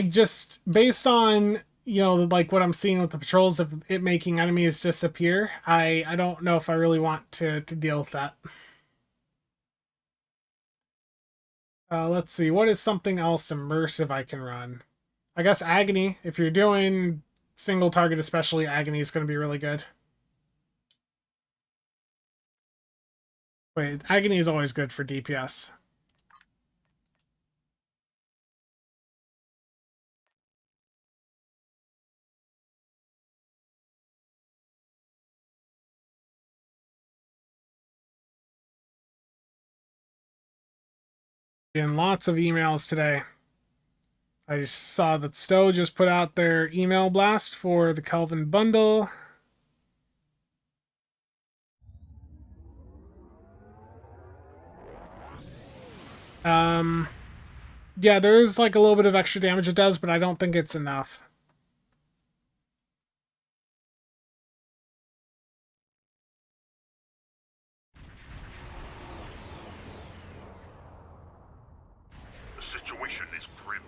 A: just, based on, like what I'm seeing with the patrols of it making enemies disappear, I don't know if I really want to deal with that. Let's see, what is something else immersive I can run? I guess Agony. If you're doing single target especially, Agony is going to be really good. Wait, Agony is always good for DPS. In lots of emails today. I just saw that Stowe just put out their email blast for the Kelvin bundle. Yeah, there is like a little bit of extra damage it does, but I don't think it's enough.
B: The situation is grim.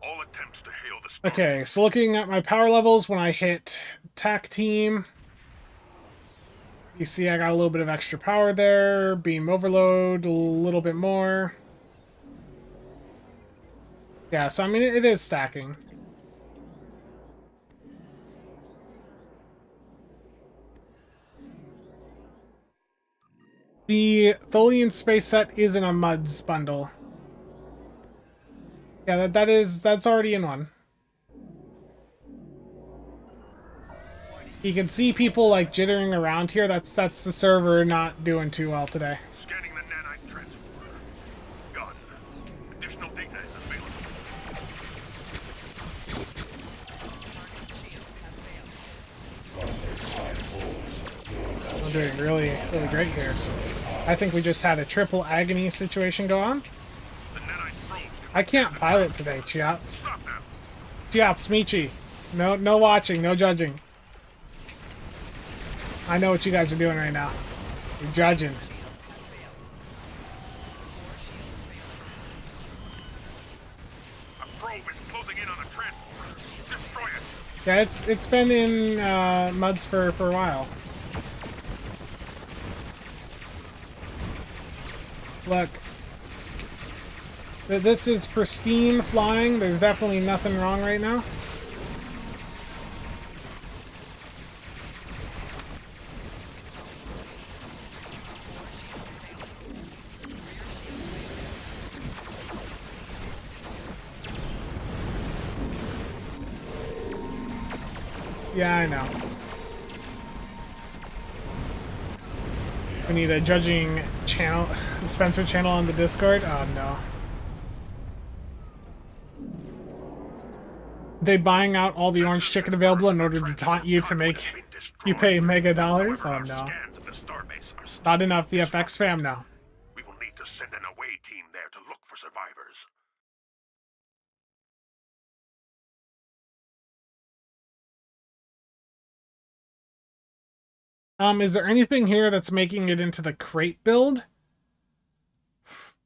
B: All attempts to hail the Starship.
A: Okay, so looking at my power levels when I hit TAC team, you see I got a little bit of extra power there. Beam overload, a little bit more. Yeah, so I mean, it is stacking. The Tholian space set is in a MUDs bundle. Yeah, that's already in one. You can see people like jittering around here. That's the server not doing too well today.
B: Scanning the nanite transporter. Gun. Additional data is available.
A: I'm doing really, really great here. I think we just had a triple agony situation go on.
B: The nanite probes.
A: I can't pilot today, Chiaps.
B: Stop them.
A: Chiaps, Michi. No watching, no judging. I know what you guys are doing right now. You're judging.
B: A probe is closing in on a transporter. Destroy it.
A: Yeah, it's been in MUDs for a while. Look. This is pristine flying. There's definitely nothing wrong right now. Yeah, I know. We need a judging channel, Spencer channel on the Discord. Oh no. They buying out all the orange chicken available in order to taunt you to make you pay mega dollars? Oh no. Not enough VFX spam now.
B: We will need to send an away team there to look for survivors.
A: Is there anything here that's making it into the crate build?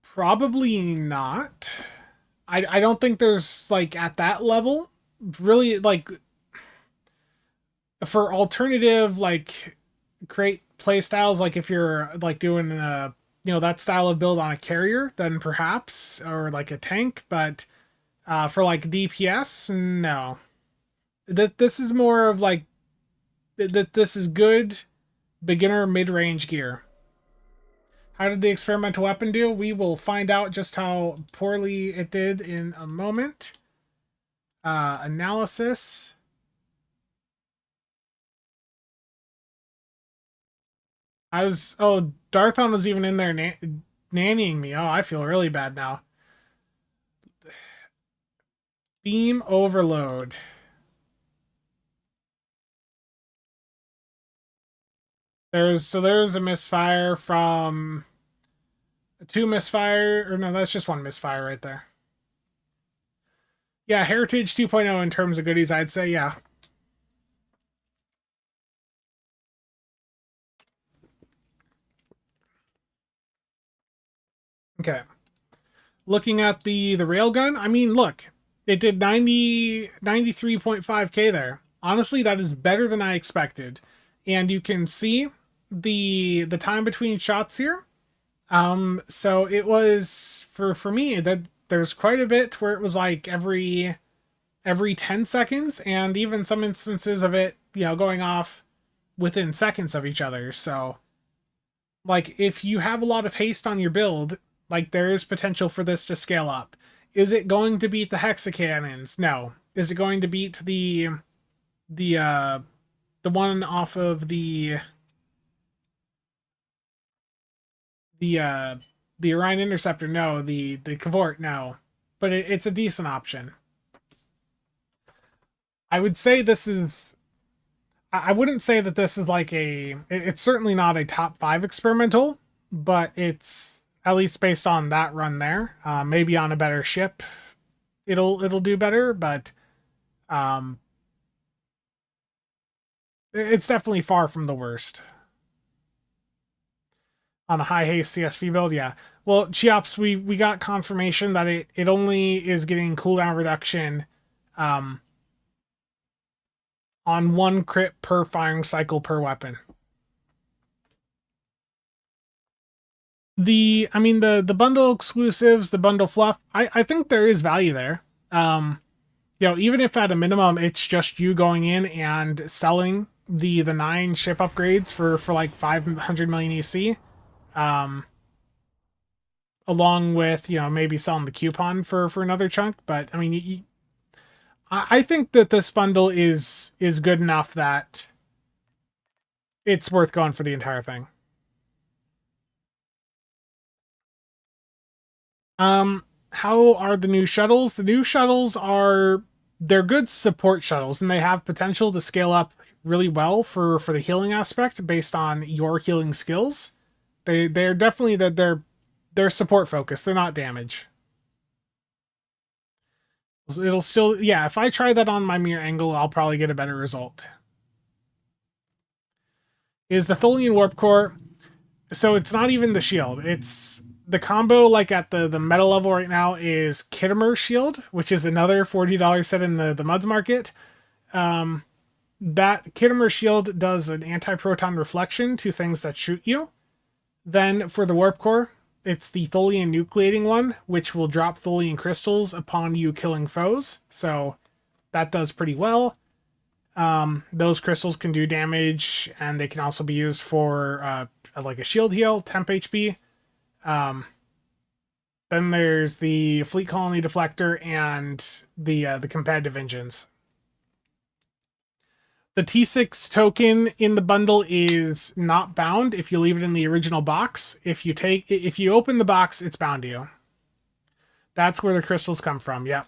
A: Probably not. I don't think there's, like, at that level, really, like, for alternative, like, crate play styles, like if you're, like, doing, that style of build on a carrier, then perhaps, or, like, a tank, but for, like, DPS, no. This is more of, like, this is good beginner mid-range gear. How did the experimental weapon do? We will find out just how poorly it did in a moment. Analysis. Darthon was even in there nannying me. Oh, I feel really bad now. Beam overload. There's a misfire from 2 misfire, or no, that's just 1 misfire right there. Yeah, Heritage 2.0 in terms of goodies, I'd say, yeah. Okay. Looking at the railgun, I mean, look, it did 93.5k there. Honestly, that is better than I expected. And you can see the time between shots here. So it was for me that there's quite a bit where it was like every 10 seconds, and even some instances of it, going off within seconds of each other. So, like, if you have a lot of haste on your build, like, there is potential for this to scale up. Is it going to beat the hexacannons? No. Is it going to beat the one off of the Orion Interceptor? No. The Cavort? No. But it's a decent option. I would say this is... I wouldn't say that this is like it's certainly not a top 5 experimental, but it's at least based on that run there. Maybe on a better ship, it'll do better, but it's definitely far from the worst. On a high haste CSV build, yeah. Well, Cheops, we got confirmation that it only is getting cooldown reduction on 1 crit per firing cycle per weapon. The bundle exclusives, the bundle fluff, I think there is value there. Even if at a minimum it's just you going in and selling the 9 ship upgrades for like 500 million EC, along with maybe selling the coupon for another chunk. But I mean, I think that this bundle is good enough that it's worth going for the entire thing. How are the new shuttles? The new shuttles they're good support shuttles, and they have potential to scale up really well for the healing aspect based on your healing skills. They're definitely they're support focused. They're not damage. It'll still, yeah, if I try that on my mirror angle, I'll probably get a better result. Is the Tholian Warp Core, so it's not even the shield. It's the combo, like at the meta level right now, is Kittimer Shield, which is another $40 set in the Muds market. That Kittimer Shield does an anti-proton reflection to things that shoot you. Then for the Warp Core, it's the Tholian Nucleating one, which will drop Tholian crystals upon you killing foes. So that does pretty well. Those crystals can do damage, and they can also be used for like a shield heal, temp HP. Then there's the Fleet Colony Deflector and the competitive engines. The T6 token in the bundle is not bound if you leave it in the original box. If you open the box, it's bound to you. That's where the crystals come from. Yep.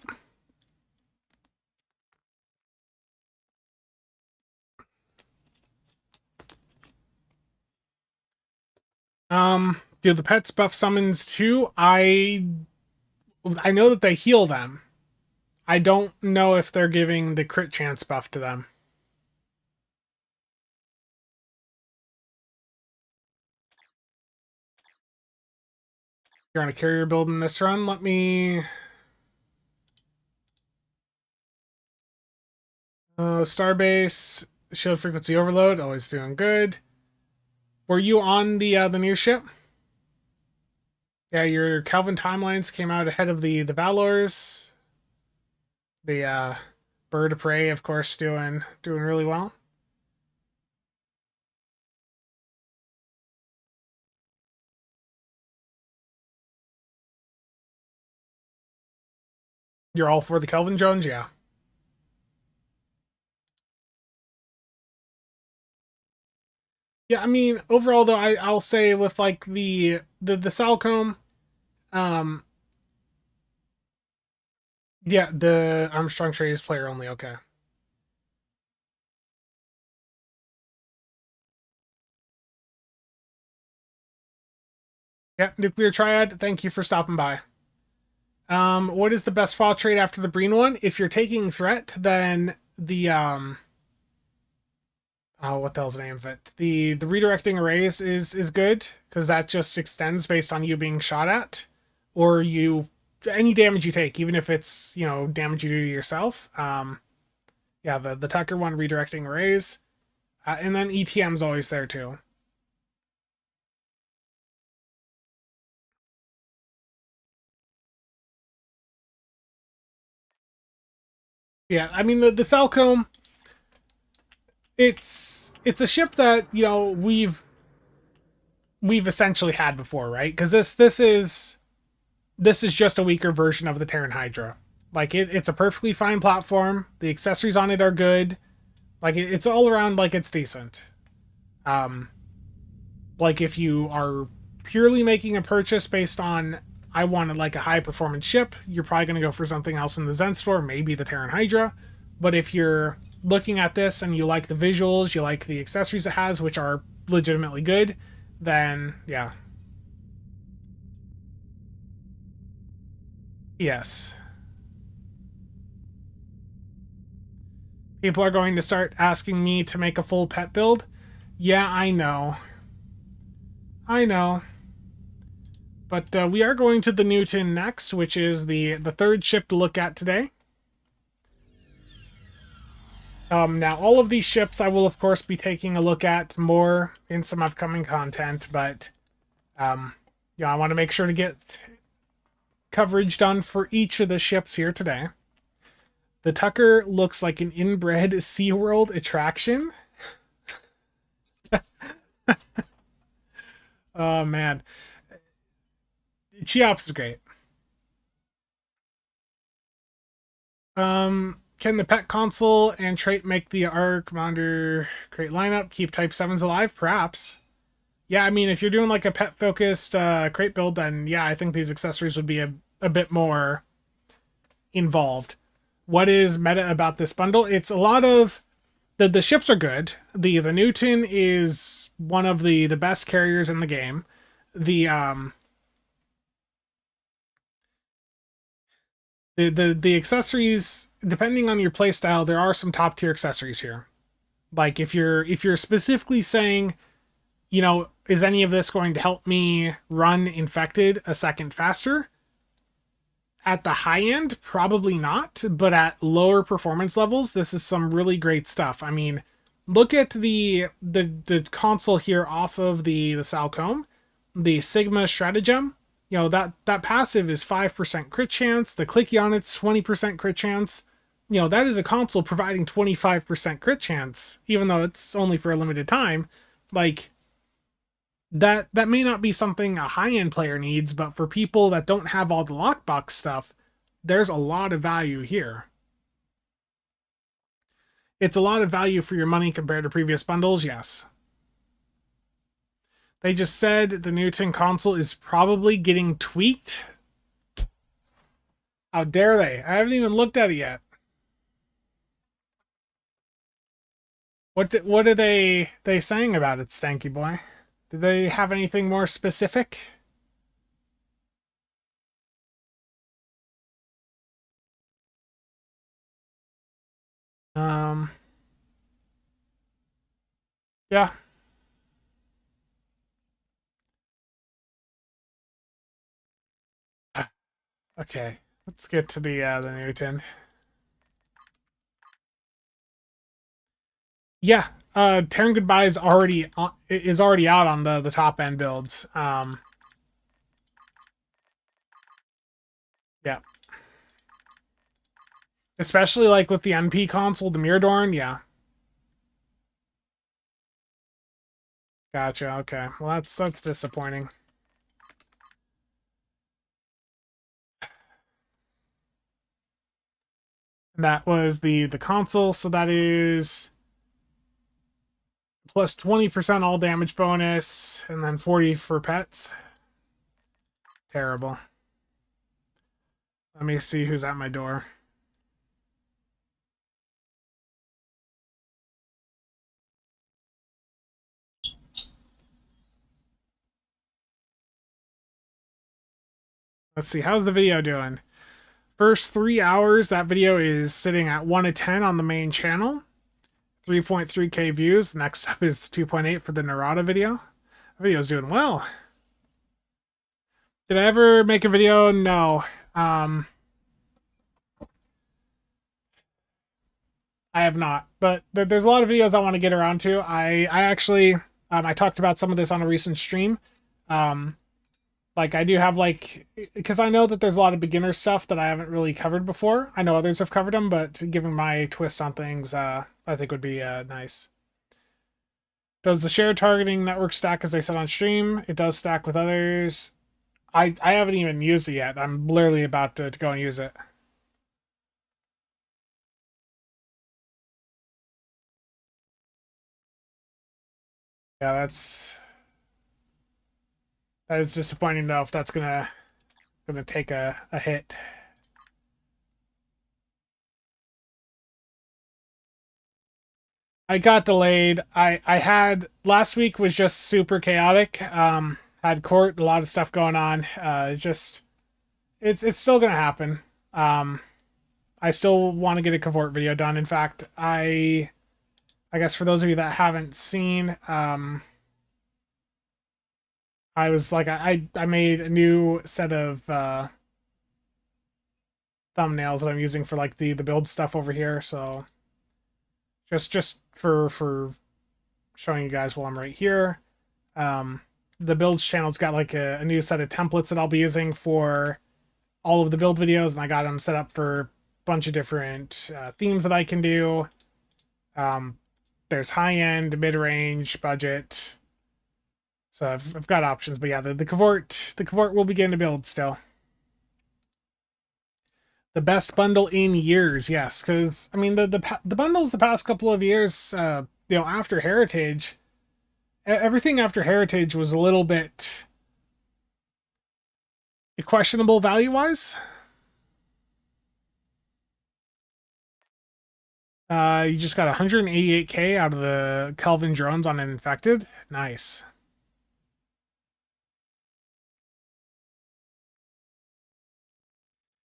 A: Do the pets buff summons too? I know that they heal them. I don't know if they're giving the crit chance buff to them. You're on a carrier build in this run. Let me... Starbase, shield frequency overload, always doing good. Were you on the new ship? Yeah, your Kelvin timelines came out ahead of the Valors. The Bird of Prey, of course, doing really well. You're all for the Kelvin drones, yeah. Yeah, I mean, overall though, I'll say with like the Salcombe, yeah, the Armstrong trade is player only. Okay. Yeah, Nuclear Triad. Thank you for stopping by. What is the best fall trade after the Breen one? If you're taking threat, then the oh, what the hell's the name of it? The redirecting arrays is good because that just extends based on you being shot at, or you any damage you take, even if it's damage you do to yourself. Yeah, the Tucker one redirecting arrays, and then ETM's always there too. Yeah, I mean the Salcombe, it's a ship that we've essentially had before, right? Because this is just a weaker version of the Terran Hydra. Like it's a perfectly fine platform. The accessories on it are good. Like it's all around like it's decent. Like if you are purely making a purchase based on I wanted like a high performance ship, you're probably going to go for something else in the Zen store, maybe the Terran Hydra. But if you're looking at this and you like the visuals, you like the accessories it has, which are legitimately good, then yeah. Yes. People are going to start asking me to make a full pet build. Yeah, I know. I know. But we are going to the Newton next, which is the third ship to look at today. Now, all of these ships I will, of course, be taking a look at more in some upcoming content, but I want to make sure to get coverage done for each of the ships here today. The Tucker looks like an inbred SeaWorld attraction. Oh, man. Cheops is great. Can the pet console and trait make the R Commander crate lineup keep Type 7s alive? Perhaps. Yeah, I mean, if you're doing like a pet-focused crate build, then yeah, I think these accessories would be a bit more involved. What is meta about this bundle? It's a lot of... The ships are good. The Newton is one of the best carriers in the game. The accessories, depending on your playstyle, there are some top tier accessories here. Like if you're specifically saying, is any of this going to help me run infected a second faster? At the high end, probably not, but at lower performance levels, this is some really great stuff. I mean, look at the console here off of the Salcombe, the Sigma Stratagem. That passive is 5% crit chance. The clicky on it's 20% crit chance. That is a console providing 25% crit chance, even though it's only for a limited time. Like, that may not be something a high-end player needs, but for people that don't have all the lockbox stuff, there's a lot of value here. It's a lot of value for your money compared to previous bundles, yes. They just said the Newton console is probably getting tweaked. How dare they? I haven't even looked at it yet. What are they saying about it, Stanky Boy? Do they have anything more specific? Yeah. Okay, let's get to the Newton. Yeah, Terran Goodbye is already out on the top end builds. Yeah, especially like with the NP console, the Miradorn. Yeah, gotcha. Okay, well that's disappointing. That was the console, so that is plus 20% all damage bonus, and then 40 for pets. Terrible. Let me see who's at my door. Let's see, how's the video doing? First 3 hours, that video is sitting at 1 of 10 on the main channel. 3.3k views. Next up is 2.8 for the Narada video. The video's doing well. Did I ever make a video? No. I have not. But there's a lot of videos I want to get around to. I actually, I talked about some of this on a recent stream. Like I do have like, because I know that there's a lot of beginner stuff that I haven't really covered before. I know others have covered them, but giving my twist on things, I think would be nice. Does the shared targeting network stack as they said on stream? It does stack with others. I haven't even used it yet. I'm literally about to go and use it. Yeah, that is disappointing though if that's gonna take a hit. I got delayed. I had last week was just super chaotic. Had court, a lot of stuff going on. It's still gonna happen. I still want to get a covert video done. In fact, I guess for those of you that haven't seen, I was like I made a new set of thumbnails that I'm using for like the build stuff over here. So just for showing you guys while I'm right here. The builds channel's got like a new set of templates that I'll be using for all of the build videos, and I got them set up for a bunch of different themes that I can do. There's high-end, mid-range, budget. So I've got options, but yeah, the covert will begin to build still. The best bundle in years, yes, because I mean the bundles the past couple of years, after Heritage, everything after Heritage was a little bit questionable value-wise. You just got 188k out of the Kelvin drones on an infected. Nice.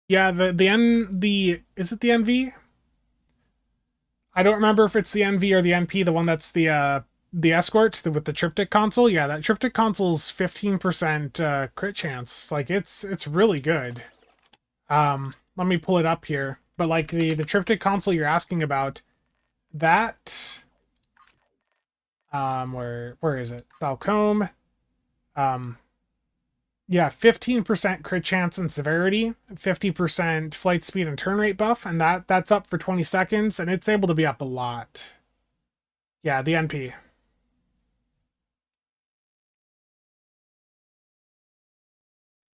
A: Yeah, is it the NV? I don't remember if it's the NV or the NP, the one that's the escort with the triptych console. Yeah, that triptych console's 15% crit chance. Like it's really good. Let me pull it up here. But like the triptych console you're asking about, that where is it? Falcom. Yeah, 15% crit chance and severity, 50% flight speed and turn rate buff, and that's up for 20 seconds, and it's able to be up a lot. Yeah, the NP.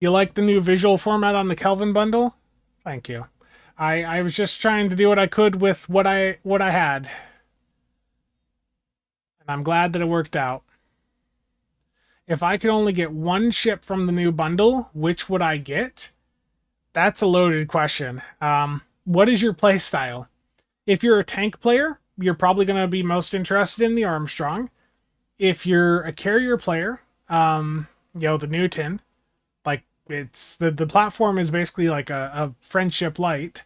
A: You like the new visual format on the Kelvin bundle? Thank you. I was just trying to do what I could with what I had. And I'm glad that it worked out. If I could only get one ship from the new bundle, which would I get? That's a loaded question. What is your play style? If you're a tank player, you're probably going to be most interested in the Armstrong. If you're a carrier player, the Newton, like it's the platform is basically like a friendship light.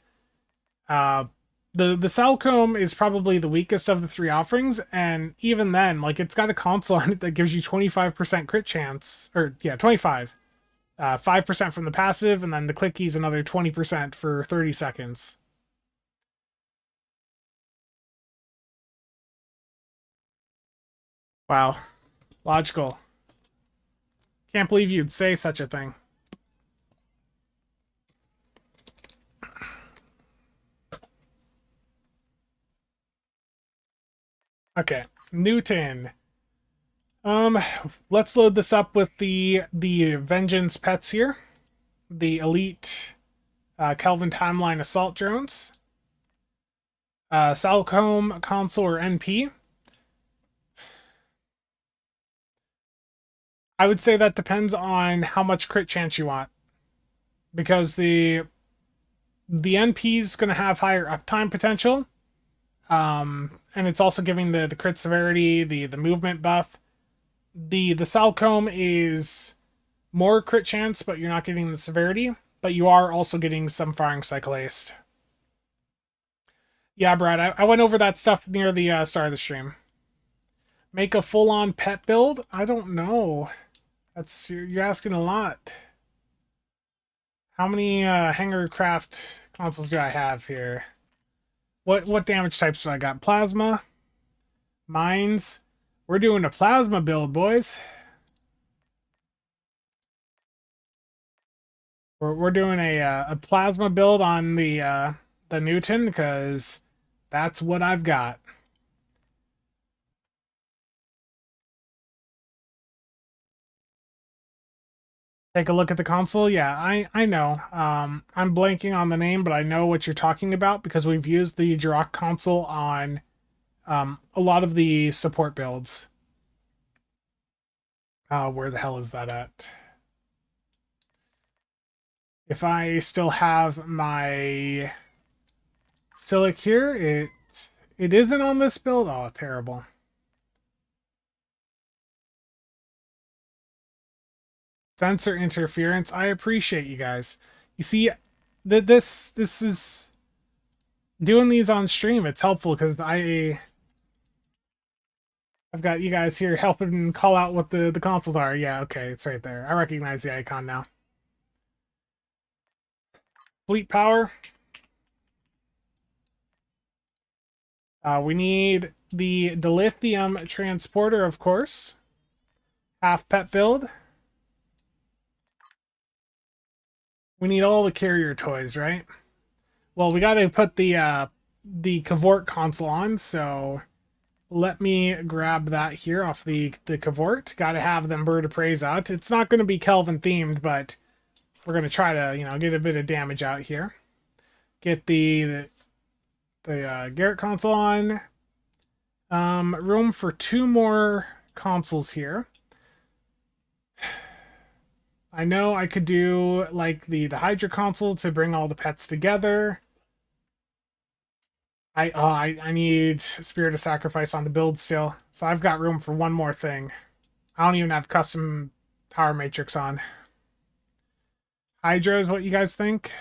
A: The Salcombe is probably the weakest of the three offerings, and even then, like it's got a console on it that gives you 25% crit chance, or yeah, 25. 5% from the passive, and then the click key's another 20% for 30 seconds. Wow. Logical. Can't believe you'd say such a thing. Okay, Newton. Let's load this up with the Vengeance pets here. The Elite Kelvin Timeline Assault Drones. Salcombe Console or NP. I would say that depends on how much crit chance you want. Because the NP is going to have higher uptime potential. And it's also giving the crit severity, the movement buff. The Salcombe is more crit chance, but you're not getting the severity. But you are also getting some firing cycle haste. Yeah, Brad, I went over that stuff near the start of the stream. Make a full-on pet build? I don't know. You're asking a lot. How many Hangar Craft consoles do I have here? What damage types do I got? Plasma? Mines? We're doing a plasma build, boys. We're doing a plasma build on the Newton because that's what I've got. Take a look at the console. Yeah, I know. I'm blanking on the name, but I know what you're talking about because we've used the Jirok console on a lot of the support builds. Where the hell is that at? If I still have my Silic here, it isn't on this build. Oh, terrible. Sensor interference. I appreciate you guys. You see, this is doing these on stream. It's helpful because I've got you guys here helping call out what the consoles are. Yeah, okay, it's right there. I recognize the icon now. Fleet power. We need the dilithium transporter, of course. Half pet build. We need all the carrier toys, right? Well, we got to put the Cavort console on, so let me grab that here off the Cavort. Got to have them Bird of Prey's out. It's not going to be Kelvin themed, but we're going to try to, get a bit of damage out here. Get the Garrett console on. Room for 2 more consoles here. I know I could do like the Hydra console to bring all the pets together. I need Spirit of Sacrifice on the build still, so I've got room for one more thing. I don't even have custom power matrix on. Hydra is what you guys think?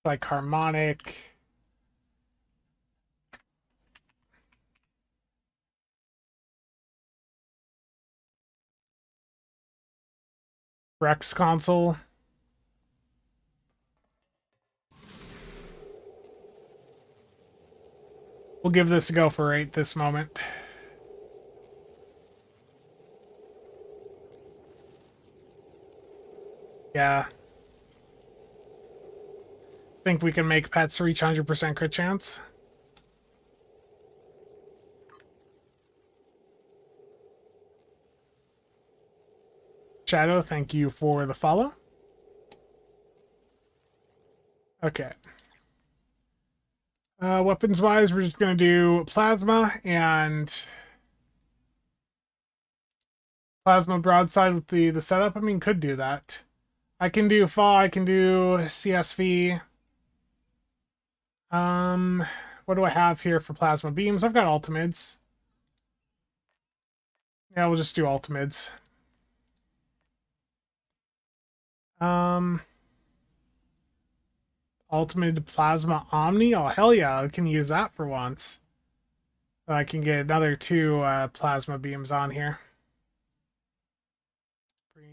A: Like harmonic. Rex console. We'll give this a go for 8 this moment. Yeah. Think we can make pets reach 100% crit chance? Shadow, thank you for the follow. Okay. Weapons-wise, we're just going to do plasma and plasma broadside with the setup. I mean, could do that. I can do FAW, I can do CSV. What do I have here for plasma beams? I've got ultimids. Yeah, we'll just do ultimids. Ultimate plasma omni. Oh hell yeah, I can use that for once. I can get another 2 plasma beams on here.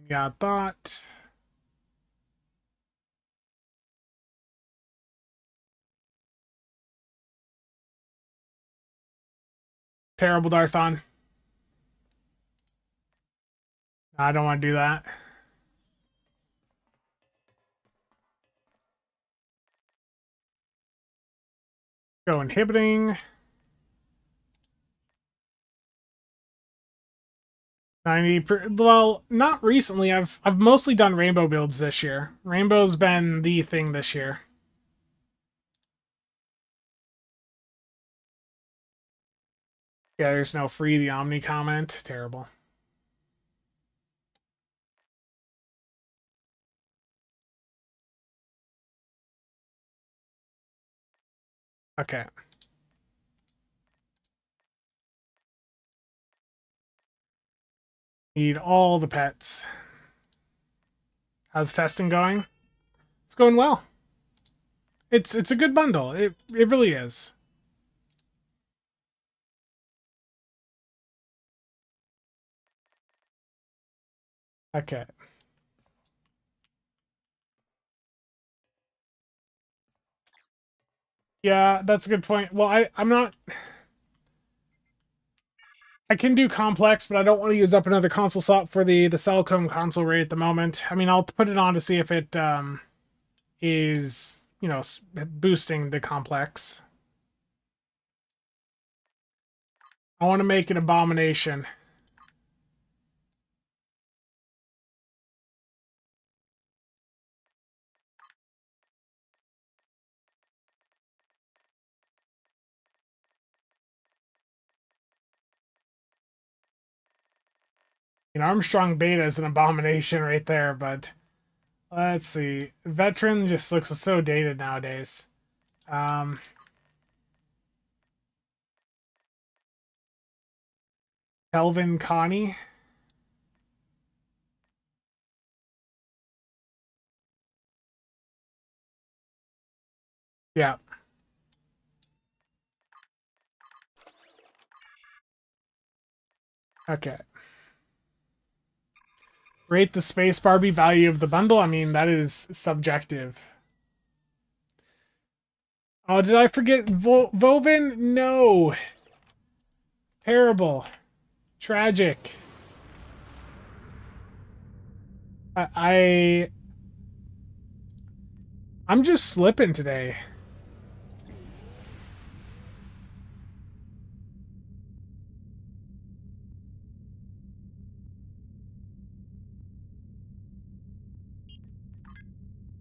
A: Got that. Terrible Darthon. I don't want to do that. Go inhibiting. well, not recently. I've mostly done rainbow builds this year. Rainbow's been the thing this year. Yeah, there's no free the Omni comment. Terrible. Okay. Need all the pets. How's testing going? It's going well. It's a good bundle. It really is. Okay. Yeah, that's a good point. Well, I'm not... I can do complex, but I don't want to use up another console slot for the Cellcomb console right at the moment. I mean, I'll put it on to see if it is, you know, boosting the complex. I want to make an abomination. You know, Armstrong Beta is an abomination right there, but let's see. Veteran just looks so dated nowadays. Kelvin Connie. Yeah. Okay. Rate the space Barbie value of the bundle. I mean, that is subjective. Oh, did I forget Vovin? No. Terrible. Tragic. I'm just slipping today.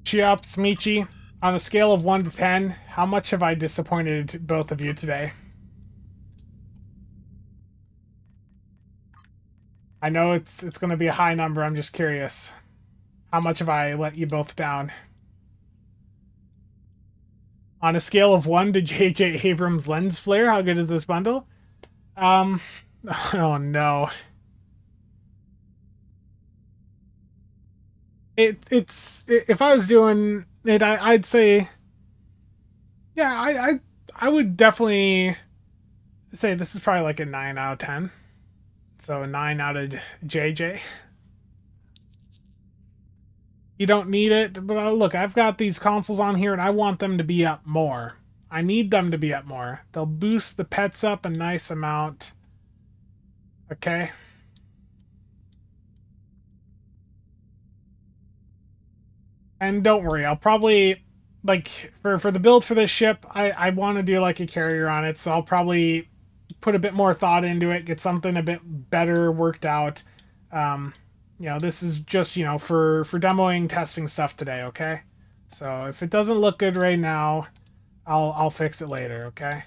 A: Cheops, Michi, on a scale of 1 to 10, how much have I disappointed both of you today? I know it's going to be a high number. I'm just curious. How much have I let you both down? On a scale of 1 to J.J. Abrams' lens flare, how good is this bundle? Oh no. It's if I was doing it, I'd say, yeah, I would definitely say this is probably like a 9 out of 10. So a 9 out of JJ. You don't need it, but look, I've got these consoles on here and I want them to be up more. I need them to be up more. They'll boost the pets up a nice amount. Okay. And don't worry, I'll probably, like, for the build for this ship, I want to do like a carrier on it, so I'll probably put a bit more thought into it, get something a bit better worked out. You you know, this is just, you know, for demoing, testing stuff today, okay? So if it doesn't look good right now, I'll fix it later, okay?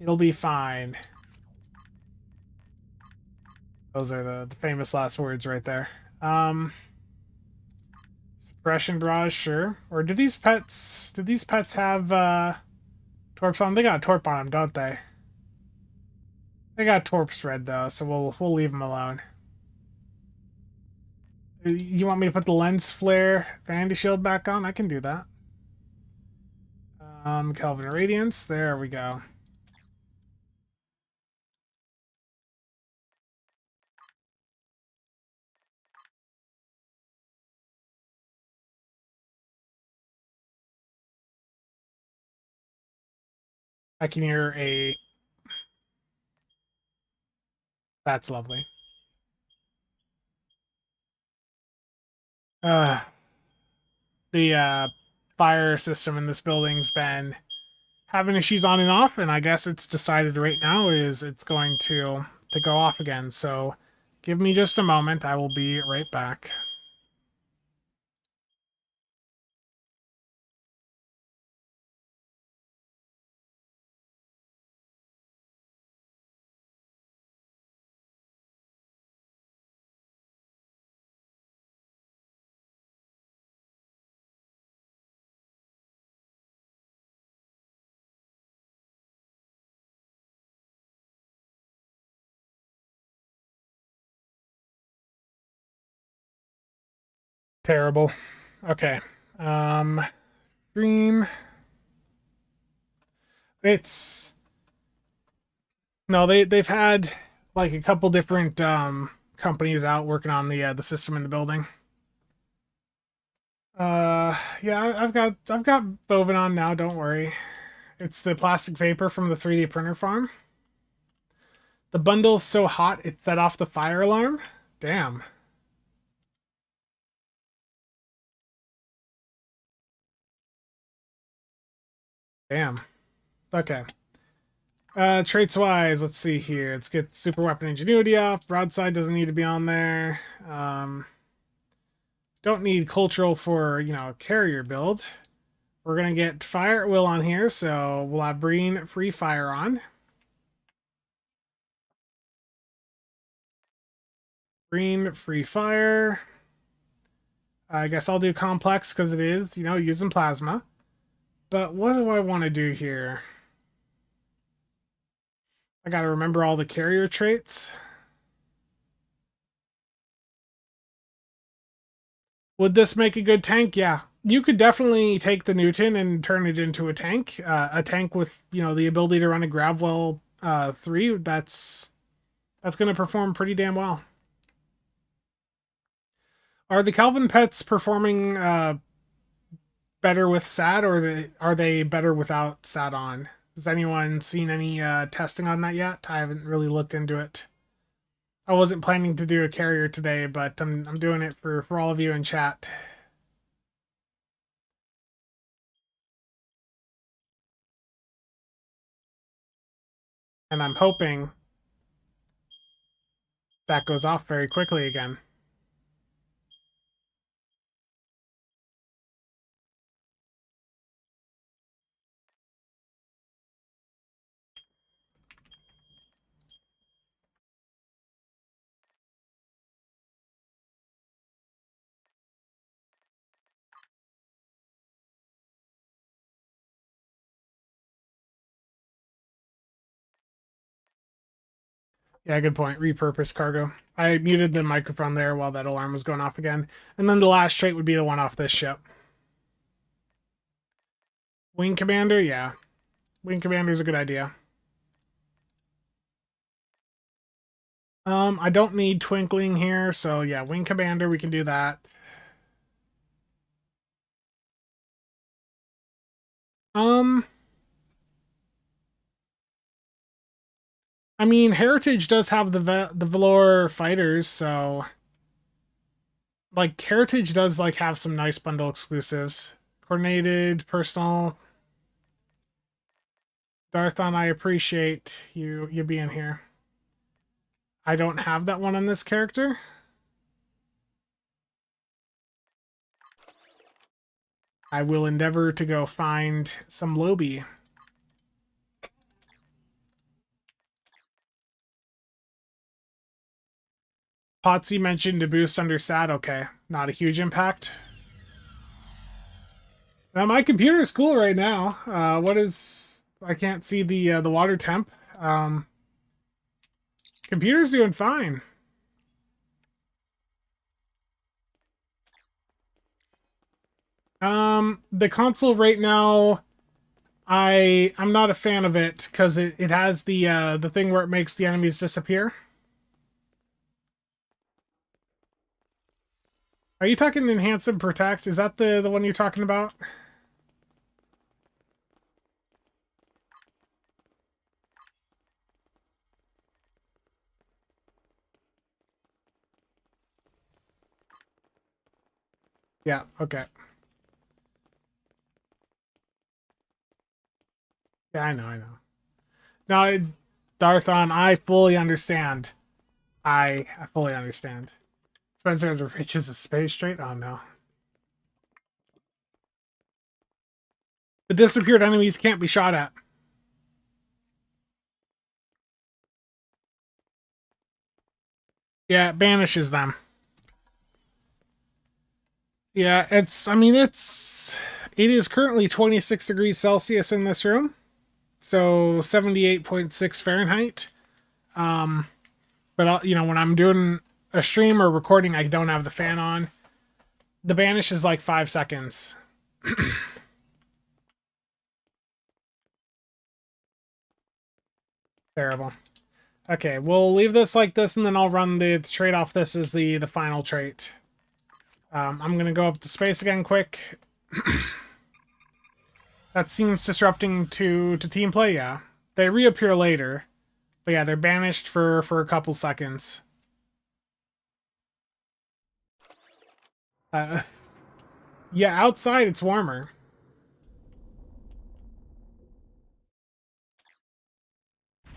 A: It'll be fine. Those are the famous last words right there. Suppression barrage, sure. Or do these pets have torps on them? They got a torp on them, don't they? They got torps red though, so we'll leave them alone. You want me to put the lens flare vanity shield back on? I can do that. Kelvin radiance. There we go. I can hear a. That's lovely. Uh, the fire system in this building's been having issues on and off, and I guess it's decided right now is it's going to go off again. So give me just a moment. I will be right back. Terrible. Okay. Stream. It's no, they've had like a couple different companies out working on the system in the building. Yeah, I've got Bovin on now. Don't worry. It's the plastic vapor from the 3D printer farm. The bundle's so hot it set off the fire alarm. Damn. Damn. Okay. Traits wise, let's see here. Let's get super weapon ingenuity off. Broadside doesn't need to be on there. Don't need cultural for, you know, carrier build. We're gonna get fire at will on here, so we'll have Breen free fire on. Breen free fire. I guess I'll do complex because it is, you know, using plasma. But what do I want to do here? I gotta remember all the carrier traits. Would this make a good tank? Yeah. You could definitely take the Newton and turn it into a tank. A tank with, you know, the ability to run a Gravwell 3. That's going to perform pretty damn well. Are the Kelvin pets performing better with SAD, or are they better without SAD on? Has anyone seen any testing on that yet? I haven't really looked into it. I wasn't planning to do a carrier today, but I'm doing it for all of you in chat. And I'm hoping that goes off very quickly again. Yeah, good point. Repurpose cargo. I muted the microphone there while that alarm was going off again. And then the last trait would be the one off this ship. Wing Commander, yeah. Wing Commander is a good idea. I don't need Twinkling here, so yeah, Wing Commander, we can do that. I mean, Heritage does have the Velour fighters, so like Heritage does like have some nice bundle exclusives. Coordinated, personal. Darthon, I appreciate you being here. I don't have that one on this character. I will endeavor to go find some Lobby. Potsy mentioned to boost under SAT. Okay, not a huge impact. Now my computer is cool right now. What is? I can't see the water temp. Computer's doing fine. The console right now, I'm not a fan of it because it has the thing where it makes the enemies disappear. Are you talking Enhance and Protect? Is that the one you're talking about? Yeah, okay. Yeah, I know, I know. No, Darthon, I fully understand. I fully understand. Spencer as rich as a space straight? Oh no. The disappeared enemies can't be shot at. Yeah, it banishes them. Yeah, it is currently 26 degrees Celsius in this room. So 78.6 Fahrenheit. But when I'm doing a stream or recording, I don't have the fan on. The banish is like 5 seconds. Terrible. Okay, we'll leave this like this, and then I'll run the trait off this as the final trait. I'm going to go up to space again quick. That seems disrupting to team play, yeah. They reappear later. But yeah, they're banished for a couple seconds. Yeah, outside it's warmer.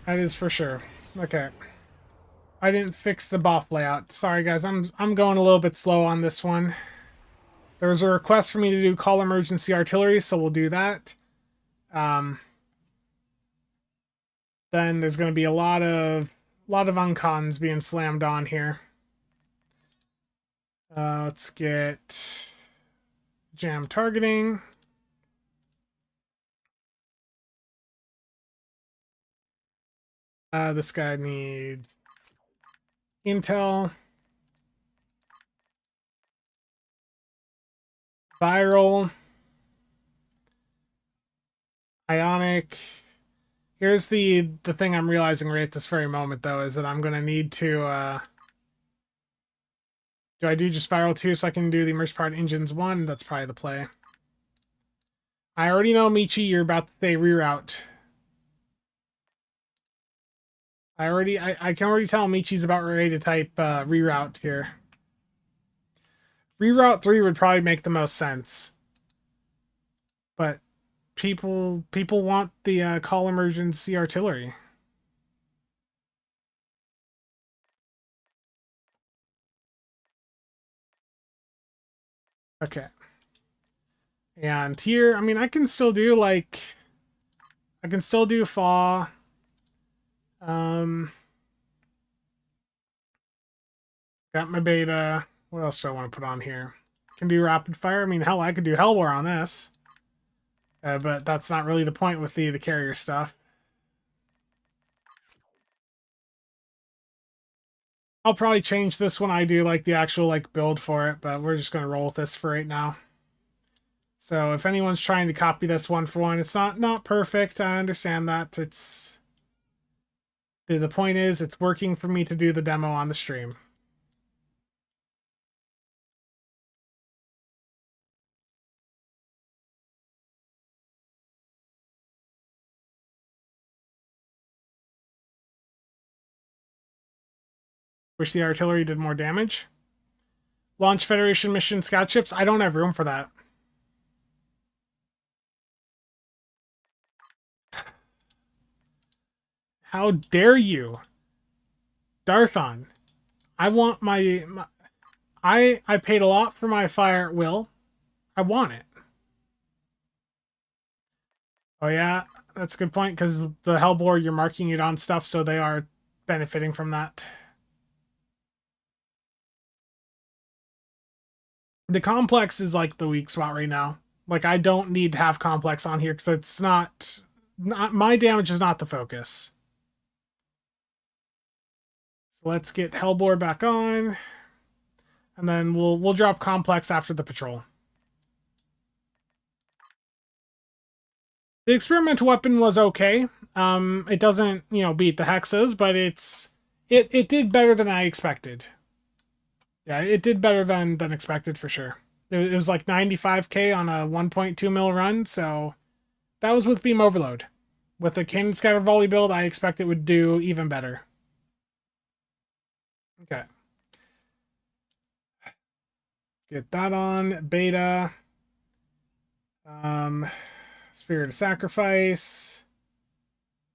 A: That is for sure. Okay. I didn't fix the buff layout. Sorry guys, I'm going a little bit slow on this one. There was a request for me to do call emergency artillery, so we'll do that. Then there's going to be a lot of uncons being slammed on here. Let's get jam targeting. This guy needs intel. Viral. Ionic. Here's the thing I'm realizing right at this very moment, though, is that I'm going to need to... do I do just viral 2 so I can do the emerged part engines 1? That's probably the play. I already know, Michi, you're about to say reroute. I can already tell Michi's about ready to type reroute here. Reroute 3 would probably make the most sense. But people want the call emergency artillery. Okay. And here, I mean, I can still do FAW. Got my beta. What else do I want to put on here? Can do rapid fire. I mean, hell, I could do Hell War on this. But that's not really the point with the carrier stuff. I'll probably change this when I do like the actual build for it, but we're just gonna roll with this for right now. So if anyone's trying to copy this one for one, it's not perfect. I understand that. It's the point is it's working for me to do the demo on the stream. Wish the artillery did more damage. Launch Federation mission scout ships. I don't have room for that. How dare you? Darthon. I want my I paid a lot for my fire at will. I want it. Oh yeah, that's a good point, because the Hellbore, you're marking it on stuff, so they are benefiting from that. The complex is like the weak spot right now. Like, I don't need to have complex on here because it's not my damage is not the focus. So let's get Hellbore back on, and then we'll drop complex after the patrol. The experimental weapon was okay. It doesn't, beat the hexes, but it did better than I expected. Yeah, it did better than expected for sure. It was like 95k on a 1.2 mil run, so that was with beam overload. With the cannon scatter volley build, I expect it would do even better. Okay. Get that on. Beta. Spirit of Sacrifice.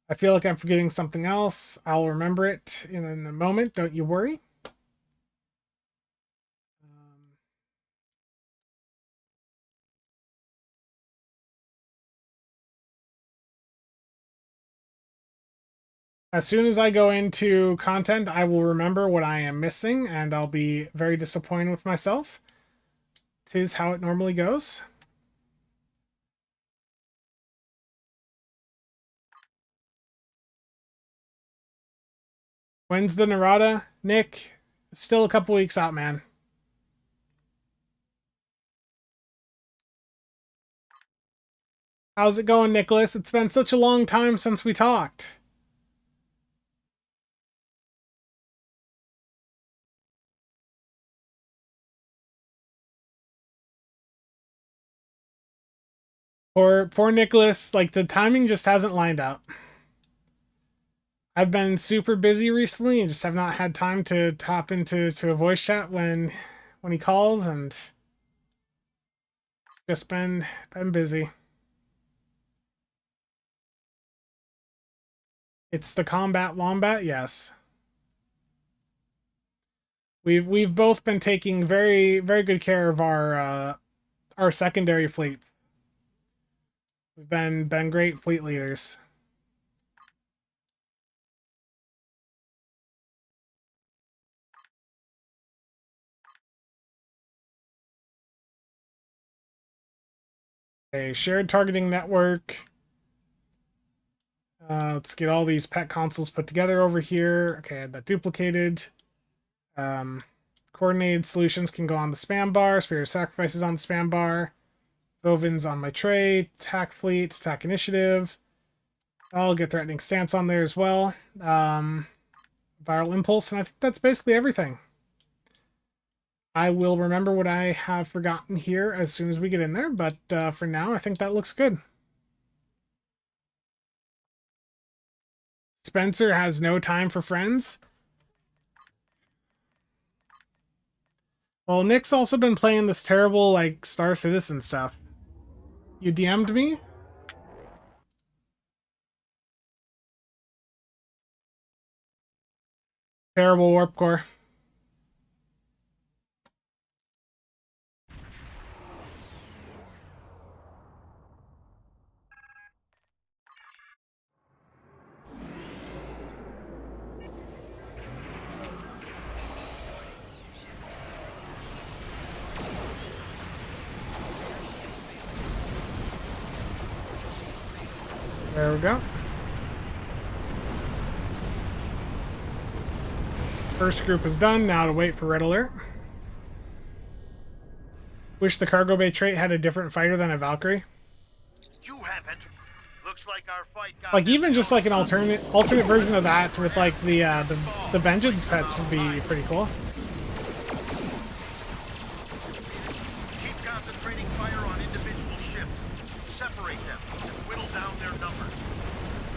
A: I feel like I'm forgetting something else. I'll remember it in a moment. Don't you worry. As soon as I go into content, I will remember what I am missing, and I'll be very disappointed with myself. 'Tis how it normally goes. When's the Narada? Nick, still a couple weeks out, man. How's it going, Nicholas? It's been such a long time since we talked. Poor Nicholas, like the timing just hasn't lined up. I've been super busy recently and just have not had time to hop into a voice chat when he calls, and just been busy. It's the combat wombat, yes. We've both been taking very good care of our secondary fleets. We've been great fleet leaders. A shared targeting network. Let's get all these pet consoles put together over here. Okay, I had that duplicated. Coordinated solutions can go on the spam bar. Spirit of Sacrifice is on the spam bar. Vovin's on my tray. Attack fleet, attack initiative. I'll get threatening stance on there as well. Viral impulse, and I think that's basically everything. I will remember what I have forgotten here as soon as we get in there, but for now, I think that looks good. Spencer has no time for friends. Well, Nick's also been playing this terrible, like, Star Citizen stuff. You DM'd me? Terrible warp core. There we go. First group is done. Now to wait for red alert. Wish the cargo bay trait had a different fighter than a Valkyrie.
B: You have entered. Looks like our fight got
A: Like even just like an alternate version of that with like the vengeance pets would be pretty cool.
B: Keep concentrating fire on individual ships. Separate them and whittle down their numbers.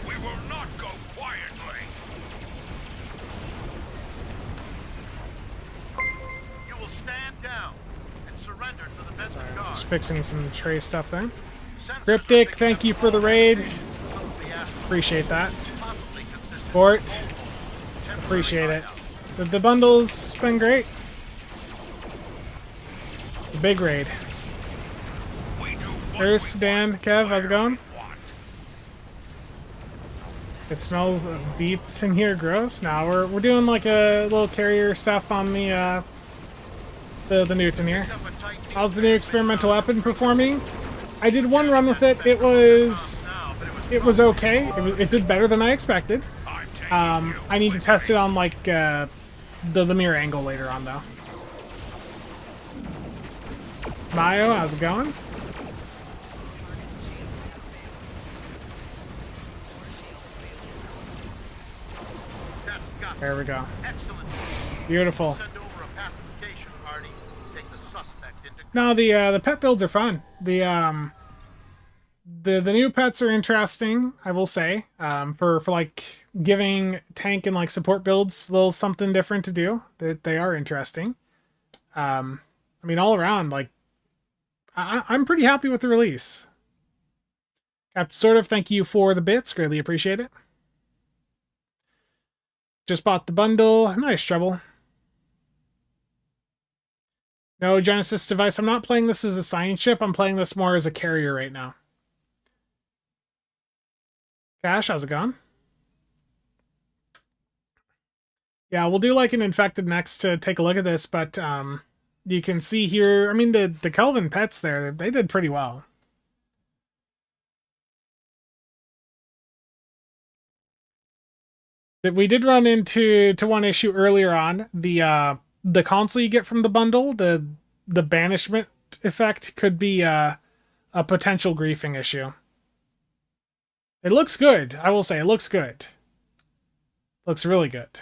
B: We will not go quietly. You will stand down and surrender to the Benson Guard.
A: Just fixing some tray stuff there.
B: Sensors are
A: Cryptic,
B: picking
A: thank
B: up
A: you for the raid.
B: some of the asteroids,
A: Appreciate that.
B: possibly consistent of
A: Bort,
B: temporary
A: appreciate it.
B: hideouts.
A: The bundle's been great. The big raid.
B: We do what
A: There's
B: we
A: Dan,
B: want,
A: Kev, how's it
B: where
A: going?
B: we want.
A: It smells of beeps in here. Gross. Now we're doing like a little carrier stuff on the Newton here. How's the new experimental weapon performing? I did one run with it. It was okay. It did better than I expected. I need to test it on like the mirror angle later on though. Mayo, how's it going? There we go.
B: Excellent.
A: Beautiful.
B: Send over a pacification party. Take the suspect into.
A: No, the pet builds are fun. The new pets are interesting, I will say. For like giving tank and like support builds a little something different to do. They are interesting. I mean, all around, like I'm pretty happy with the release. Captain Sort of, thank you for the bits. Greatly appreciate it. Just bought the bundle. Nice, Trouble. No Genesis device. I'm not playing this as a science ship. I'm playing this more as a carrier right now. Cash, how's it going? Yeah, we'll do like an infected next to take a look at this, but you can see here, I mean, the Kelvin pets there, they did pretty well. We did run into one issue earlier on. The console you get from the bundle, the banishment effect could be a potential griefing issue. It looks good. I will say it looks good. Looks really good.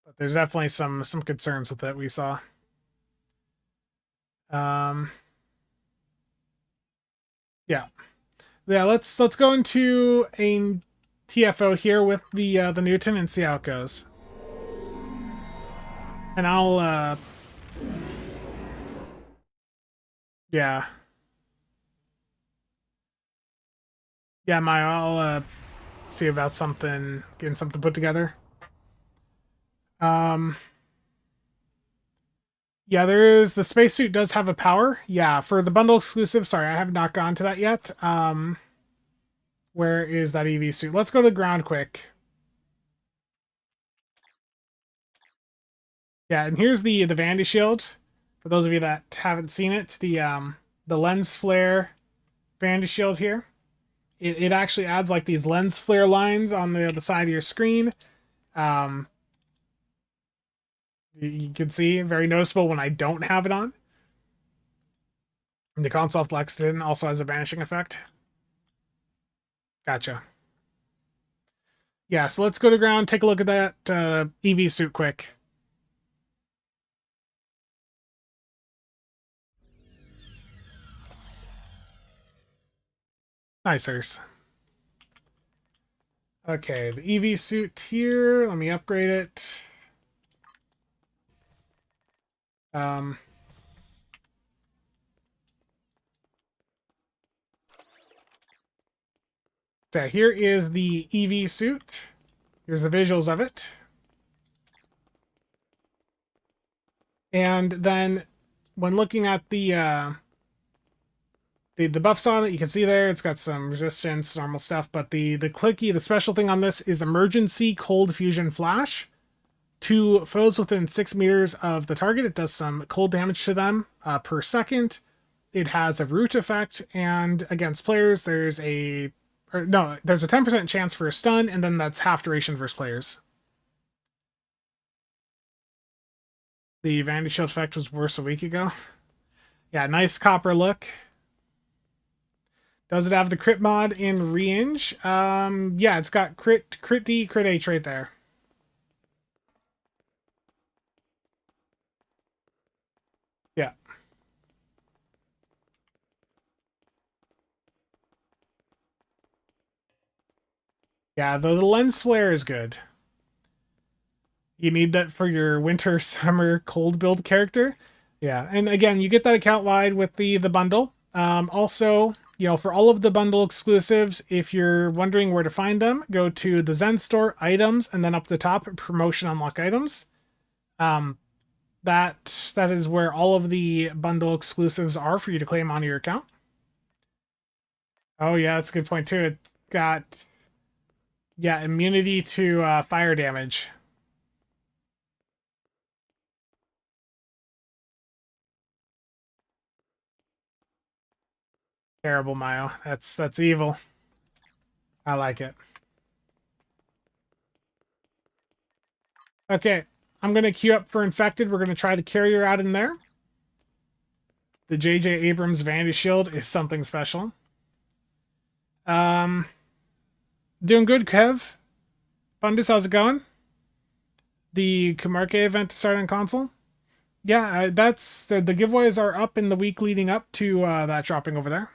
A: But there's definitely some concerns with it we saw. Yeah. Yeah, let's go into a TFO here with the Newton and see how it goes. And I'll yeah. Yeah, Maya, I'll see about getting something put together. Yeah, the spacesuit does have a power. Yeah, for the bundle exclusive, sorry, I have not gone to that yet. Where is that EV suit? Let's go to the ground quick. Yeah, and here's the Vandy shield. For those of you that haven't seen it, the lens flare Vandy shield here. It actually adds like these lens flare lines on the side of your screen. You can see, very noticeable when I don't have it on. And the console flexed in also has a vanishing effect. Gotcha. Yeah, so let's go to ground, take a look at that EV suit quick. Nicers. Okay, the EV suit here. Let me upgrade it. So here is the EV suit. Here's the visuals of it. And then when looking at the buffs on it, you can see there it's got some resistance, normal stuff, but the special thing on this is emergency cold fusion flash. To foes within 6 meters of the target, it does some cold damage to them per second. It has a root effect, and against players, there's a 10% chance for a stun, and then that's half duration versus players. The Vandy Shield effect was worse a week ago. Yeah, nice copper look. Does it have the crit mod in range? Yeah, it's got crit D, crit H right there. Yeah. Yeah, the lens flare is good. You need that for your winter, summer, cold build character. Yeah, and again, you get that account wide with the bundle. Also, you know, for all of the bundle exclusives, if you're wondering where to find them, go to the Zen store, items, and then up the top, promotion unlock items. That is where all of the bundle exclusives are for you to claim onto your account. Oh yeah, that's a good point too. It's got Yeah, immunity to fire damage. Terrible, Mayo. That's evil. I like it. Okay, I'm gonna queue up for infected. We're gonna try the carrier out in there. The J.J. Abrams Vandy Shield is something special. Um, doing good, Kev. Fundus, how's it going? The Camarque event to start on console. Yeah, that's the giveaways are up in the week leading up to that dropping over there.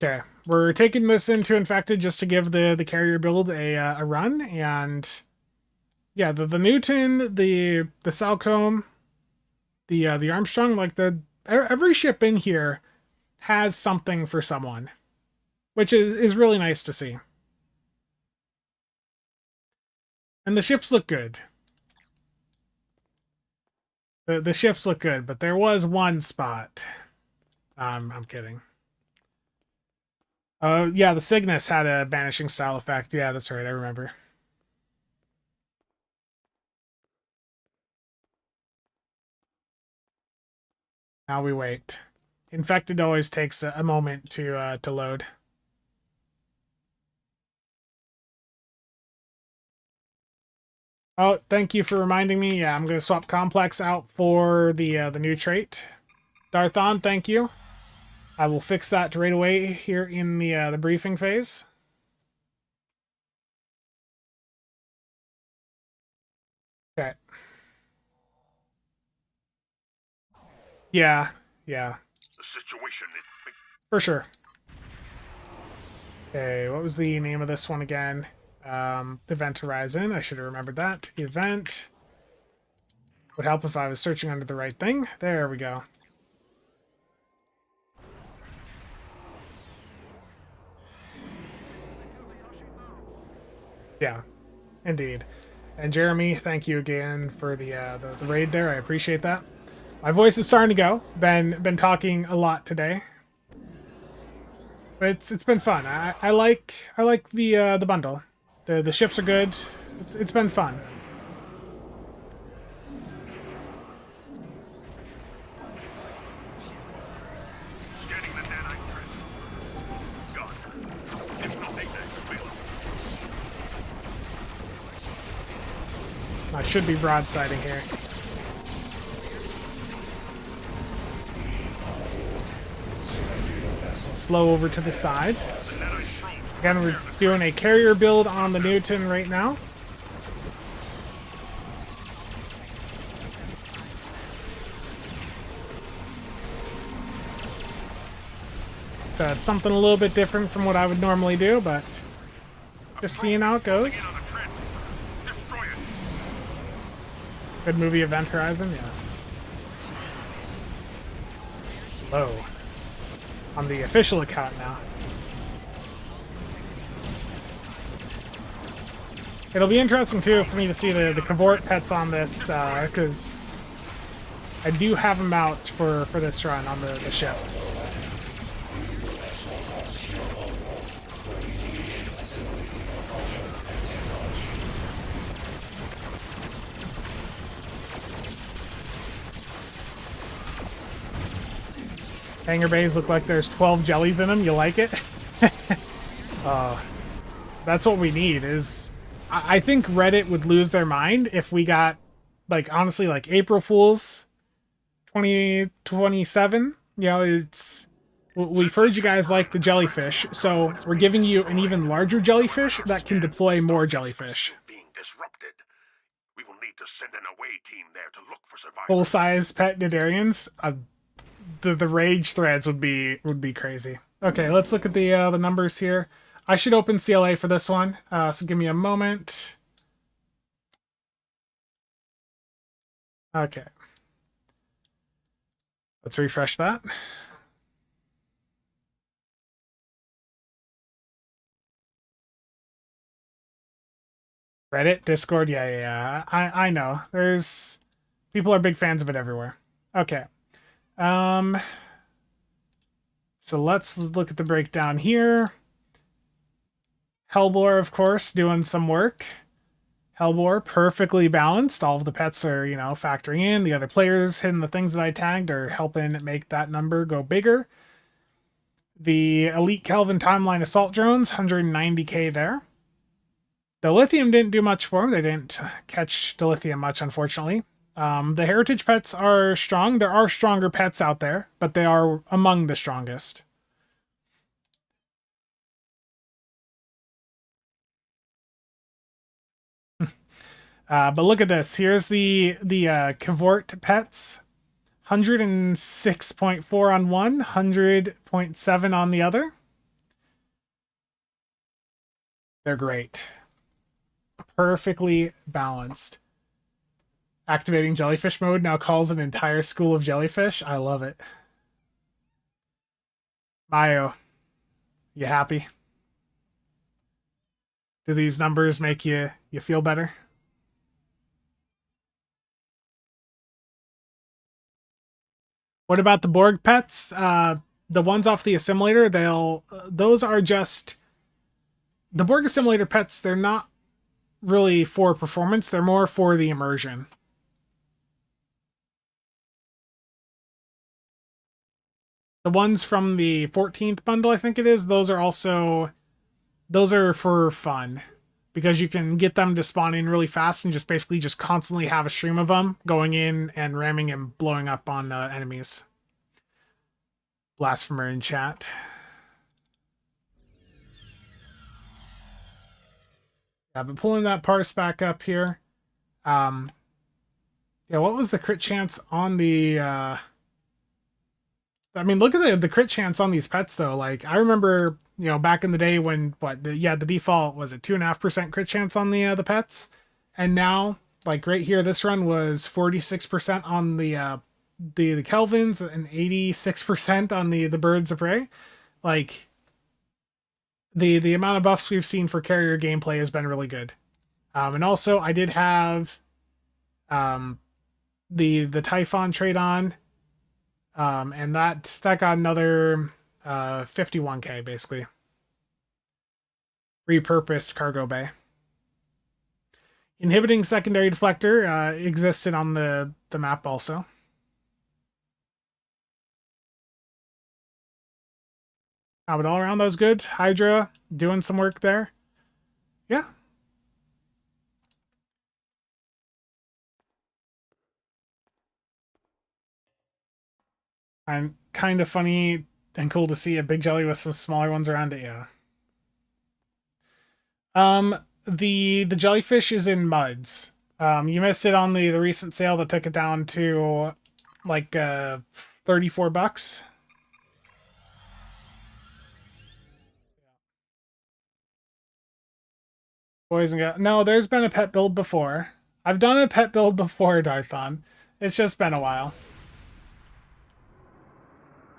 A: Okay, we're taking this into infected just to give the carrier build a run, and yeah, the Newton, the Salcombe, the Armstrong, like every ship in here has something for someone, which is really nice to see. And the ships look good. The ships look good, but there was one spot. I'm kidding. Oh, yeah, the Cygnus had a banishing style effect. Yeah, that's right, I remember. Now we wait. Infected always takes a moment to load. Oh, thank you for reminding me. Yeah, I'm gonna swap Complex out for the new trait. Darthon, thank you. I will fix that right away here in the briefing phase. Okay. Yeah, yeah.
B: The situation is...
A: For sure. Okay, what was the name of this one again? Event Horizon. I should have remembered that. Event. Would help if I was searching under the right thing. There we go. Yeah, indeed. And Jeremy, thank you again for the raid there. I appreciate that. My voice is starting to go. Been talking a lot today, but it's been fun. I like the bundle. The ships are good. It's been fun.
B: Scanning the nanite drift. Gone. There's nothing there to build.
A: I should be broadsiding here. Slow over to the side. Again, we're doing a carrier build on the Newton right now. So it's something a little bit different from what I would normally do, but just seeing how it goes. Good movie, Event Horizon, yes. Whoa. On the official account now. It'll be interesting too for me to see the cavort pets on this, because I do have them out for this run on the ship. Hangar bays look like there's 12 jellies in them. You like it? That's what we need. I think Reddit would lose their mind if we got, like, honestly, like April Fools 2027. You know, we've heard you guys like the jellyfish, so we're giving you an even larger jellyfish that can deploy more jellyfish.
B: Being disrupted. We will need to send an away team there to look for survivors.
A: Full-size pet Nidarians. The rage threads would be crazy. Okay, let's look at the numbers here. I should open CLA for this one, so give me a moment. Okay. Let's refresh that. Reddit, Discord, yeah. I know. People are big fans of it everywhere. Okay. So let's look at the breakdown here. Hellbore, of course, doing some work. Hellbore, perfectly balanced. All of the pets are, factoring in. The other players hitting the things that I tagged are helping make that number go bigger. The Elite Kelvin Timeline Assault Drones, 190k there. The Lithium didn't do much for them. They didn't catch the Lithium much, unfortunately. The Heritage pets are strong. There are stronger pets out there, but they are among the strongest. But look at this. Here's the Cavort pets. 106.4 on one, 100.7 on the other. They're great. Perfectly balanced. Activating jellyfish mode now calls an entire school of jellyfish. I love it. Mayo, you happy? Do these numbers make you feel better? What about the Borg pets? The ones off the assimilator, those are just the Borg assimilator pets. They're not really for performance. They're more for the immersion. The ones from the 14th bundle, I think it is, those are for fun. Because you can get them to spawn in really fast and just basically just constantly have a stream of them going in and ramming and blowing up on enemies. Blasphemer in chat. Yeah, but pulling that parse back up here. Yeah, what was the crit chance on the... I mean, look at the crit chance on these pets, though. Like, I remember, back in the day when, the default was a 2.5% crit chance on the pets. And now, like, right here, this run was 46% on the Kelvins and 86% on the birds of prey. Like, the amount of buffs we've seen for carrier gameplay has been really good. And also, I did have the Typhon trade on. And that got another 51k basically. Repurposed cargo bay. Inhibiting secondary deflector existed on the map also. But all around that was good. Hydra doing some work there. Yeah. And kind of funny and cool to see a big jelly with some smaller ones around it, yeah. The jellyfish is in muds. You missed it on the recent sale that took it down to like $34. Boys and girls. No, there's been a pet build before. I've done a pet build before, Darthon. It's just been a while.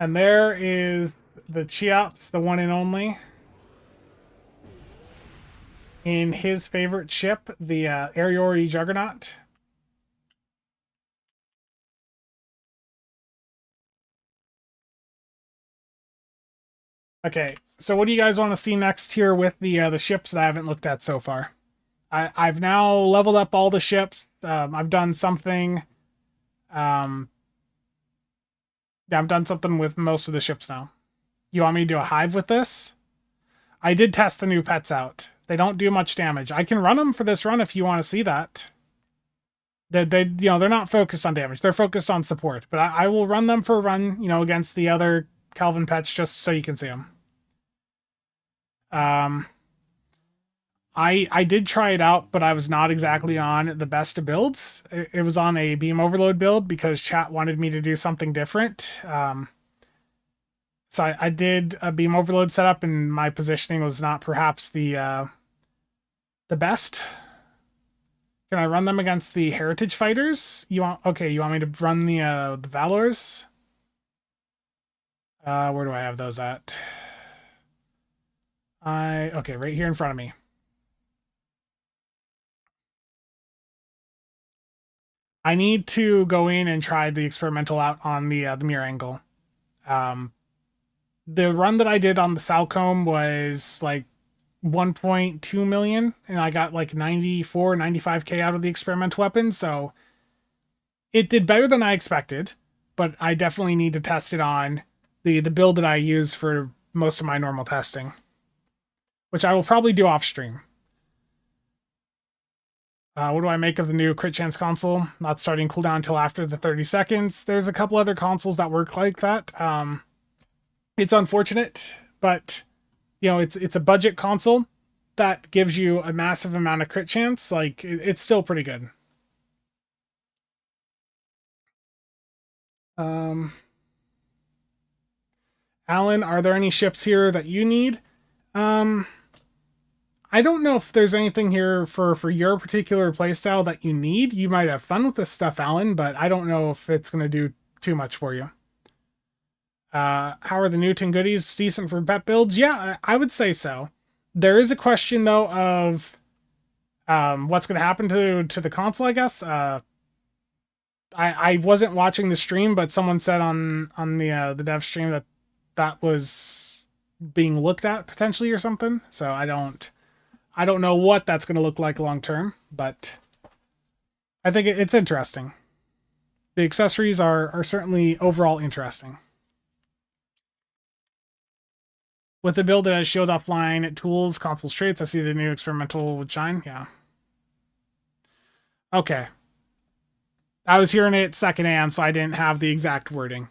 A: And there is the Cheops, the one and only. In his favorite ship, the Ariori Juggernaut. Okay, so what do you guys want to see next here with the ships that I haven't looked at so far? I've now leveled up all the ships. I've done something. Yeah, I've done something with most of the ships now. You want me to do a hive with this? I did test the new pets out. They don't do much damage. I can run them for this run if you want to see that. They're not focused on damage. They're focused on support. But I will run them for a run, against the other Kelvin pets just so you can see them. I did try it out, but I was not exactly on the best of builds. It was on a beam overload build because chat wanted me to do something different. So I did a beam overload setup, and my positioning was not perhaps the best. Can I run them against the heritage fighters? You want me to run the Valors? Where do I have those at? Okay, right here in front of me. I need to go in and try the experimental out on the mirror angle. The run that I did on the Salcombe was like 1.2 million, and I got like 94, 95k out of the experimental weapon, so it did better than I expected, but I definitely need to test it on the build that I use for most of my normal testing, which I will probably do off stream. What do I make of the new crit chance console? Not starting cooldown until after the 30 seconds. There's a couple other consoles that work like that. It's unfortunate, but you know, it's a budget console that gives you a massive amount of crit chance. Like, it's still pretty good. Alan, are there any ships here that you need? I don't know if there's anything here for your particular playstyle that you need. You might have fun with this stuff, Alan, but I don't know if it's going to do too much for you. How are the Newton goodies? Decent for pet builds? Yeah, I would say so. There is a question, though, of what's going to happen to the console, I guess. I wasn't watching the stream, but someone said on the dev stream that was being looked at potentially or something. So I don't know what that's going to look like long term, but I think it's interesting. The accessories are certainly overall interesting. With the build that has shield offline, tools, console traits, I see the new experimental would shine. Yeah. Okay. I was hearing it secondhand, so I didn't have the exact wording.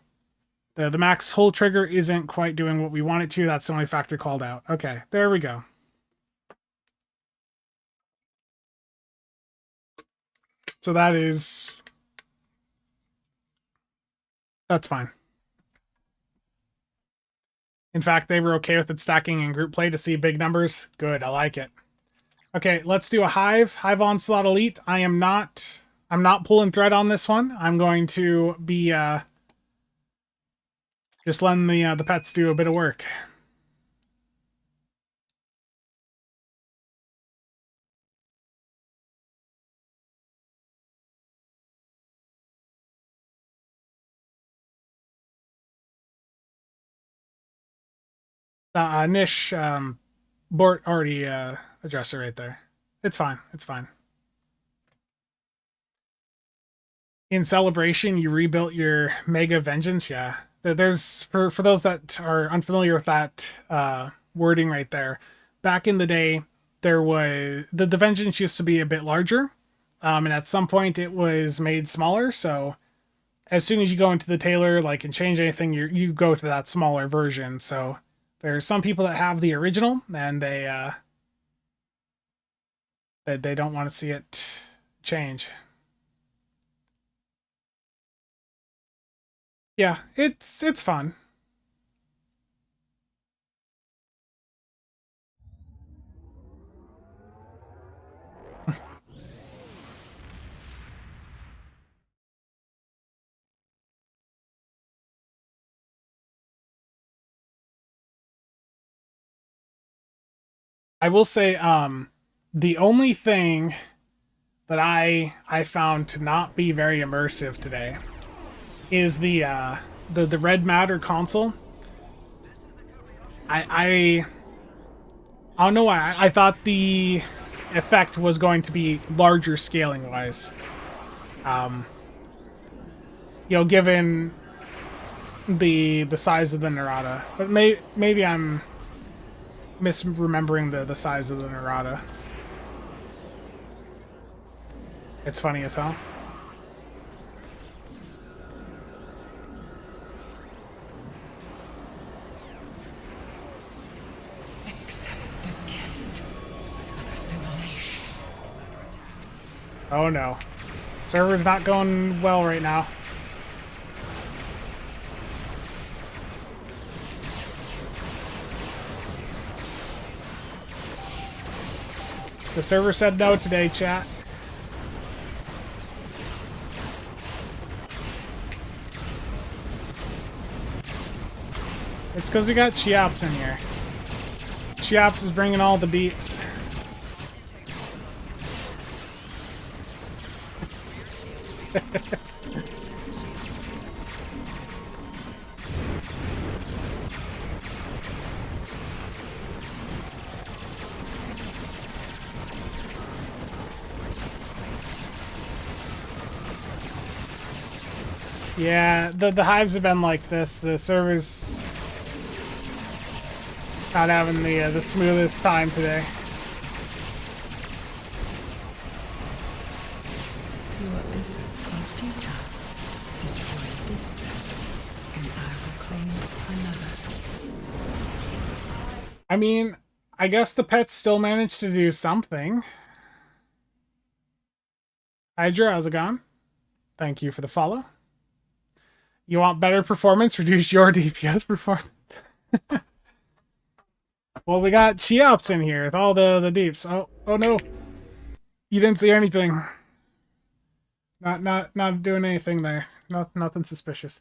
A: The max hold trigger isn't quite doing what we want it to. That's the only factor called out. Okay, there we go. So that's fine. In fact, they were okay with it stacking in group play to see big numbers. Good, I like it. Okay, let's do a Hive Onslaught Elite. I'm not pulling thread on this one. I'm going to be just letting the pets do a bit of work. Nish, Bort already addressed it right there. It's fine. It's fine. In Celebration, you rebuilt your Mega Vengeance. Yeah, there's for those that are unfamiliar with that wording right there. Back in the day, there was the Vengeance used to be a bit larger, and at some point it was made smaller. So as soon as you go into the tailor, like, and change anything, you go to that smaller version. So there's some people that have the original, and they don't want to see it change. Yeah, it's fun. I will say, the only thing that I found to not be very immersive today is the red matter console. I don't know why. I thought the effect was going to be larger scaling wise. You know, given the size of the Narada, but maybe I'm misremembering the size of the Narada. It's funny as hell.
C: Accept the gift of assimilation.
A: Oh no. Server's not going well right now. The server said no today, chat. It's because we got Chiaps in here. Chiaps is bringing all the beeps. Yeah, the hives have been like this. The servers not having the smoothest time today.
C: Your efforts are futile. Destroy this vessel, and I will claim another.
A: I mean, I guess the pets still managed to do something. Hydra, how's it going? Thank you for the follow. You want better performance? Reduce your DPS performance. Well, we got Cheops in here with all the deeps. Oh no. You didn't see anything. Not doing anything there. Nothing suspicious.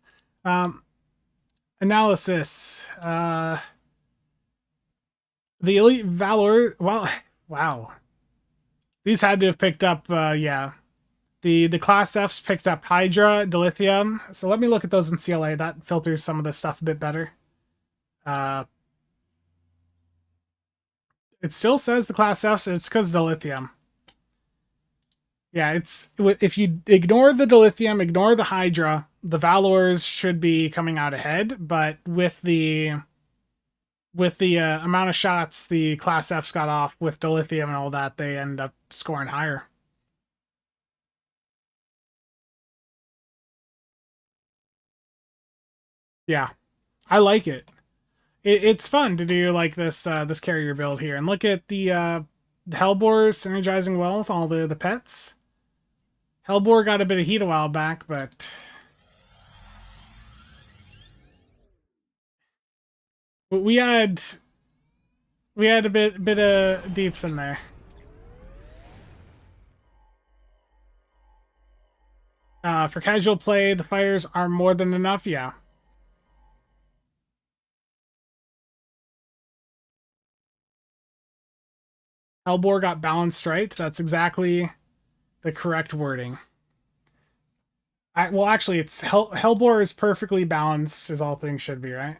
A: Analysis. The Elite Valor. Well, wow. These had to have picked up. Yeah. The Class Fs picked up Hydra, Dilithium. So let me look at those in CLA. That filters some of the stuff a bit better. It still says the Class Fs. It's because Dilithium. Yeah, it's if you ignore the Dilithium, ignore the Hydra, the Valors should be coming out ahead. But with the amount of shots the Class Fs got off with Dilithium and all that, they end up scoring higher. Yeah, I like it. It's fun to do like this this carrier build here, and look at the Hellboar synergizing well with all the pets. Hellboar got a bit of heat a while back, but we had a bit of deeps in there. For casual play, the fires are more than enough. Yeah. Hellboar got balanced right. That's exactly the correct wording. Well, actually, it's Hellboar is perfectly balanced, as all things should be, right?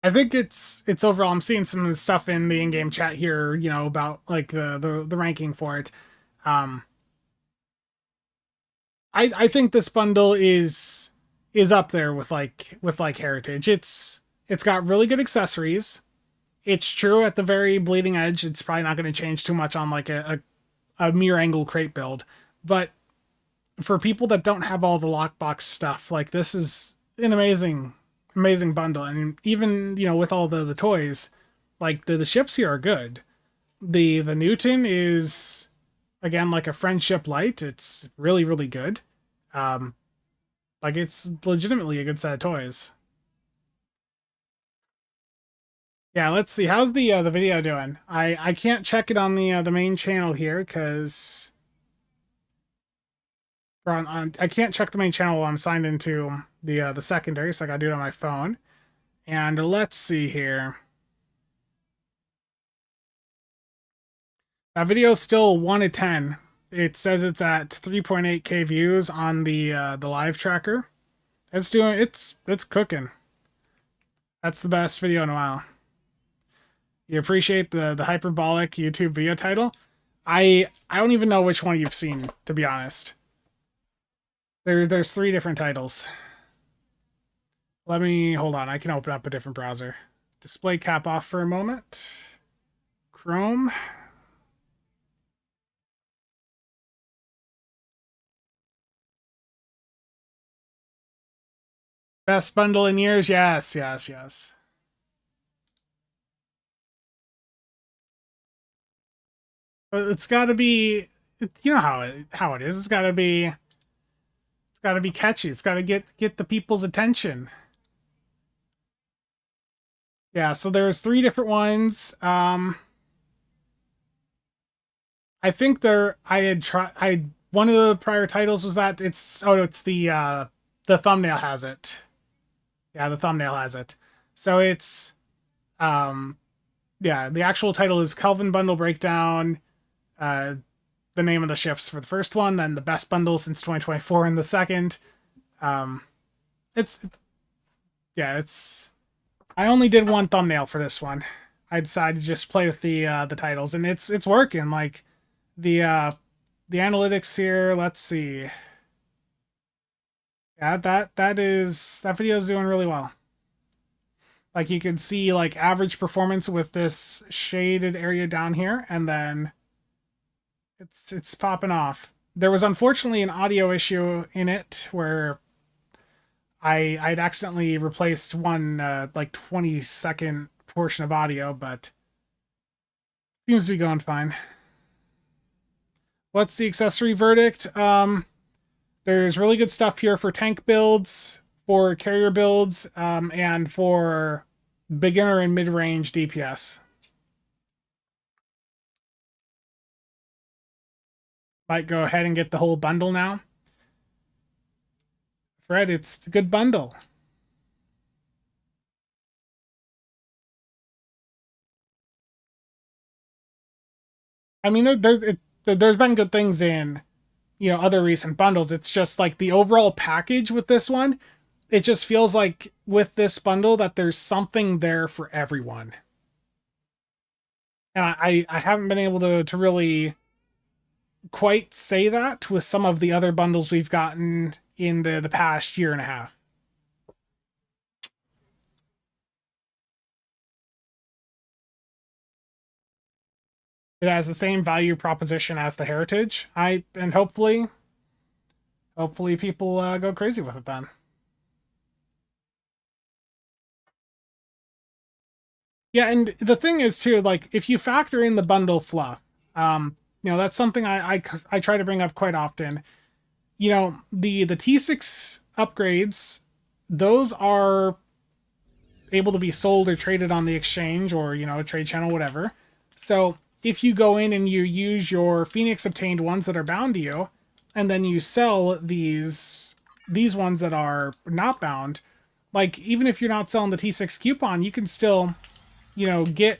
A: I think it's overall. I'm seeing some of the stuff in the in-game chat here, you know, about like the ranking for it. I think this bundle is up there with like Heritage. It's got really good accessories. It's true at the very bleeding edge. It's probably not going to change too much on like a mere angle crate build, but for people that don't have all the lockbox stuff, like this is an amazing bundle. And even, you know, with all the toys, like the ships here are good. The Newton is again like a friendship light. It's really good. Like it's legitimately a good set of toys. Yeah, let's see. How's the video doing? I can't check it on the main channel here because I can't check the main channel while I'm signed into the secondary, so I gotta do it on my phone. And let's see here. That video is still 1 to 10. It says it's at 3.8K views on the live tracker. It's cooking. That's the best video in a while. You appreciate the hyperbolic YouTube video title? I don't even know which one you've seen, to be honest. There's 3 different titles. Let me hold on. I can open up a different browser. Display cap off for a moment. Chrome. Best bundle in years? Yes. But it's got to be, you know how it is. It's got to be catchy. It's got to get the people's attention. Yeah, so there's 3 different ones. I think one of the prior titles was that it's the thumbnail has it. Yeah, the thumbnail has it. So it's yeah, the actual title is Kelvin Bundle Breakdown. the name of the ships for the first one, then the best bundle since 2024 in the second. It's yeah, it's. I only did one thumbnail for this one. I decided to just play with the titles, and it's working. Like the analytics here. Let's see. Yeah, that video is doing really well. Like you can see like average performance with this shaded area down here, and then it's popping off. There was unfortunately an audio issue in it where I'd accidentally replaced one like 20-second portion of audio, but seems to be going fine. What's the accessory verdict? There's really good stuff here for tank builds, for carrier builds, and for beginner and mid-range DPS. Might go ahead and get the whole bundle now. Fred, it's a good bundle. I mean, there's been good things in, other recent bundles. It's just like the overall package with this one, it just feels like with this bundle that there's something there for everyone. And I haven't been able to really quite say that with some of the other bundles we've gotten in the past year and a half. It has the same value proposition as the Heritage. And hopefully people go crazy with it then. Yeah, and the thing is too, like if you factor in the bundle fluff, that's something I try to bring up quite often. The T6 upgrades, those are able to be sold or traded on the exchange or a trade channel, whatever. So if you go in and you use your Phoenix obtained ones that are bound to you, and then you sell these ones that are not bound, like even if you're not selling the T6 coupon, you can still, get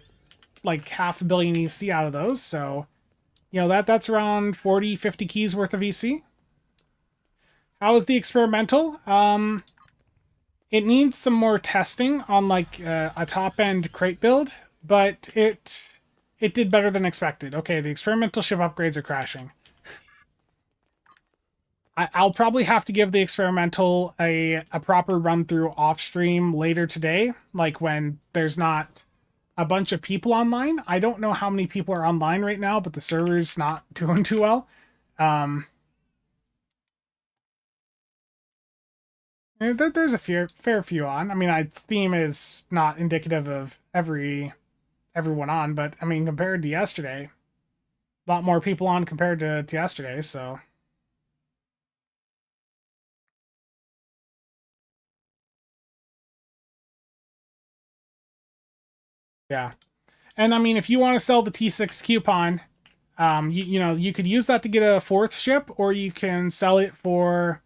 A: like 500 million EC out of those. So, that's around 40, 50 keys worth of EC. How is the experimental? It needs some more testing on like a top end crate build, but it did better than expected. Okay, the experimental ship upgrades are crashing. I'll probably have to give the experimental a proper run through off stream later today, like when there's not a bunch of people online. I don't know how many people are online right now, but the server's not doing too well. There's a fair few on. I mean, Steam is not indicative of everyone on, but I mean, compared to yesterday, a lot more people on compared to yesterday, so. Yeah. And I mean, if you want to sell the T6 coupon, you could use that to get a fourth ship, or you can sell it for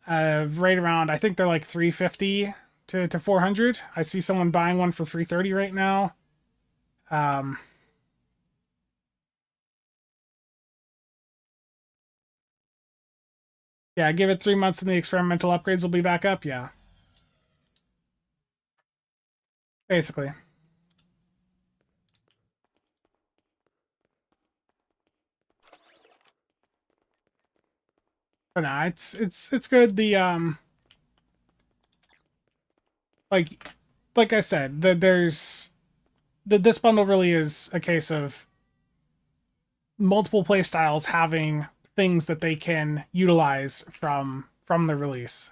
A: right around, I think they're like 350 to 400. I see someone buying one for 330 right now. Yeah, give it 3 months and the experimental upgrades will be back up. Yeah. Basically. But nah, it's good. The like I said, this bundle really is a case of multiple play styles having things that they can utilize from the release.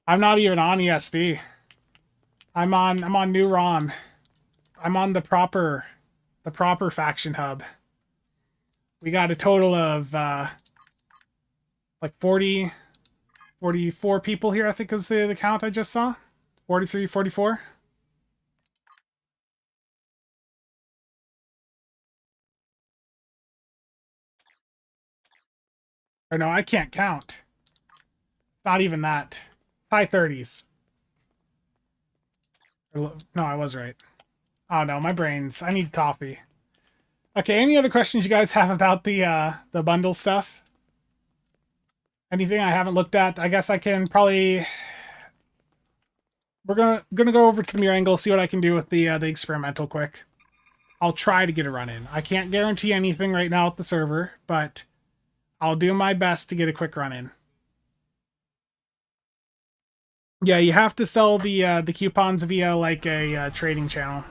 A: I'm not even on ESD. I'm on new ROM. I'm on the proper faction hub. We got a total of like 44 people here, I think is the count I just saw. 43, 44. Or no, I can't count. It's not even that. High 30s. No, I was right. Oh no, my brains. I need coffee. Okay, any other questions you guys have about the bundle stuff? Anything I haven't looked at? I guess I can probably. We're gonna go over to the mirror angle, see what I can do with the experimental quick. I'll try to get a run in. I can't guarantee anything right now with the server, but I'll do my best to get a quick run in. Yeah, you have to sell the coupons via like a trading channel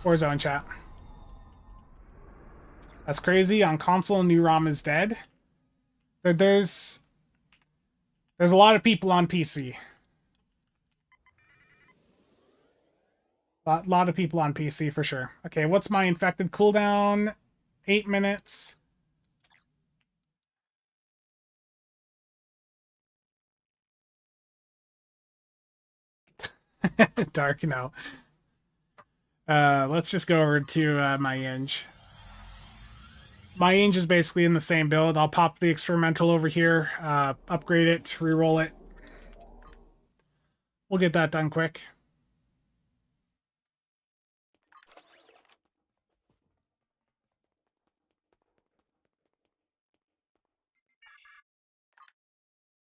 A: or zone chat. That's crazy. On console, new ROM is dead. There's a lot of people on PC. Lot of people on PC for sure. Okay, what's my infected cooldown? 8 minutes. Dark, no. Let's just go over to my Inge. My Inge is basically in the same build. I'll pop the experimental over here, upgrade it, re-roll it. We'll get that done quick.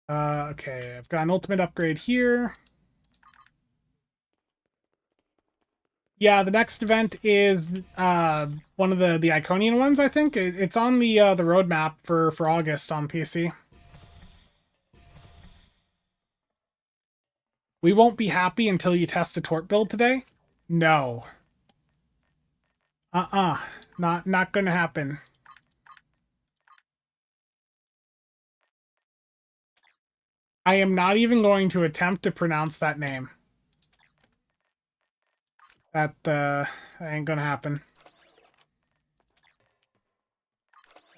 A: Okay, I've got an ultimate upgrade here. Yeah, the next event is one of the Iconian ones, I think. It's on the roadmap for August on PC. We won't be happy until you test a tort build today? No. Not gonna happen. I am not even going to attempt to pronounce that name. That ain't gonna happen.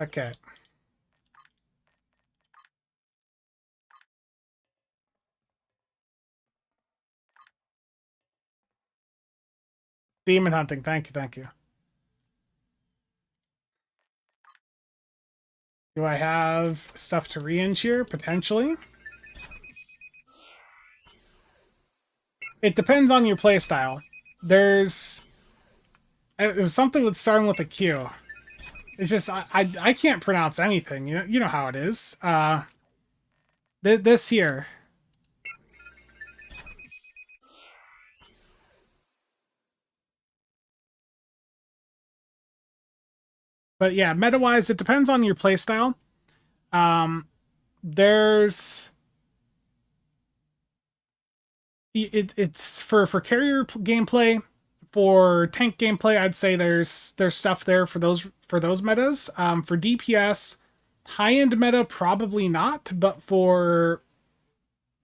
A: Okay. Demon hunting. Thank you, thank you. Do I have stuff to re-inch here? Potentially. It depends on your playstyle. There's... It was something with starting with a Q. It's just, I can't pronounce anything. You know how it is. This here. But yeah, meta-wise, it depends on your playstyle. There's... It's for carrier gameplay, for tank gameplay, I'd say there's stuff there for those metas. For DPS, high-end meta, probably not, but for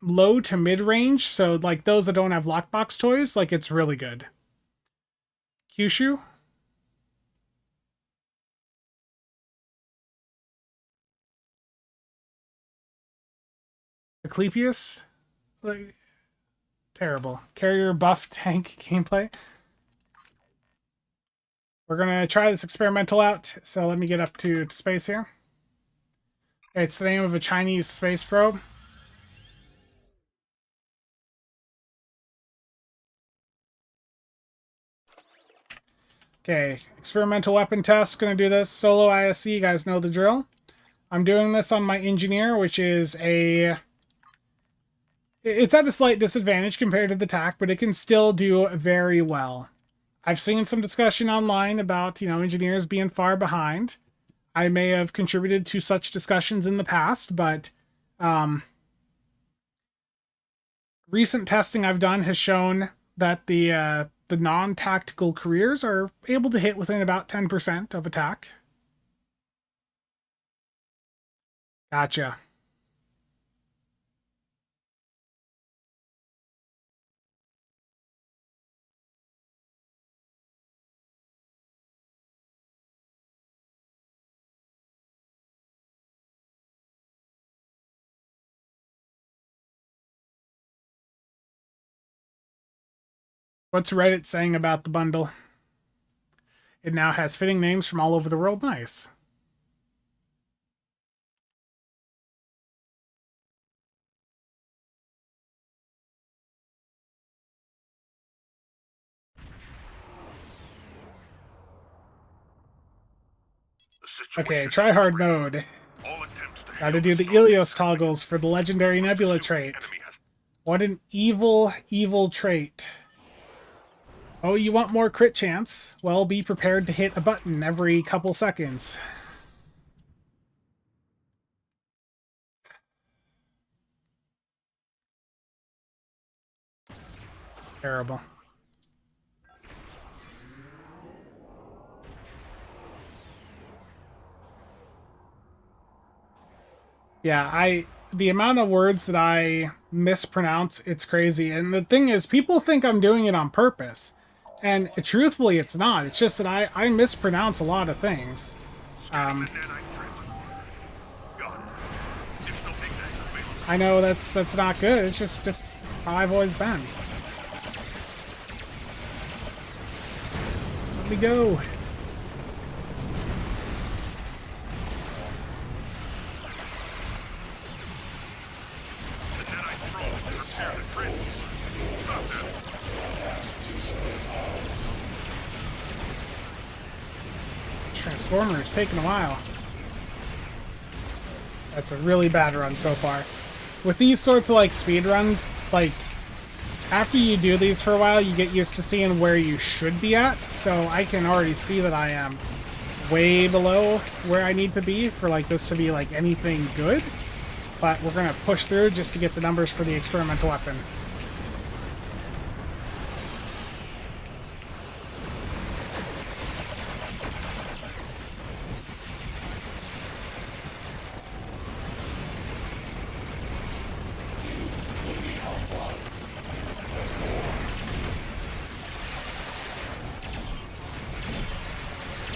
A: low to mid-range, so like those that don't have lockbox toys, like it's really good. Kyushu? Asclepius? Like, terrible. Carrier buff tank gameplay. We're gonna try this experimental out, so let me get up to space here. It's the name of a Chinese space probe. Okay, experimental weapon test. Gonna do this solo ISC. You guys know the drill. I'm doing this on my engineer, which is a... It's at a slight disadvantage compared to the TAC, but it can still do very well. I've seen some discussion online about, engineers being far behind. I may have contributed to such discussions in the past, but recent testing I've done has shown that the non-tactical careers are able to hit within about 10% of attack. Gotcha. What's Reddit saying about the bundle? It now has fitting names from all over the world. Nice.
B: The situation
A: Okay,
B: is
A: try hard
B: critical.
A: mode.
B: All attempts to
A: Gotta
B: hail
A: do the
B: Starship
A: Ilios
B: have failed.
A: toggles for the legendary
B: Must
A: Nebula
B: assume the
A: trait.
B: enemy has
A: What an evil, evil trait. Oh, you want more crit chance? Well, be prepared to hit a button every couple seconds. Terrible. Yeah, the amount of words that I mispronounce, it's crazy. And the thing is, people think I'm doing it on purpose. And truthfully, it's not. It's just that I mispronounce a lot of things.
B: scanning the nanite transformer. Got it. Additional ignites available.
A: I know that's not good. It's just how I've always been. Let me go.
B: The nanite probe to repair the transformer. Stop that.
A: Transformer is taking a while. That's a really bad run so far. With these sorts of like speed runs, like after you do these for a while, you get used to seeing where you should be at. So I can already see that I am way below where I need to be for like this to be like anything good. But we're gonna push through just to get the numbers for the experimental weapon.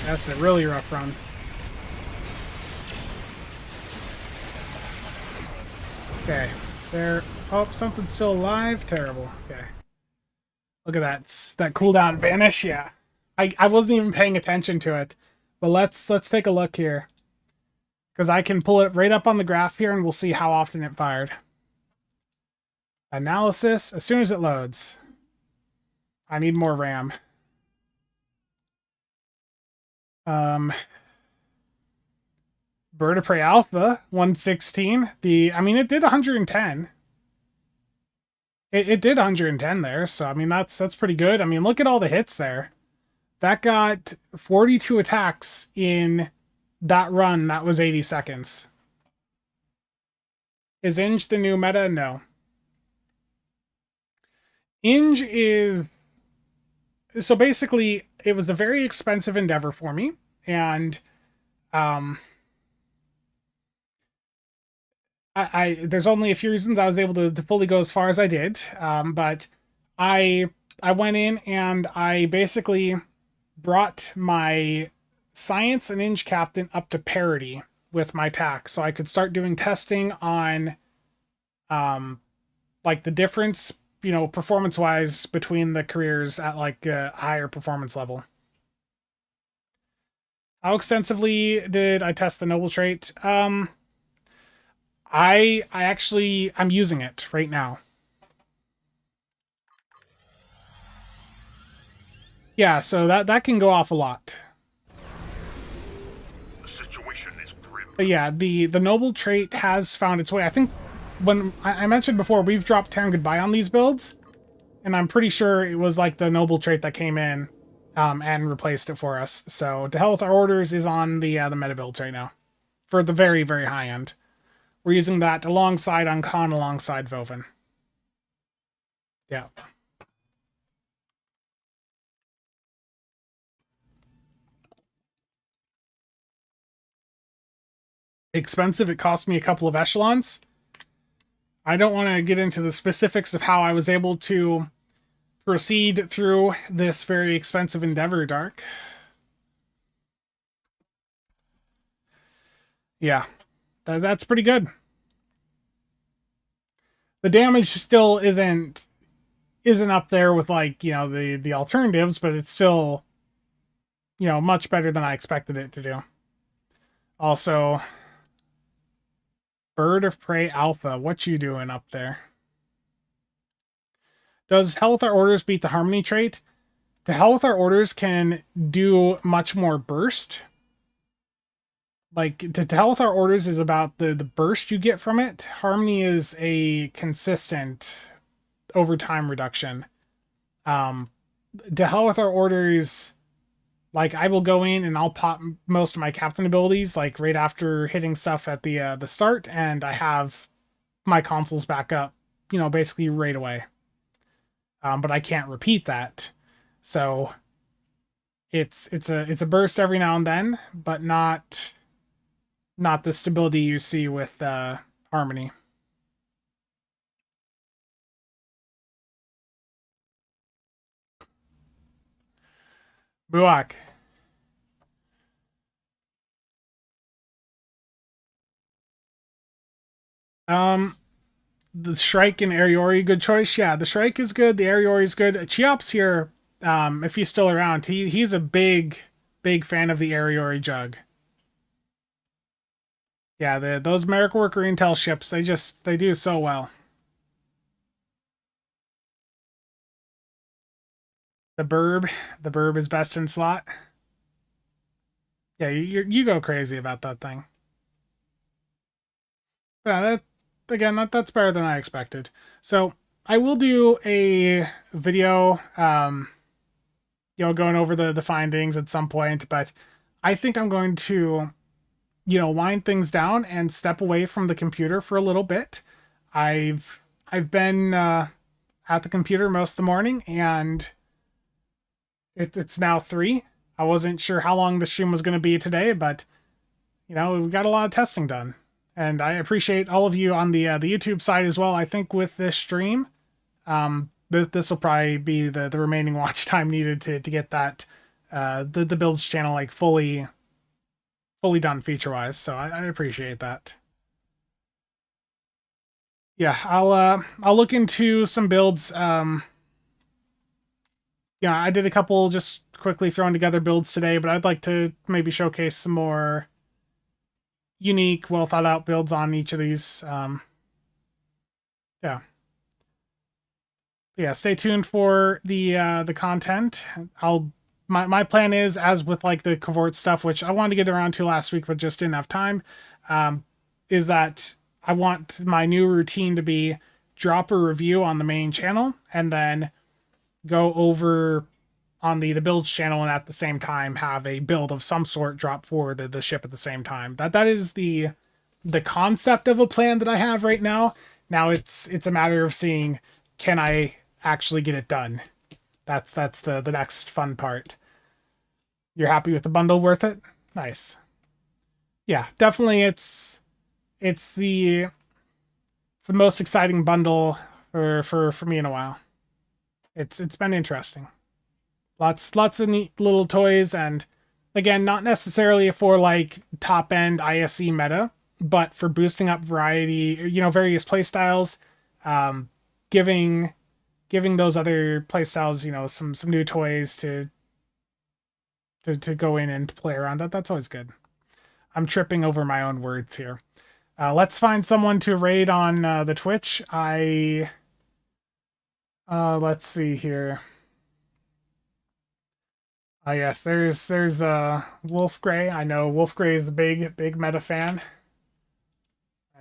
A: That's a really rough run. Okay, there. Oh, something's still alive. Terrible. Okay. Look at that. That cooldown vanish. Yeah, I wasn't even paying attention to it. But let's take a look here, because I can pull it right up on the graph here, and we'll see how often it fired. Analysis as soon as it loads. I need more RAM. Bird of Prey Alpha 116. I mean, it did 110. It did 110 there, so I mean that's pretty good. I mean, look at all the hits there. That got 42 attacks in that run. That was 80 seconds. Is Inge the new meta? No. Inge is... So basically, it was a very expensive endeavor for me, and there's only a few reasons I was able to fully go as far as I did, but I went in and I basically brought my science and Inge captain up to parity with my tac, so I could start doing testing on like the difference, you know, performance wise between the careers at like a higher performance level. How extensively did I test the noble trait? I'm using it right now. Yeah, so that can go off a lot.
B: The situation is grim.
A: But yeah, the noble trait has found its way. I think when I mentioned before, we've dropped Terran Goodbye on these builds, and I'm pretty sure it was like the noble trait that came in and replaced it for us. So To Hell with Our Orders is on the meta builds right now for the very, very high end. We're using that alongside Uncon, alongside Voven. Yeah. Expensive. It cost me a couple of echelons. I don't want to get into the specifics of how I was able to proceed through this very expensive endeavor, Dark. Yeah, that's pretty good. The damage still isn't up there with, like, you know, the alternatives, but it's still, you know, much better than I expected it to do. Also, Bird of Prey Alpha, what you doing up there? Does Hell with Our Orders beat the Harmony trait? The Hell with Our Orders can do much more burst, like to tell us our orders is about the burst you get from it. Harmony is a consistent over time reduction. To hell with our orders, like I will go in and I'll pop most of my captain abilities like right after hitting stuff at the start, and I have my consoles back up, basically right away. But I can't repeat that, so it's a burst every now and then, but not the stability you see with Harmony. Buak. Um, the Shrike and Ariori, good choice. Yeah, the Shrike is good. The Ariori is good. Cheops here, if he's still around, he's a big fan of the Ariori jug. Yeah, those Merrick Worker Intel ships, they do so well. The Burb is best in slot. Yeah, you go crazy about that thing. Yeah, that's better than I expected. So I will do a video, going over the findings at some point, but I think I'm going to, wind things down and step away from the computer for a little bit. I've been at the computer most of the morning, and it's now 3. I wasn't sure how long the stream was going to be today, but we got a lot of testing done. And I appreciate all of you on the YouTube side as well. I think with this stream, this will probably be the remaining watch time needed to get that the builds channel like fully done feature wise. So I appreciate that. Yeah, I'll look into some builds. I did a couple just quickly throwing together builds today, but I'd like to maybe showcase some more unique, well thought out builds on each of these. Yeah, stay tuned for the content. My plan is, as with like the covert stuff, which I wanted to get around to last week but just didn't have time, is that I want my new routine to be drop a review on the main channel and then go over on the builds channel, and at the same time have a build of some sort drop for the ship at the same time. That is the concept of a plan that I have right now. Now it's a matter of seeing, can I actually get it done? That's the next fun part. You're happy with the bundle? Worth it? Nice. Yeah, definitely it's the most exciting bundle for me in a while. It's been interesting. Lots of neat little toys, and again, not necessarily for like top end ISE meta, but for boosting up variety, various playstyles, giving those other playstyles, some new toys to go in and play around. That's always good. I'm tripping over my own words here. Let's find someone to raid on the Twitch. Let's see here. Yes, there's Wolf Gray. I know Wolf Gray is a big meta fan.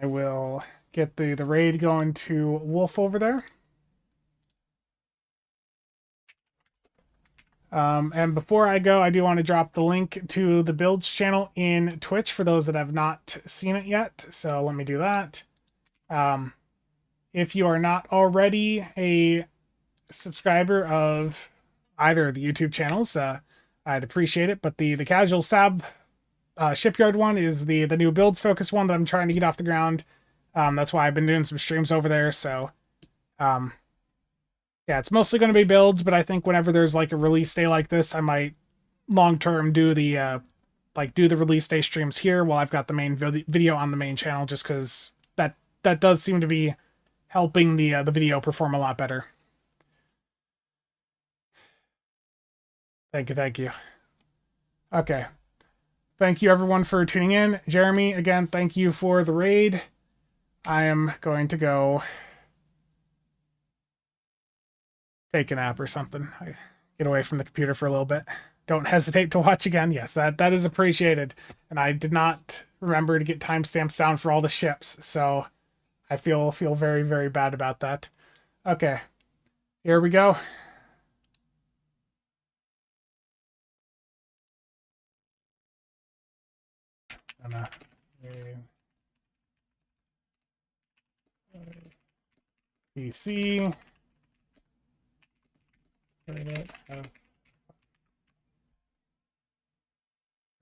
A: I will get the raid going to Wolf over there. And before I go, I do want to drop the link to the builds channel in Twitch for those that have not seen it yet. So let me do that. If you are not already a subscriber of either of the YouTube channels, I'd appreciate it. But the CasualSAB shipyard one is the new builds focus one that I'm trying to get off the ground. That's why I've been doing some streams over there. So yeah, it's mostly going to be builds, but I think whenever there's like a release day like this, I might long term do the release day streams here while I've got the main video on the main channel, just because that does seem to be helping the video perform a lot better. Thank you. Okay. Thank you everyone for tuning in. Jeremy, again, thank you for the raid. I am going to go take a nap or something. I get away from the computer for a little bit. don't hesitate to watch again. Yes, that is appreciated. And I did not remember to get timestamps down for all the ships, so I feel very, very bad about that. Okay, here we go. PC.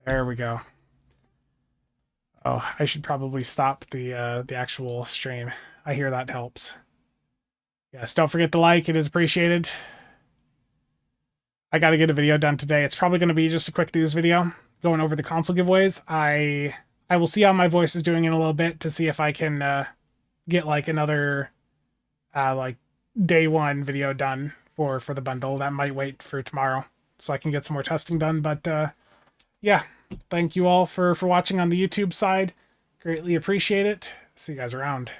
A: There we go. Oh, I should probably stop the actual stream. I hear that helps. Yes, don't forget to like. It is appreciated. I got to get a video done today. It's probably going to be just a quick news video going over the console giveaways. I will see how my voice is doing in a little bit to see if I can get like another like day one video done for the bundle. That might wait for tomorrow so I can get some more testing done. But yeah, thank you all for watching on the YouTube side. Greatly appreciate it. See you guys around.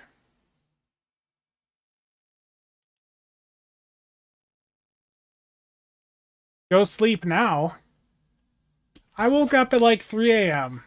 A: Go sleep now. I woke up at like 3 a.m.